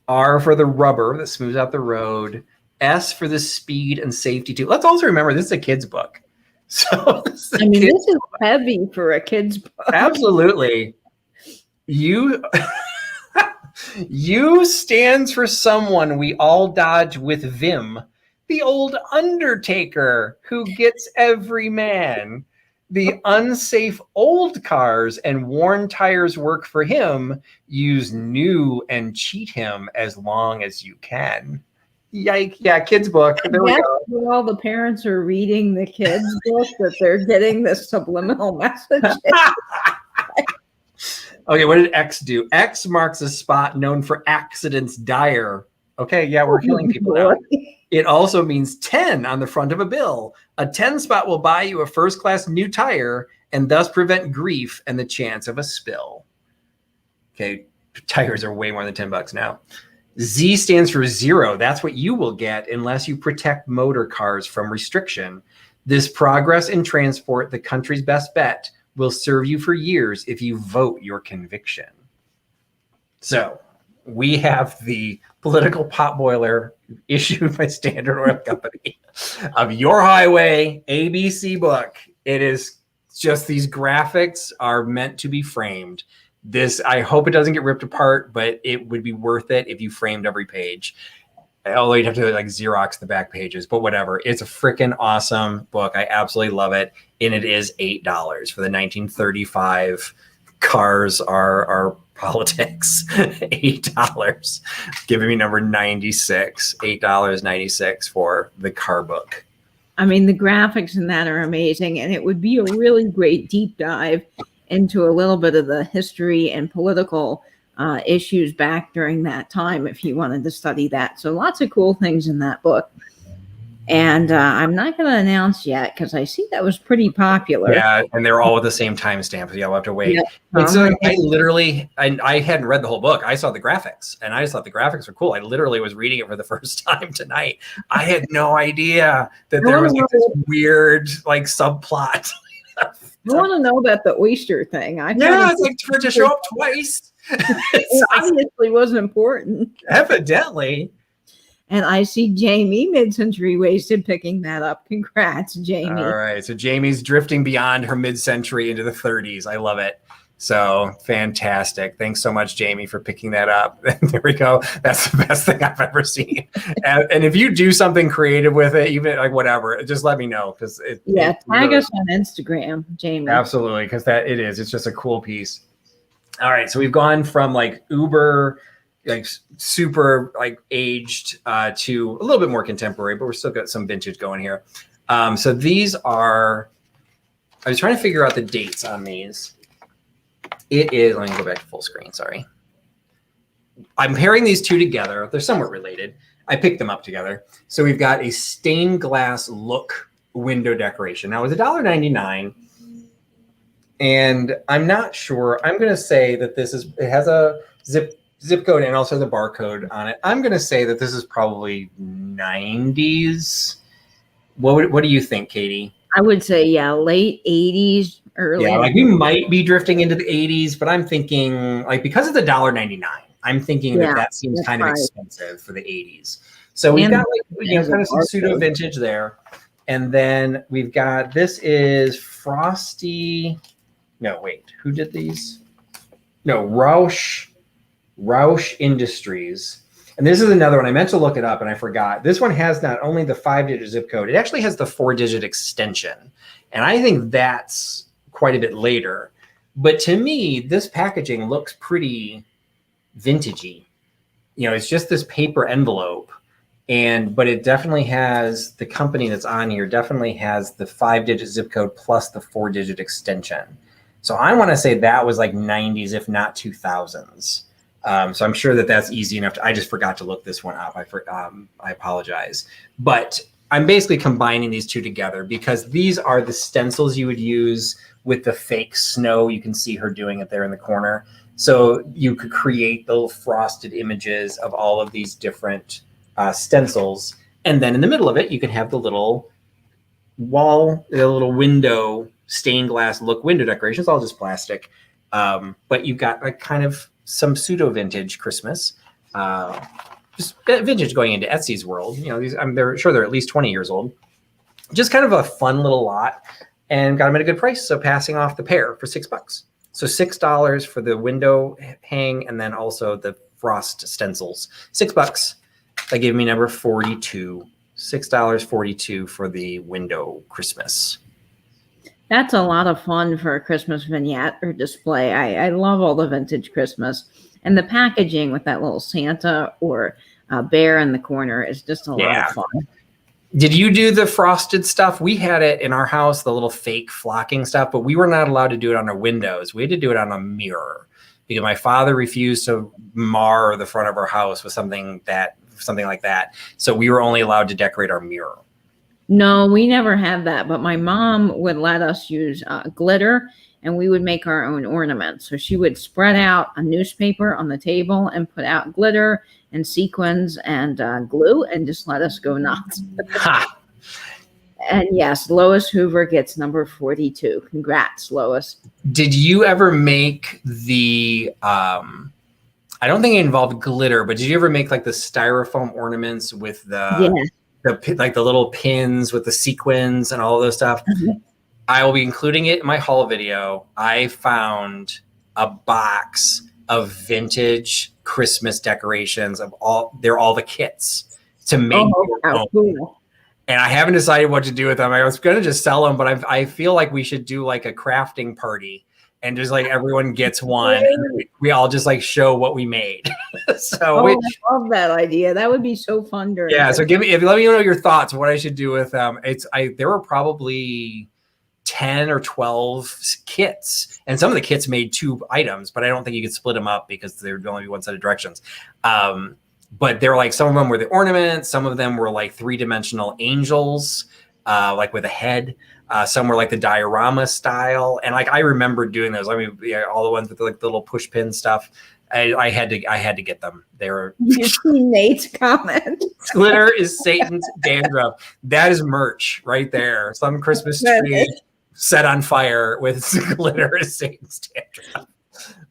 R for the rubber that smooths out the road. S for the speed and safety too. Let's also remember this is a kid's book. So this is heavy for a kid's book. Absolutely. U stands for someone we all dodge with vim. The old undertaker who gets every man. The unsafe old cars and worn tires work for him. Use new and cheat him as long as you can. Yike. Yeah, kids' book. There we go. While the parents are reading the kids' book, that they're getting this subliminal message. Okay, what did X do? X marks a spot known for accidents dire. Okay, yeah, we're killing people now. It also means 10 on the front of a bill. A 10 spot will buy you a first-class new tire and thus prevent grief and the chance of a spill. Okay, tires are way more than $10 now. Z stands for zero. That's what you will get unless you protect motor cars from restriction. This progress in transport, the country's best bet, will serve you for years if you vote your conviction. So we have the political potboiler issued by Standard Oil Company of Your Highway ABC book. It is just these graphics are meant to be framed. This, I hope it doesn't get ripped apart, but it would be worth it if you framed every page. Although you'd have to like Xerox the back pages, but whatever. It's a freaking awesome book. I absolutely love it. And it is $8 for the 1935 Cars Are Politics. $8. Giving me number 96. $8.96 for the car book. I mean, the graphics in that are amazing. And it would be a really great deep dive into a little bit of the history and political issues back during that time if you wanted to study that. So lots of cool things in that book. And I'm not going to announce yet because I see that was pretty popular. Yeah, and they're all with the same timestamp. So you'll have to wait. Yep. So I hadn't read the whole book. I saw the graphics, and I just thought the graphics were cool. I literally was reading it for the first time tonight. I had no idea that there was like this weird like subplot. I want to know about the oyster thing. It's like for it to show up twice. It obviously wasn't important. Evidently. And I see Jamie, mid-century wasted, picking that up. Congrats, Jamie. All right. So Jamie's drifting beyond her mid-century into the 30s. I love it. So fantastic. Thanks so much, Jamie, for picking that up. There we go. That's the best thing I've ever seen. And if you do something creative with it, even like whatever, just let me know. Because tag really, us on Instagram, Jamie. absolutely. Because it's just a cool piece. All right. So we've gone from like uber, like super like aged to a little bit more contemporary, but we're still got some vintage going here. So these are, I was trying to figure out the dates on these. It is, let me go back to full screen, sorry. I'm pairing these two together. They're somewhat related. I picked them up together. So we've got a stained glass look window decoration. Now it's $1.99. And I'm not sure. I'm going to say that it has a zip code and also the barcode on it. I'm going to say that this is probably 90s. What do you think, Katie? I would say, late 80s, early. Yeah, like we might be drifting into the 80s, but I'm thinking like because it's $1.99, I'm thinking that seems kind of expensive for the 80s. So we've got like kind of some pseudo vintage there. And then we've got, this is Frosty. No, wait, who did these? No, Roush Industries. And this is another one. I meant to look it up and I forgot. This one has not only the 5-digit zip code, it actually has the 4-digit extension. And I think that's quite a bit later. But to me, this packaging looks pretty vintagey. It's just this paper envelope. But it definitely has, the company that's on here definitely has the 5-digit zip code plus the 4-digit extension. So I want to say that was like 90s, if not 2000s. So I'm sure that's easy enough. I just forgot to look this one up. I apologize. But I'm basically combining these two together because these are the stencils you would use with the fake snow. You can see her doing it there in the corner. So you could create the little frosted images of all of these different stencils. And then in the middle of it, you can have the little wall, the little window, stained glass look window decorations, all just plastic. But you've got like kind of some pseudo vintage Christmas, just vintage going into Etsy's world. These, they're sure they're at least 20 years old. Just kind of a fun little lot, and got them at a good price. So passing off the pair for $6. So $6 for the window hang, and then also the frost stencils. $6. That gave me number 42. $6.42 for the window Christmas. That's a lot of fun for a Christmas vignette or display. I love all the vintage Christmas. And the packaging with that little Santa or bear in the corner is just a lot of fun. Did you do the frosted stuff? We had it in our house, the little fake flocking stuff, but we were not allowed to do it on our windows. We had to do it on a mirror because my father refused to mar the front of our house with something like that. So we were only allowed to decorate our mirror. No, we never had that, but my mom would let us use glitter, and we would make our own ornaments. So she would spread out a newspaper on the table and put out glitter and sequins and glue and just let us go nuts. And yes, Lois Hoover gets number 42. Congrats, Lois. Did you ever make the, I don't think it involved glitter, but did you ever make like the styrofoam ornaments with like the little pins with the sequins and all of those stuff? Mm-hmm. I will be including it in my haul video. I found a box of vintage Christmas decorations they're all the kits to make your own. Cool. And I haven't decided what to do with them. I was going to just sell them, but I feel like we should do like a crafting party and just like everyone gets one. And we all just like show what we made. So I love that idea. That would be so fun. So let me know your thoughts, what I should do with them. There were probably 10 or 12 kits, and some of the kits made 2 items, but I don't think you could split them up because there would only be one set of directions. But they're like, some of them were the ornaments, some of them were like 3-dimensional angels, like with a head. Some were like the diorama style, and like I remember doing those. I mean, all the ones with like the little push pin stuff. I had to get them. They were. You see Nate's comment. Glitter is Satan's dandruff. That is merch right there. Some Christmas tree set on fire with glitter is Satan's dandruff.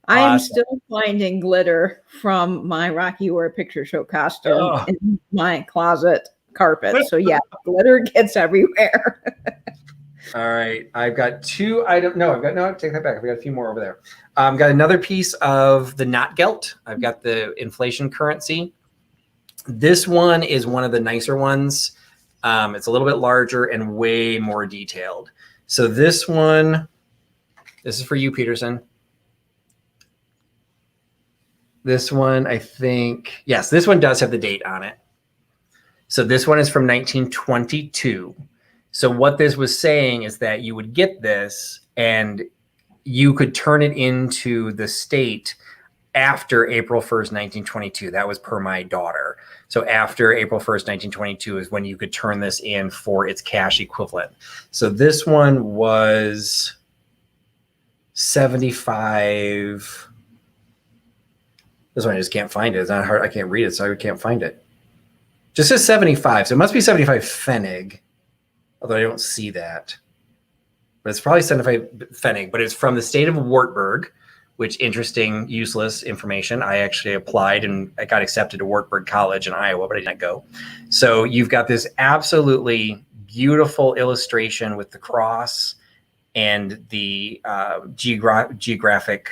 I am still finding glitter from my Rocky Horror Picture Show costume in my closet carpet. So yeah, glitter gets everywhere. All right. I've got 2 items. No, take that back. I've got a few more over there. Got another piece of the not gelt. I've got the inflation currency. This one is one of the nicer ones. It's a little bit larger and way more detailed. So this is for you, Peterson. This one, I think, yes, this one does have the date on it. So this one is from 1922. So what this was saying is that you would get this and you could turn it into the state after April 1st, 1922. That was per my daughter. So after April 1st, 1922 is when you could turn this in for its cash equivalent. So this one was 75. This one I just can't find it. It's not hard. I can't read it, so I can't find it. Just says 75. So it must be 75 Pfennig, although I don't see that. But it's probably 75 Pfennig, but it's from the state of Wartburg, which interesting, useless information. I actually applied and I got accepted to Wartburg College in Iowa, but I didn't go. So you've got this absolutely beautiful illustration with the cross and the geographic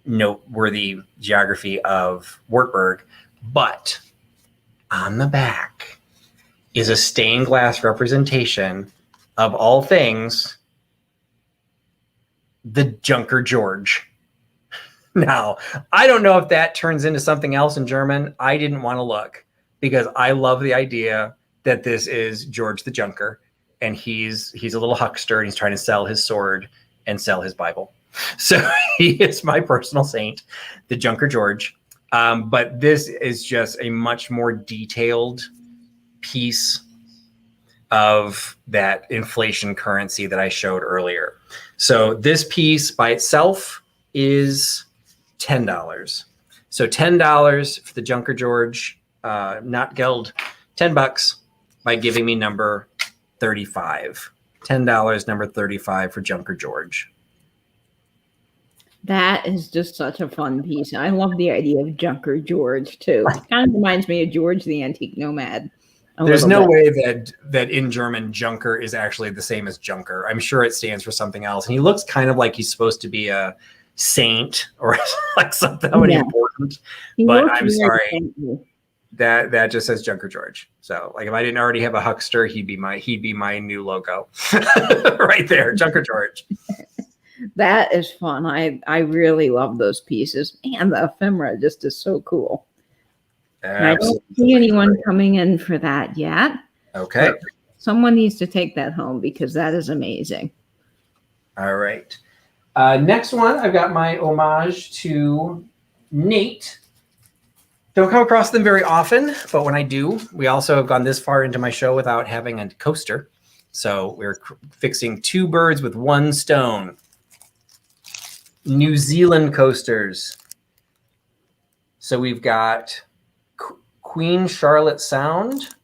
noteworthy geography of Wartburg. But on the back is a stained glass representation of all things, the Junker George. Now, I don't know if that turns into something else in German. I didn't want to look because I love the idea that this is George the Junker, and he's a little huckster and he's trying to sell his sword and sell his Bible. So he is my personal saint, the Junker George. But this is just a much more detailed piece of that inflation currency that I showed earlier. So this piece by itself is $10. So $10 for the Junker George, not Geld, $10 by giving me number 35. $10, number 35 for Junker George. That is just such a fun piece. I love the idea of Junker George too. It kind of reminds me of George the Antique Nomad. There's no way that in German Junker is actually the same as Junker. I'm sure it stands for something else. And he looks kind of like he's supposed to be a saint or like something important. But I'm sorry. That just says Junker George. So like if I didn't already have a huckster, he'd be my new logo. Right there, Junker George. That is fun. I really love those pieces. And the ephemera just is so cool. I don't see anyone coming in for that yet. Okay. Someone needs to take that home because that is amazing. All right. Next one, I've got my homage to Nate. Don't come across them very often, but when I do, we also have gone this far into my show without having a coaster. So we're fixing 2 birds with 1 stone. New Zealand coasters. So we've got Queen Charlotte Sound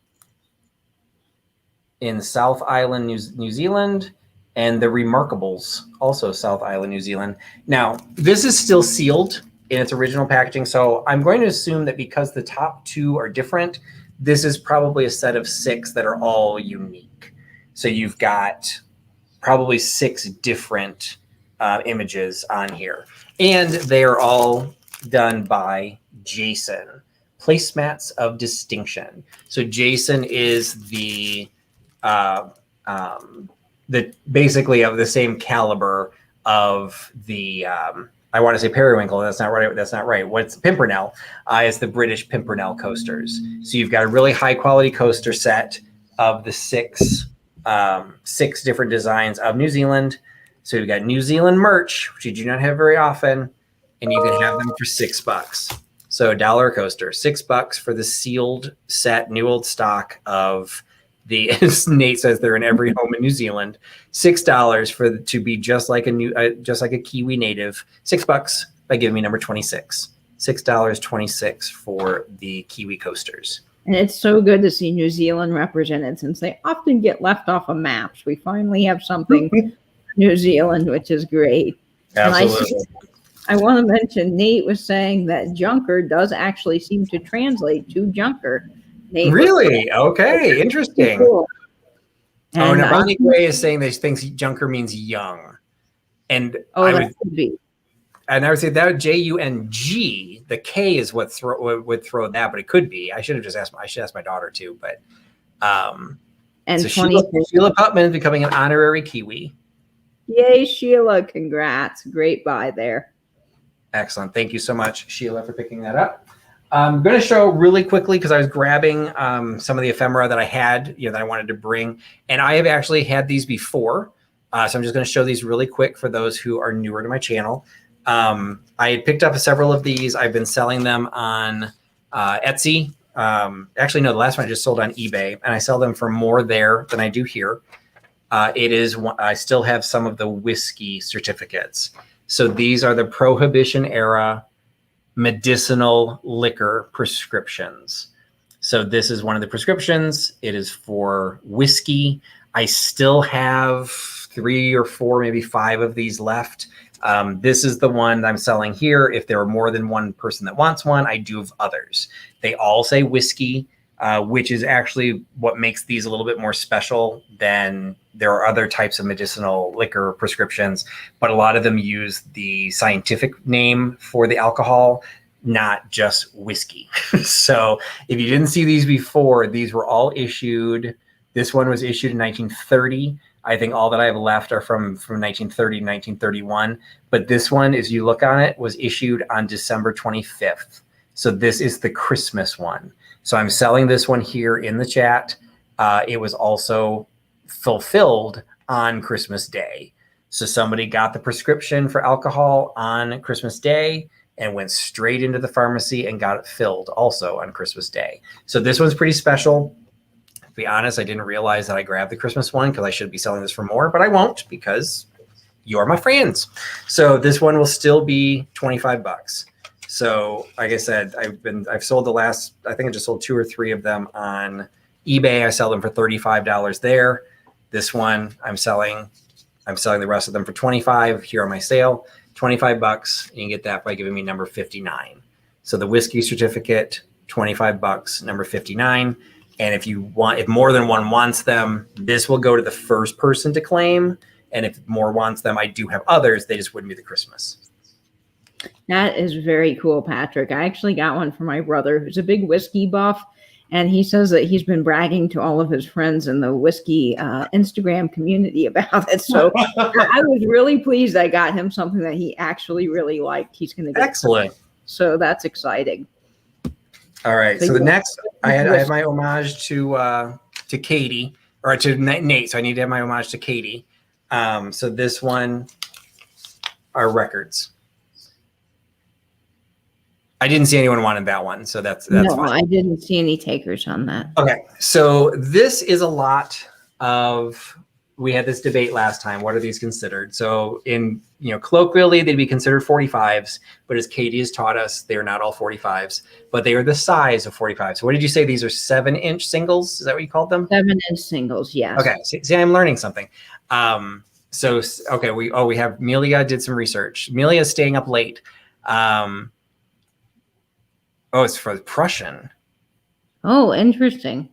in South Island, New Zealand, and the Remarkables, also South Island, New Zealand. Now, this is still sealed in its original packaging, so I'm going to assume that because the top 2 are different, this is probably a set of 6 that are all unique. So you've got probably 6 different images on here, and they are all done by Jason. Placemats of distinction. So Jason is the basically of the same caliber of the I want to say periwinkle. That's not right. That's not right. What's Pimpernel? It's the British Pimpernel coasters. So you've got a really high quality coaster set of the 6 different designs of New Zealand. So you've got New Zealand merch, which you do not have very often, and you can have them for $6. So $1 coaster, $6 for the sealed set, new old stock of the. As Nate says, they're in every home in New Zealand. $6 to be just like a Kiwi native. $6 by giving me number 26. $6.26 for the Kiwi coasters. And it's so good to see New Zealand represented since they often get left off of maps. We finally have something New Zealand, which is great. Absolutely. I want to mention Nate was saying that Junker does actually seem to translate to Junker. Nate really? Okay, interesting. Cool. Oh, And now Bonnie Gray is saying that she thinks junker means young. And that could be. And I would say that would Jung. The K is what would throw that, but it could be. I should have just asked. I should ask my daughter too. But And so 24. Sheila Putman is becoming an honorary Kiwi. Yay, Sheila! Congrats, great buy there. Excellent. Thank you so much, Sheila, for picking that up. I'm going to show really quickly because I was grabbing some of the ephemera that I had, that I wanted to bring, and I have actually had these before. So I'm just going to show these really quick for those who are newer to my channel. I had picked up several of these. I've been selling them on Etsy. Actually, no, the last one I just sold on eBay, and I sell them for more there than I do here. I still have some of the whiskey certificates. So these are the Prohibition era medicinal liquor prescriptions. So this is one of the prescriptions. It is for whiskey. I still have 3 or 4, maybe 5 of these left. This is the one I'm selling here. If there are more than one person that wants one, I do have others. They all say whiskey, which is actually what makes these a little bit more special than there are other types of medicinal liquor prescriptions, but a lot of them use the scientific name for the alcohol, not just whiskey. So if you didn't see these before, these were all issued. This one was issued in 1930. I think all that I have left are from 1930 to 1931. But this one, as you look on it, was issued on December 25th. So this is the Christmas one. So I'm selling this one here in the chat. It was also fulfilled on Christmas Day. So somebody got the prescription for alcohol on Christmas Day and went straight into the pharmacy and got it filled also on Christmas Day. So this one's pretty special. To be honest, I didn't realize that I grabbed the Christmas one because I should be selling this for more, but I won't because you're my friends. So this one will still be $25. So like I said, I've sold I think I just sold 2 or 3 of them on eBay. I sell them for $35 there. This one I'm selling the rest of them for $25 here on my sale. $25. You can get that by giving me number 59. So the whiskey certificate, $25, number 59. And if more than one wants them, this will go to the first person to claim. And if more wants them, I do have others. They just wouldn't be the Christmas. That is very cool, Patrick. I actually got one for my brother, who's a big whiskey buff. And he says that he's been bragging to all of his friends in the whiskey Instagram community about it. So I was really pleased I got him something that he actually really liked. He's going to get excellent. So that's exciting. All right. So the next, I have my homage to Katie, or to Nate. So I need to have my homage to Katie. So this one are records. I didn't see anyone wanted that one, so that's no, fine. I didn't see any takers on that. Okay, so this is a lot of. We had this debate last time. What are these considered? So colloquially, they'd be considered 45s, but as Katie has taught us, they're not all 45s, but they are the size of 45. So what did you say? These are 7-inch singles? Is that what you called them? 7-inch singles, yes. Okay, see, I'm learning something. We have Melia did some research. Melia's staying up late. It's for the Prussian. Oh, interesting.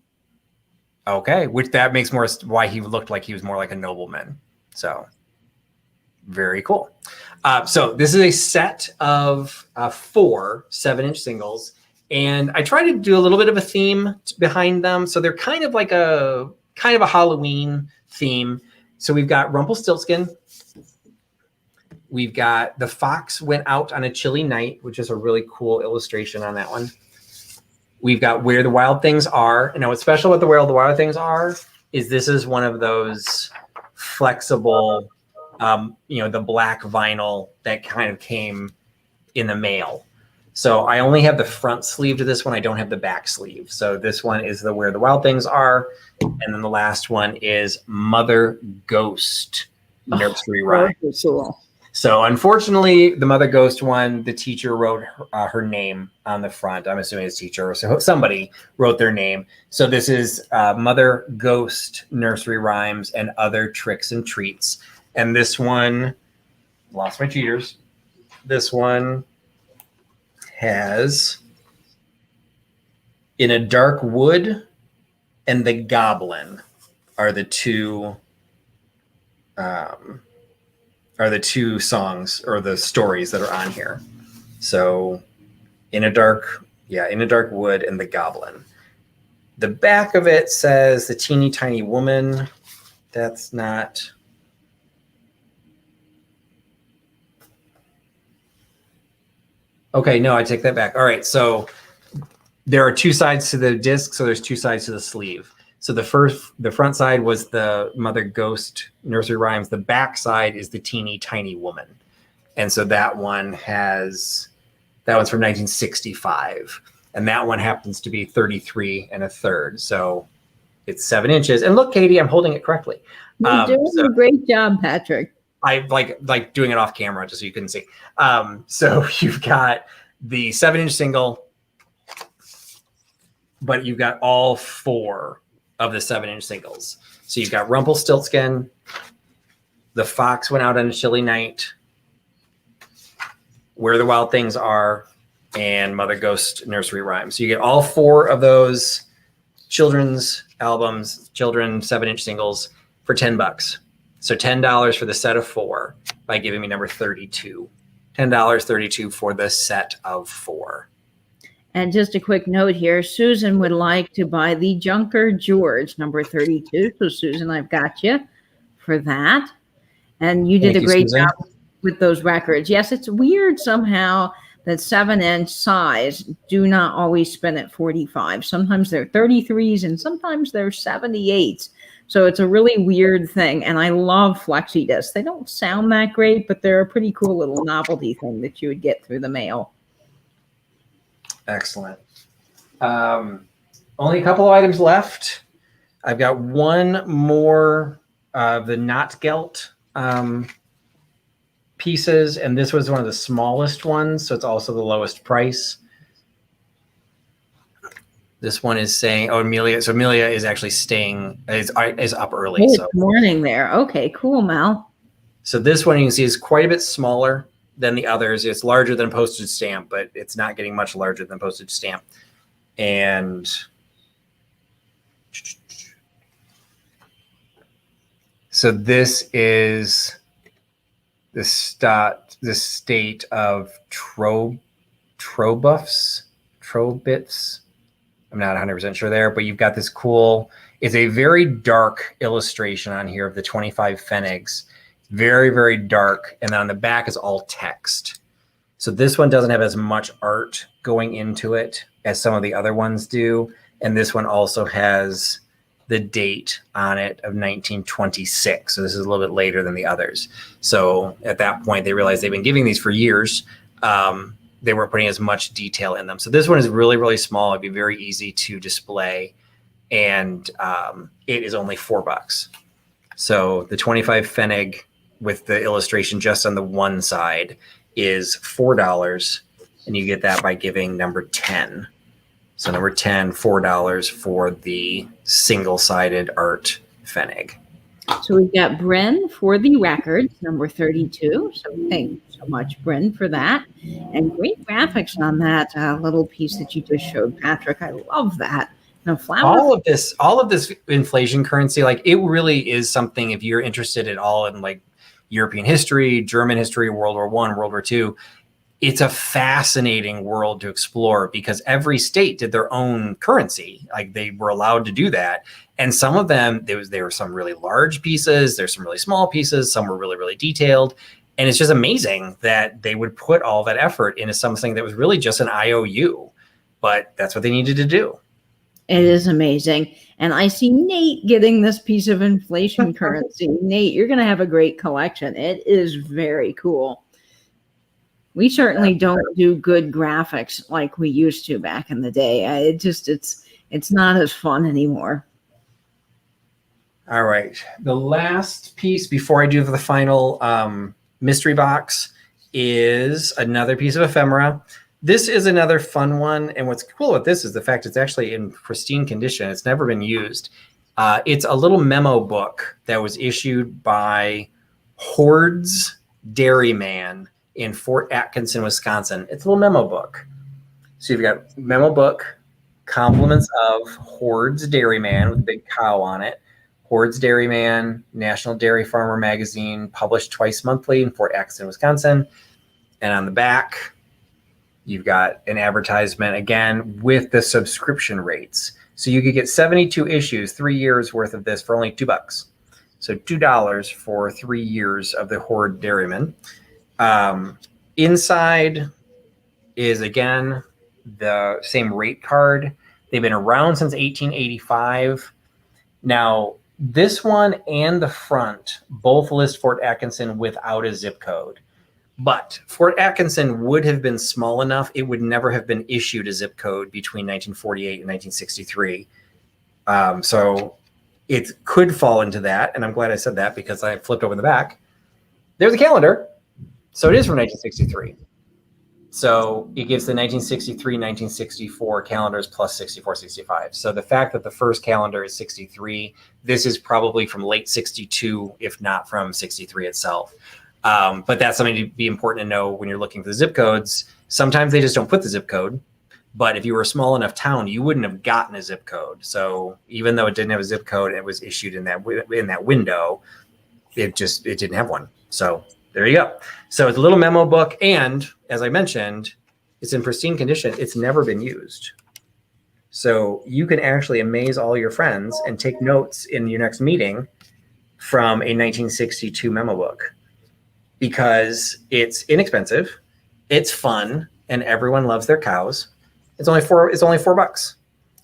Okay, which that makes more why he looked like he was more like a nobleman. So very cool. So this is a set of 4 7-inch singles, and I try to do a little bit of a theme behind them. So they're kind of a Halloween theme. So we've got Rumpelstiltskin. We've got The Fox Went Out on a Chilly Night, which is a really cool illustration on that one. We've got Where the Wild Things Are. And now what's special with the Where the Wild Things Are is this is one of those flexible, the black vinyl that kind of came in the mail. So I only have the front sleeve to this one. I don't have the back sleeve. So this one is the Where the Wild Things Are. And then the last one is Mother Ghost Nursery Rhyme. Cool. So unfortunately, the Mother Ghost one, the teacher wrote her name on the front. I'm assuming it's teacher, or so somebody wrote their name. So this is Mother Ghost Nursery Rhymes and Other Tricks and Treats. And this one, lost my cheaters. This one has In a Dark Wood and the Goblin. are the two songs or the stories that are on here. So In a Dark Wood and The Goblin. The back of it says The Teeny Tiny Woman. That's not. Okay, no, I take that back. All right, so there are two sides to the disc, so there's two sides to the sleeve. So the front side was the Mother Ghost nursery rhymes. The back side is the Teeny Tiny Woman. And so that one's from 1965. And that one happens to be 33 1/3. So it's 7 inches. And look, Katie, I'm holding it correctly. You're doing a great job, Patrick. I like doing it off camera just so you couldn't see. So you've got the 7-inch single, but you've got all 4 of the 7-inch singles. So you've got Rumpelstiltskin, The Fox Went Out on a Chilly Night, Where the Wild Things Are, and Mother Ghost Nursery Rhymes. So you get all 4 of those children's albums, 7-inch singles for $10. So $10 for the set of 4 by giving me number 32. $10.32 for the set of 4. And just a quick note here, Susan would like to buy the Junker George, number 32. So Susan, I've got you for that. And you did a great job with those records. Yes, it's weird somehow that 7-inch size do not always spin at 45. Sometimes they're 33s and sometimes they're 78s. So it's a really weird thing. And I love flexi discs. They don't sound that great, but they're a pretty cool little novelty thing that you would get through the mail. Excellent. Only a couple of items left. I've got one more of the Notgelt pieces, and this was one of the smallest ones, so it's also the lowest price. This one is saying, Amelia. So Amelia is actually is up early. Oh, so it's morning there. Okay, cool, Mel. So this one you can see is quite a bit smaller than the others. It's larger than postage stamp, but it's not getting much larger than postage stamp. And so this is the state of Trobits. I'm not 100% sure there, but you've got this cool, it's a very dark illustration on here of the 25 Pfennigs. Very, very dark. And then on the back is all text. So this one doesn't have as much art going into it as some of the other ones do. And this one also has the date on it of 1926. So this is a little bit later than the others. So at that point, they realized they've been giving these for years. They weren't putting as much detail in them. So this one is really, really small. It'd be very easy to display. And it is only $4. So the 25 Pfennig with the illustration just on the one side is $4. And you get that by giving number 10. So number 10, $4 for the single-sided art Pfennig. So we've got Bryn for the records, number 32. So thank you so much, Bryn, for that. And great graphics on that little piece that you just showed, Patrick. I love that. No flower. All of this inflation currency, like it really is something, if you're interested at all in like European history, German history, World War I, World War II, it's a fascinating world to explore because every state did their own currency. Like they were allowed to do that. And some of them, there were some really large pieces. There's some really small pieces. Some were really, really detailed. And it's just amazing that they would put all that effort into something that was really just an IOU. But that's what they needed to do. It is amazing. And I see Nate getting this piece of inflation currency. Nate, you're going to have a great collection. It is very cool. We certainly don't do good graphics like we used to back in the day. It's not as fun anymore. All right. The last piece before I do the final mystery box is another piece of ephemera. This is another fun one. And what's cool with this is the fact it's actually in pristine condition. It's never been used. It's a little memo book that was issued by Hoard's Dairyman in Fort Atkinson, Wisconsin. It's a little memo book. So you've got memo book, compliments of Hoard's Dairyman with a big cow on it. Hoard's Dairyman, National Dairy Farmer Magazine, published twice monthly in Fort Atkinson, Wisconsin. And on the back, you've got an advertisement again with the subscription rates. So you could get 72 issues, 3 years worth of this for only $2. So $2 for 3 years of the Hoard Dairyman. Inside is, again, the same rate card. They've been around since 1885. Now, this one and the front both list Fort Atkinson without a zip code. But Fort Atkinson would have been small enough, it would never have been issued a zip code between 1948 and 1963. So it could fall into that. And I'm glad I said that because I flipped over the back. There's a calendar. So it is from 1963. So it gives the 1963, 1964 calendars plus 64, 65. So the fact that the first calendar is 63, this is probably from late 62, if not from 63 itself. But that's something to be important to know when you're looking for the zip codes. Sometimes they just don't put the zip code. But if you were a small enough town, you wouldn't have gotten a zip code. So even though it didn't have a zip code, it was issued in that window. It didn't have one. So there you go. So it's a little memo book. And as I mentioned, it's in pristine condition. It's never been used. So you can actually amaze all your friends and take notes in your next meeting from a 1962 memo book because it's inexpensive, it's fun, and everyone loves their cows. It's only $4.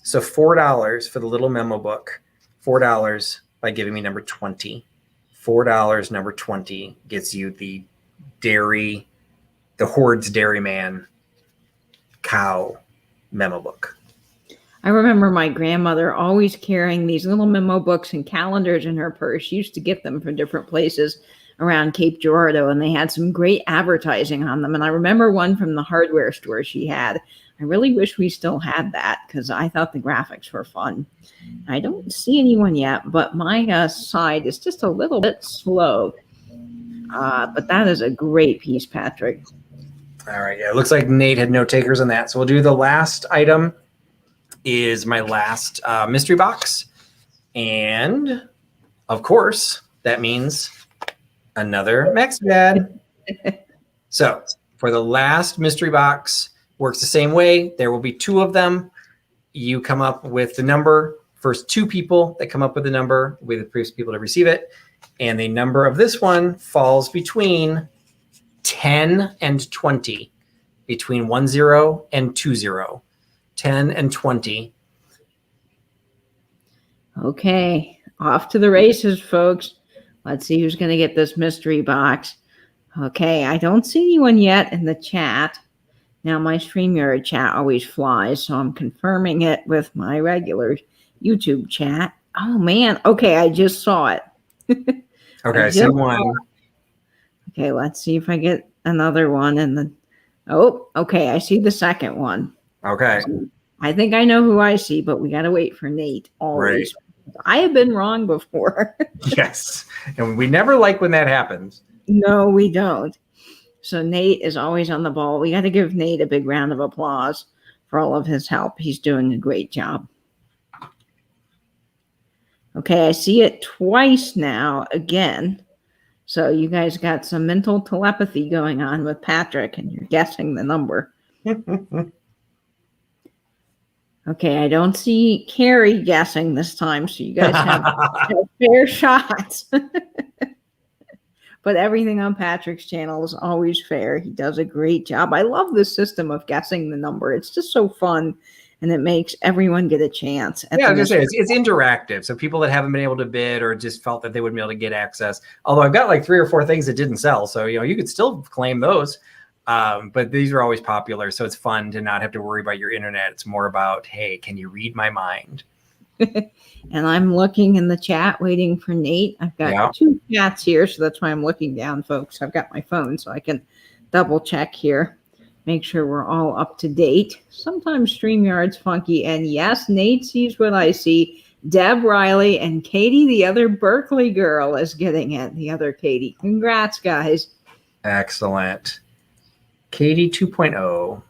So $4 for the little memo book, $4 by giving me number 20. $4, number 20 gets you the Hoard's Dairyman cow memo book. I remember my grandmother always carrying these little memo books and calendars in her purse. She used to get them from different places around Cape Girardeau, and they had some great advertising on them. And I remember one from the hardware store she had. I really wish we still had that because I thought the graphics were fun. I don't see anyone yet, but my side is just a little bit slow. But that is a great piece, Patrick. All right. Yeah, it looks like Nate had no takers on that. So we'll do the last item is my last mystery box. And of course, that means another MaxiPad. So for the last mystery box, works the same way. There will be 2 of them. You come up with the number. First 2 people that come up with the number will be the previous people to receive it. And the number of this one falls between 10 and 20, between 10 and 20, 10 and 20. Okay, off to the races, folks. Let's see who's going to get this mystery box. Okay, I don't see anyone yet in the chat. Now, my StreamYard chat always flies, so I'm confirming it with my regular YouTube chat. Oh, man. Okay, I just saw it. Okay, I see one. Okay, let's see if I get another one. Oh, okay, I see the second one. Okay. I think I know who I see, but we got to wait for Nate always. Right. I have been wrong before. Yes, and we never like when that happens. No, we don't. So Nate is always on the ball. We got to give Nate a big round of applause for all of his help. He's doing a great job. Okay, I see it twice now again. So you guys got some mental telepathy going on with Patrick, and you're guessing the number. Okay, I don't see Carrie guessing this time, so you guys have fair shots. But everything on Patrick's channel is always fair. He does a great job. I love this system of guessing the number. It's just so fun, and it makes everyone get a chance. Yeah, I was gonna say, it's interactive. So people that haven't been able to bid or just felt that they wouldn't be able to get access, although I've got like 3 or 4 things that didn't sell. So, you could still claim those. But these are always popular. So it's fun to not have to worry about your internet. It's more about, hey, can you read my mind? And I'm looking in the chat waiting for Nate. I've got 2 chats here, so that's why I'm looking down, folks. I've got my phone so I can double check here, make sure we're all up to date. Sometimes StreamYard's funky, and yes, Nate sees what I see. Deb Riley and Katie, the other Berkeley girl, is getting it. The other Katie. Congrats, guys. Excellent. Katie 2.0.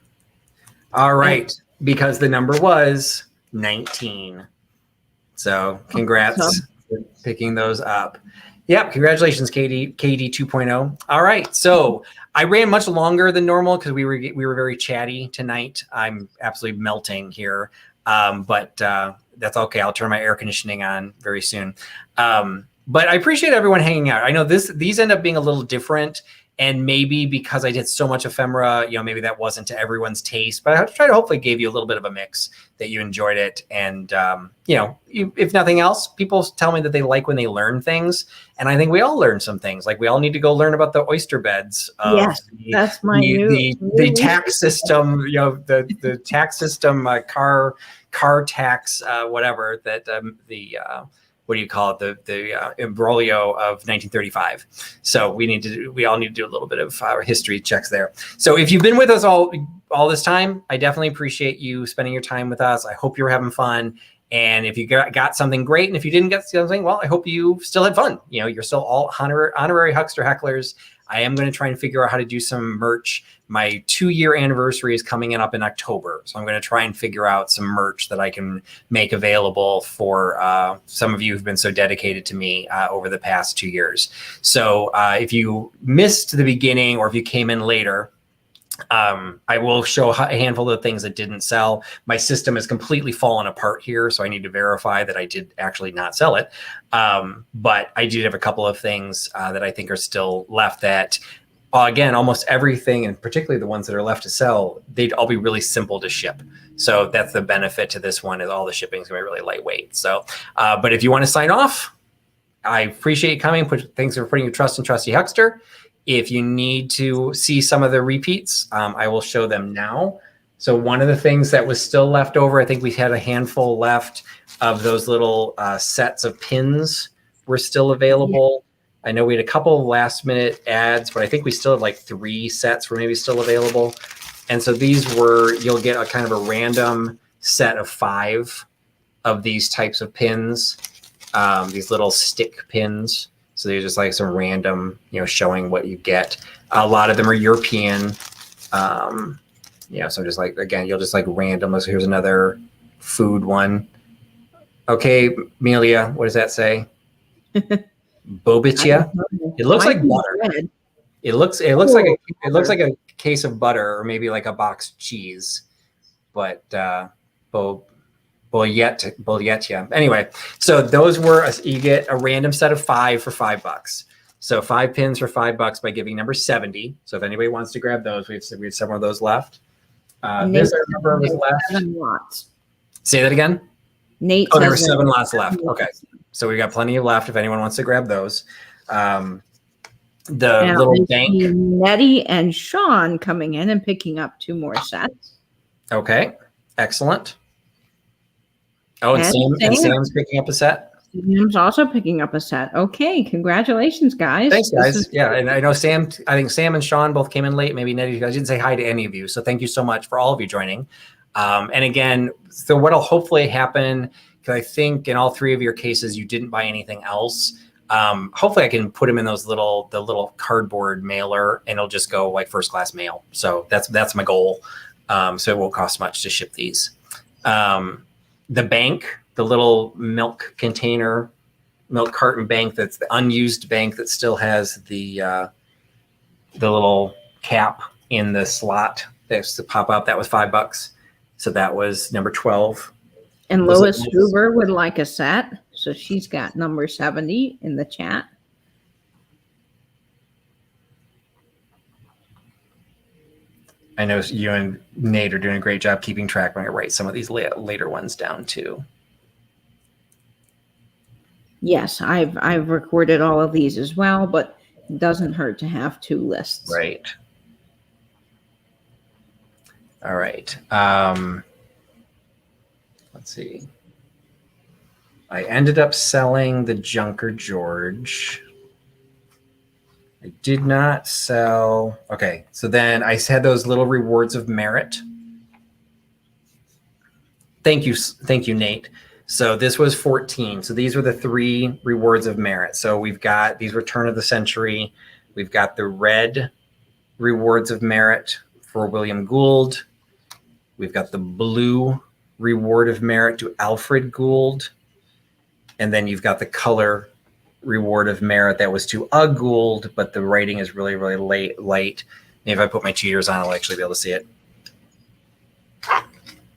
All right, because the number was 19. So congrats picking those up. Yep. Congratulations, KD 2.0. All right. So I ran much longer than normal because we were very chatty tonight. I'm absolutely melting here. But that's okay. I'll turn my air conditioning on very soon. But I appreciate everyone hanging out. I know these end up being a little different. And maybe because I did so much ephemera, maybe that wasn't to everyone's taste, but I try to hopefully give you a little bit of a mix that you enjoyed it. And, if nothing else, people tell me that they like when they learn things. And I think we all learn some things. Like we all need to go learn about the oyster beds. Yes, that's my the tax system, the tax system, car tax, whatever that what do you call it? The imbroglio of 1935. So we all need to do a little bit of our history checks there. So if you've been with us all this time, I definitely appreciate you spending your time with us. I hope you're having fun. And if you got something great, and if you didn't get something, well, I hope you still had fun. You're still all honorary Huckster hecklers. I am going to try and figure out how to do some merch. My 2-year anniversary is coming up in October. So I'm going to try and figure out some merch that I can make available for some of you who've been so dedicated to me over the past 2 years. So if you missed the beginning or if you came in later, I will show a handful of things that didn't sell. My system has completely fallen apart here, so I need to verify that I did actually not sell it. But I did have a couple of things that I think are still left that, again, almost everything, and particularly the ones that are left to sell, they'd all be really simple to ship. So that's the benefit to this one, is all the shipping is going to be really lightweight. So, but if you want to sign off, I appreciate you coming. Thanks for putting your trust in Trusty Huckster. If you need to see some of the repeats, I will show them now. So one of the things that was still left over, I think we had a handful left of those little sets of pins were still available. I know we had a couple of last minute ads, but I think we still had like 3 sets were maybe still available. And so these you'll get a kind of a random set of 5 of these types of pins, these little stick pins. So they're just like some random, showing what you get. A lot of them are European. So just like, again, you'll just like random. So here's another food one. Okay, Amelia, what does that say? Bobitia. It looks like butter. Red. It looks like a case of butter or maybe like a box cheese. But Bolietia. Anyway, so those were, you get a random set of 5 for $5. So 5 pins for $5 by giving number 70. So if anybody wants to grab those, we have several of those left. This I remember was left. 7 lots. Say that again. Nate. There were 7 lots left. Okay, so we got plenty left if anyone wants to grab those. The little bank. Nettie and Sean coming in and picking up 2 more sets. Okay, excellent. Oh, and Sam's picking up a set. Sam's also picking up a set. Okay, congratulations, guys. Thanks, guys. Yeah, and I know Sam. I think Sam and Sean both came in late. Maybe Nettie, I didn't say hi to any of you, so thank you so much for all of you joining. And again, so what'll hopefully happen, because I think in all 3 of your cases you didn't buy anything else. Hopefully, I can put them in the little cardboard mailer, and it'll just go like first class mail. So that's my goal. So it won't cost much to ship these. The bank, the little milk carton bank, that's the unused bank that still has the little cap in the slot that's to pop out. That was $5. So that was number 12. And Lois Hoover would like a set. So she's got number 70 in the chat. I know you and Nate are doing a great job keeping track when I write some of these later ones down too. Yes, I've recorded all of these as well, but it doesn't hurt to have 2 lists. Right. All right. Let's see. I ended up selling the Junker George. I did not sell. Okay, so then I had those little rewards of merit. Thank you, Nate. So this was 14. So these were the 3 rewards of merit. So we've got these Return of the Century. We've got the red rewards of merit for William Gould. We've got the blue reward of merit to Alfred Gould. And then you've got the color reward of merit that was to a Gould, but the writing is really, really light. Maybe if I put my cheaters on, I'll actually be able to see it.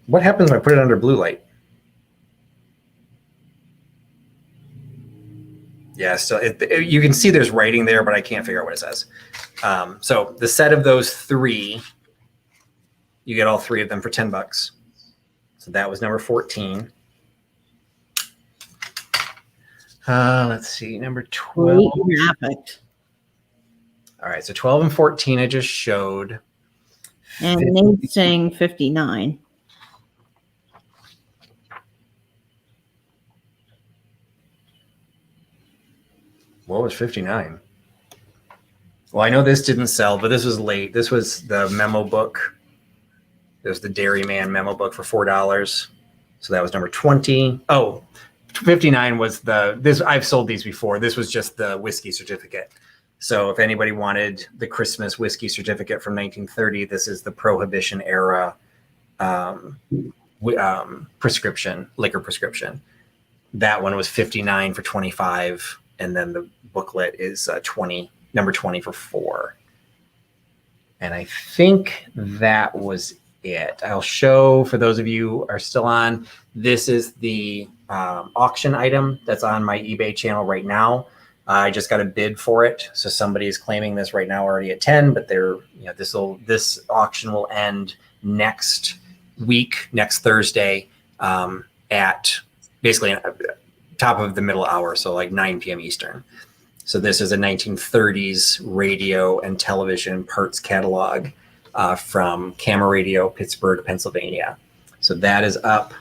What happens when I put it under blue light? Yeah, so you can see there's writing there, but I can't figure out what it says. So the set of those 3, you get all 3 of them for $10. So that was number 14. Let's see, number 12. Graphic. All right, so 12 and 14 I just showed. And Nate's saying 59. What was 59? Well, I know this didn't sell, but this was late. This was the memo book. It was the Dairyman memo book for $4. So that was number 20. Oh, 59 was I've sold these before. This was just the whiskey certificate. So if anybody wanted the Christmas whiskey certificate from 1930, this is the Prohibition era liquor prescription. That one was 59 for 25. And then the booklet is number 20 for $4. And I think that was it. I'll show, for those of you who are still on, this is the auction item that's on my eBay channel right now. I just got a bid for it. So somebody is claiming this right now already at 10, but this auction will end next week, next Thursday, at basically top of the middle hour, so like 9 p.m. Eastern. So this is a 1930s radio and television parts catalog from Camera Radio, Pittsburgh, Pennsylvania. So that is up.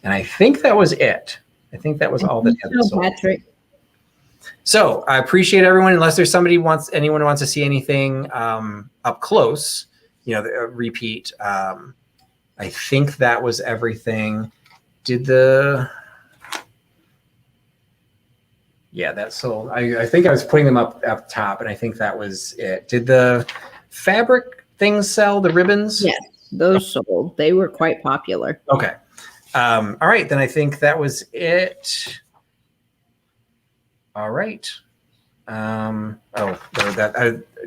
And I think that was it. I think that was all that happened. Patrick. So I appreciate everyone. Unless there's anyone wants to see anything up close, repeat. I think that was everything. Yeah, that sold. I think I was putting them up top, and I think that was it. Did the fabric things sell, the ribbons? Yes, those sold. They were quite popular. Okay. All right, then I think that was it. All right. I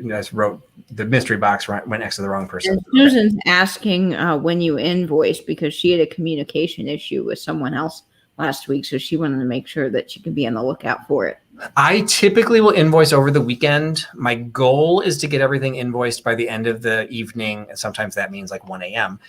just wrote the mystery box went next to the wrong person. And Susan's asking when you invoice, because she had a communication issue with someone else last week, so she wanted to make sure that she could be on the lookout for it. I typically will invoice over the weekend. My goal is to get everything invoiced by the end of the evening, and sometimes that means like 1 a.m.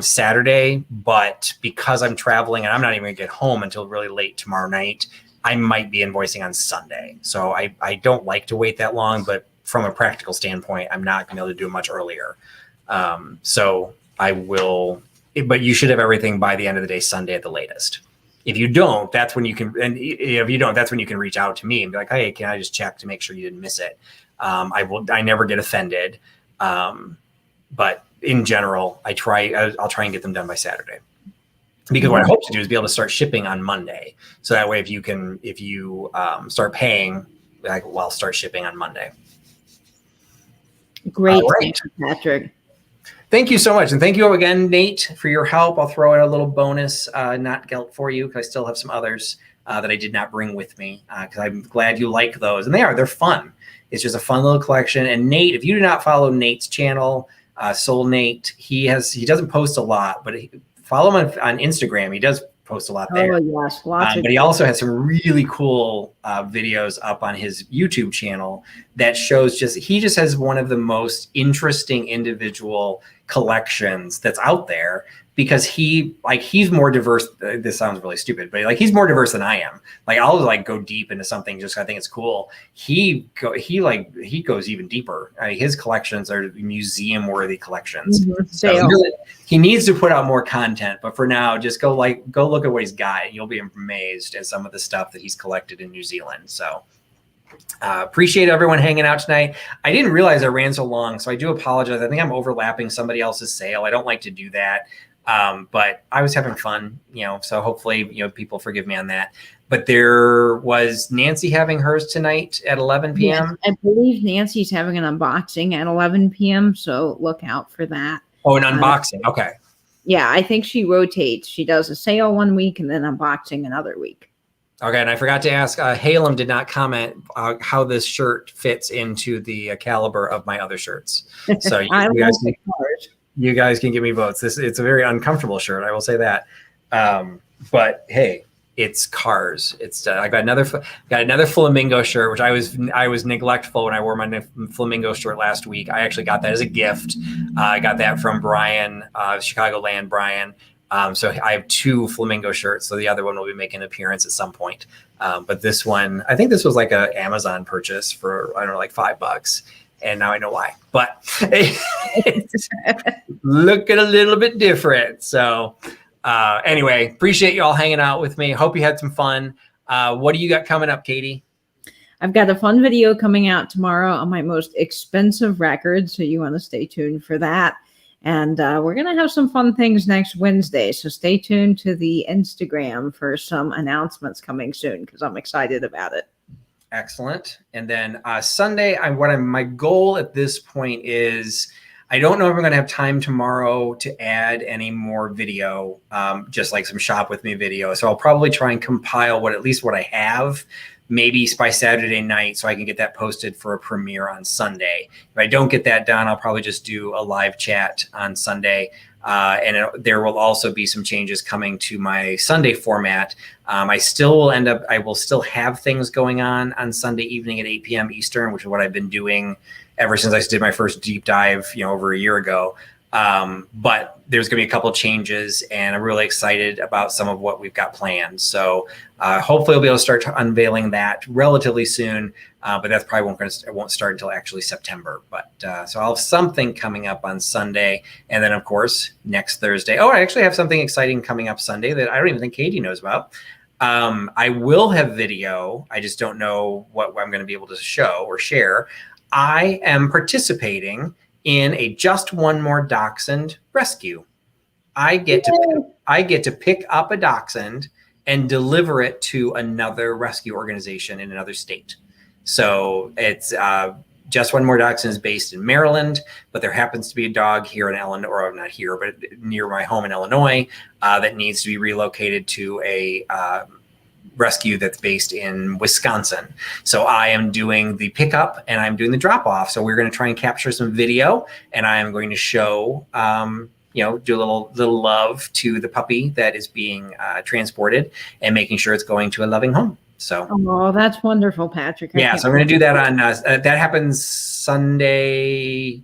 Saturday, but because I'm traveling and I'm not even gonna get home until really late tomorrow night, I might be invoicing on Sunday. So I don't like to wait that long, but from a practical standpoint, I'm not gonna be able to do it much earlier. So I will, but you should have everything by the end of the day, Sunday at the latest. If you don't, that's when you can, and if you don't, that's when you can reach out to me and be like, hey, can I just check to make sure you didn't miss it? I never get offended. But in general, I'll try and get them done by Saturday. Because what I hope to do is be able to start shipping on Monday. So that way, if you start paying, I'll start shipping on Monday. Great, right. Thank you, Patrick. Thank you so much. And thank you again, Nate, for your help. I'll throw in a little bonus not gelt for you, because I still have some others that I did not bring with me, because I'm glad you like those. And they're fun. It's just a fun little collection. And Nate, if you do not follow Nate's channel, Soul Nate, he doesn't post a lot, but follow him on Instagram. He does post a lot there. Oh, yes. Lots but he also has some really cool videos up on his YouTube channel that shows he just has one of the most interesting individual collections that's out there, because he's more diverse. This sounds really stupid, but he's more diverse than I am. I'll go deep into something just 'cause I think it's cool. He goes even deeper. His collections are museum worthy collections. Mm-hmm. So he needs to put out more content, but for now, just go look at what he's got, and you'll be amazed at some of the stuff that he's collected in New Zealand. So appreciate everyone hanging out tonight. I didn't realize I ran so long, so I do apologize. I think I'm overlapping somebody else's sale. I don't like to do that. But I was having fun, so hopefully, people forgive me on that. But there was Nancy having hers tonight at 11 p.m. Yes, I believe Nancy's having an unboxing at 11 p.m. So look out for that. Oh, an unboxing. Okay. Yeah, I think she rotates. She does a sale one week and then unboxing another week. Okay, and I forgot to ask, Halem did not comment how this shirt fits into the caliber of my other shirts. So you guys can give me votes. It's a very uncomfortable shirt, I will say that. But hey, it's cars. It's I got another flamingo shirt, which I was neglectful when I wore my flamingo shirt last week. I actually got that as a gift. I got that from Brian, Chicagoland Brian. So I have 2 flamingo shirts. So the other one will be making an appearance at some point. But this one, I think this was like an Amazon purchase for, I don't know, like $5. And now I know why. But it's looking a little bit different. So anyway, appreciate you all hanging out with me. Hope you had some fun. What do you got coming up, Katie? I've got a fun video coming out tomorrow on my most expensive record. So you want to stay tuned for that. And we're going to have some fun things next Wednesday. So stay tuned to the Instagram for some announcements coming soon because I'm excited about it. Excellent. And then Sunday, my goal at this point is, I don't know if I'm going to have time tomorrow to add any more video, just like some shop with me video. So I'll probably try and compile at least what I have, maybe by Saturday night, so I can get that posted for a premiere on Sunday. If I don't get that done, I'll probably just do a live chat on Sunday. There will also be some changes coming to my Sunday format. I will still have things going on Sunday evening at 8 p.m. Eastern, which is what I've been doing ever since I did my first deep dive, over a year ago. But there's going to be a couple of changes, and I'm really excited about some of what we've got planned. So hopefully we'll be able to start unveiling that relatively soon. But that's probably won't start until actually September. But so I'll have something coming up on Sunday. And then, of course, next Thursday. Oh, I actually have something exciting coming up Sunday that I don't even think Katie knows about. I will have video. I just don't know what I'm going to be able to show or share. I am participating in a Just One More Dachshund rescue. I get to pick up a dachshund and deliver it to another rescue organization in another state. So it's Just One More Dachshund is based in Maryland, but there happens to be a dog here in Illinois, or not here, but near my home in Illinois, that needs to be relocated to a rescue that's based in Wisconsin. So I am doing the pickup and I'm doing the drop off. So we're going to try and capture some video, and I am going to show, do a little love to the puppy that is being transported and making sure it's going to a loving home. So, oh, that's wonderful, Patrick. Yeah. So I'm going to do that on, that happens Sunday.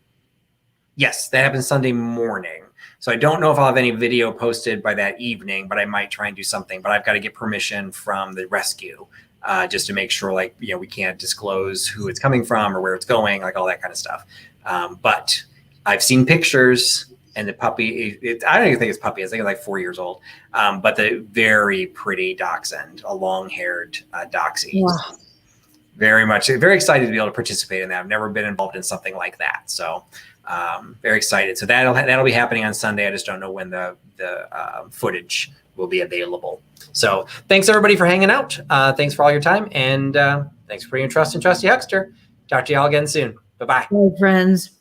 Yes, that happens Sunday morning. So I don't know if I'll have any video posted by that evening, but I might try and do something. But I've got to get permission from the rescue just to make sure, we can't disclose who it's coming from or where it's going, all that kind of stuff. But I've seen pictures, and the puppy, I don't even think it's puppy. I think it's like 4 years old. But the very pretty dachshund, a long-haired dachshund. Wow. Very excited to be able to participate in that. I've never been involved in something like that. So very excited. So that'll be happening on Sunday. I just don't know when the footage will be available. So thanks everybody for hanging out. Thanks for all your time, and thanks for your trust in Trusty Huckster. Talk to you all again soon. Bye-bye. Bye, friends.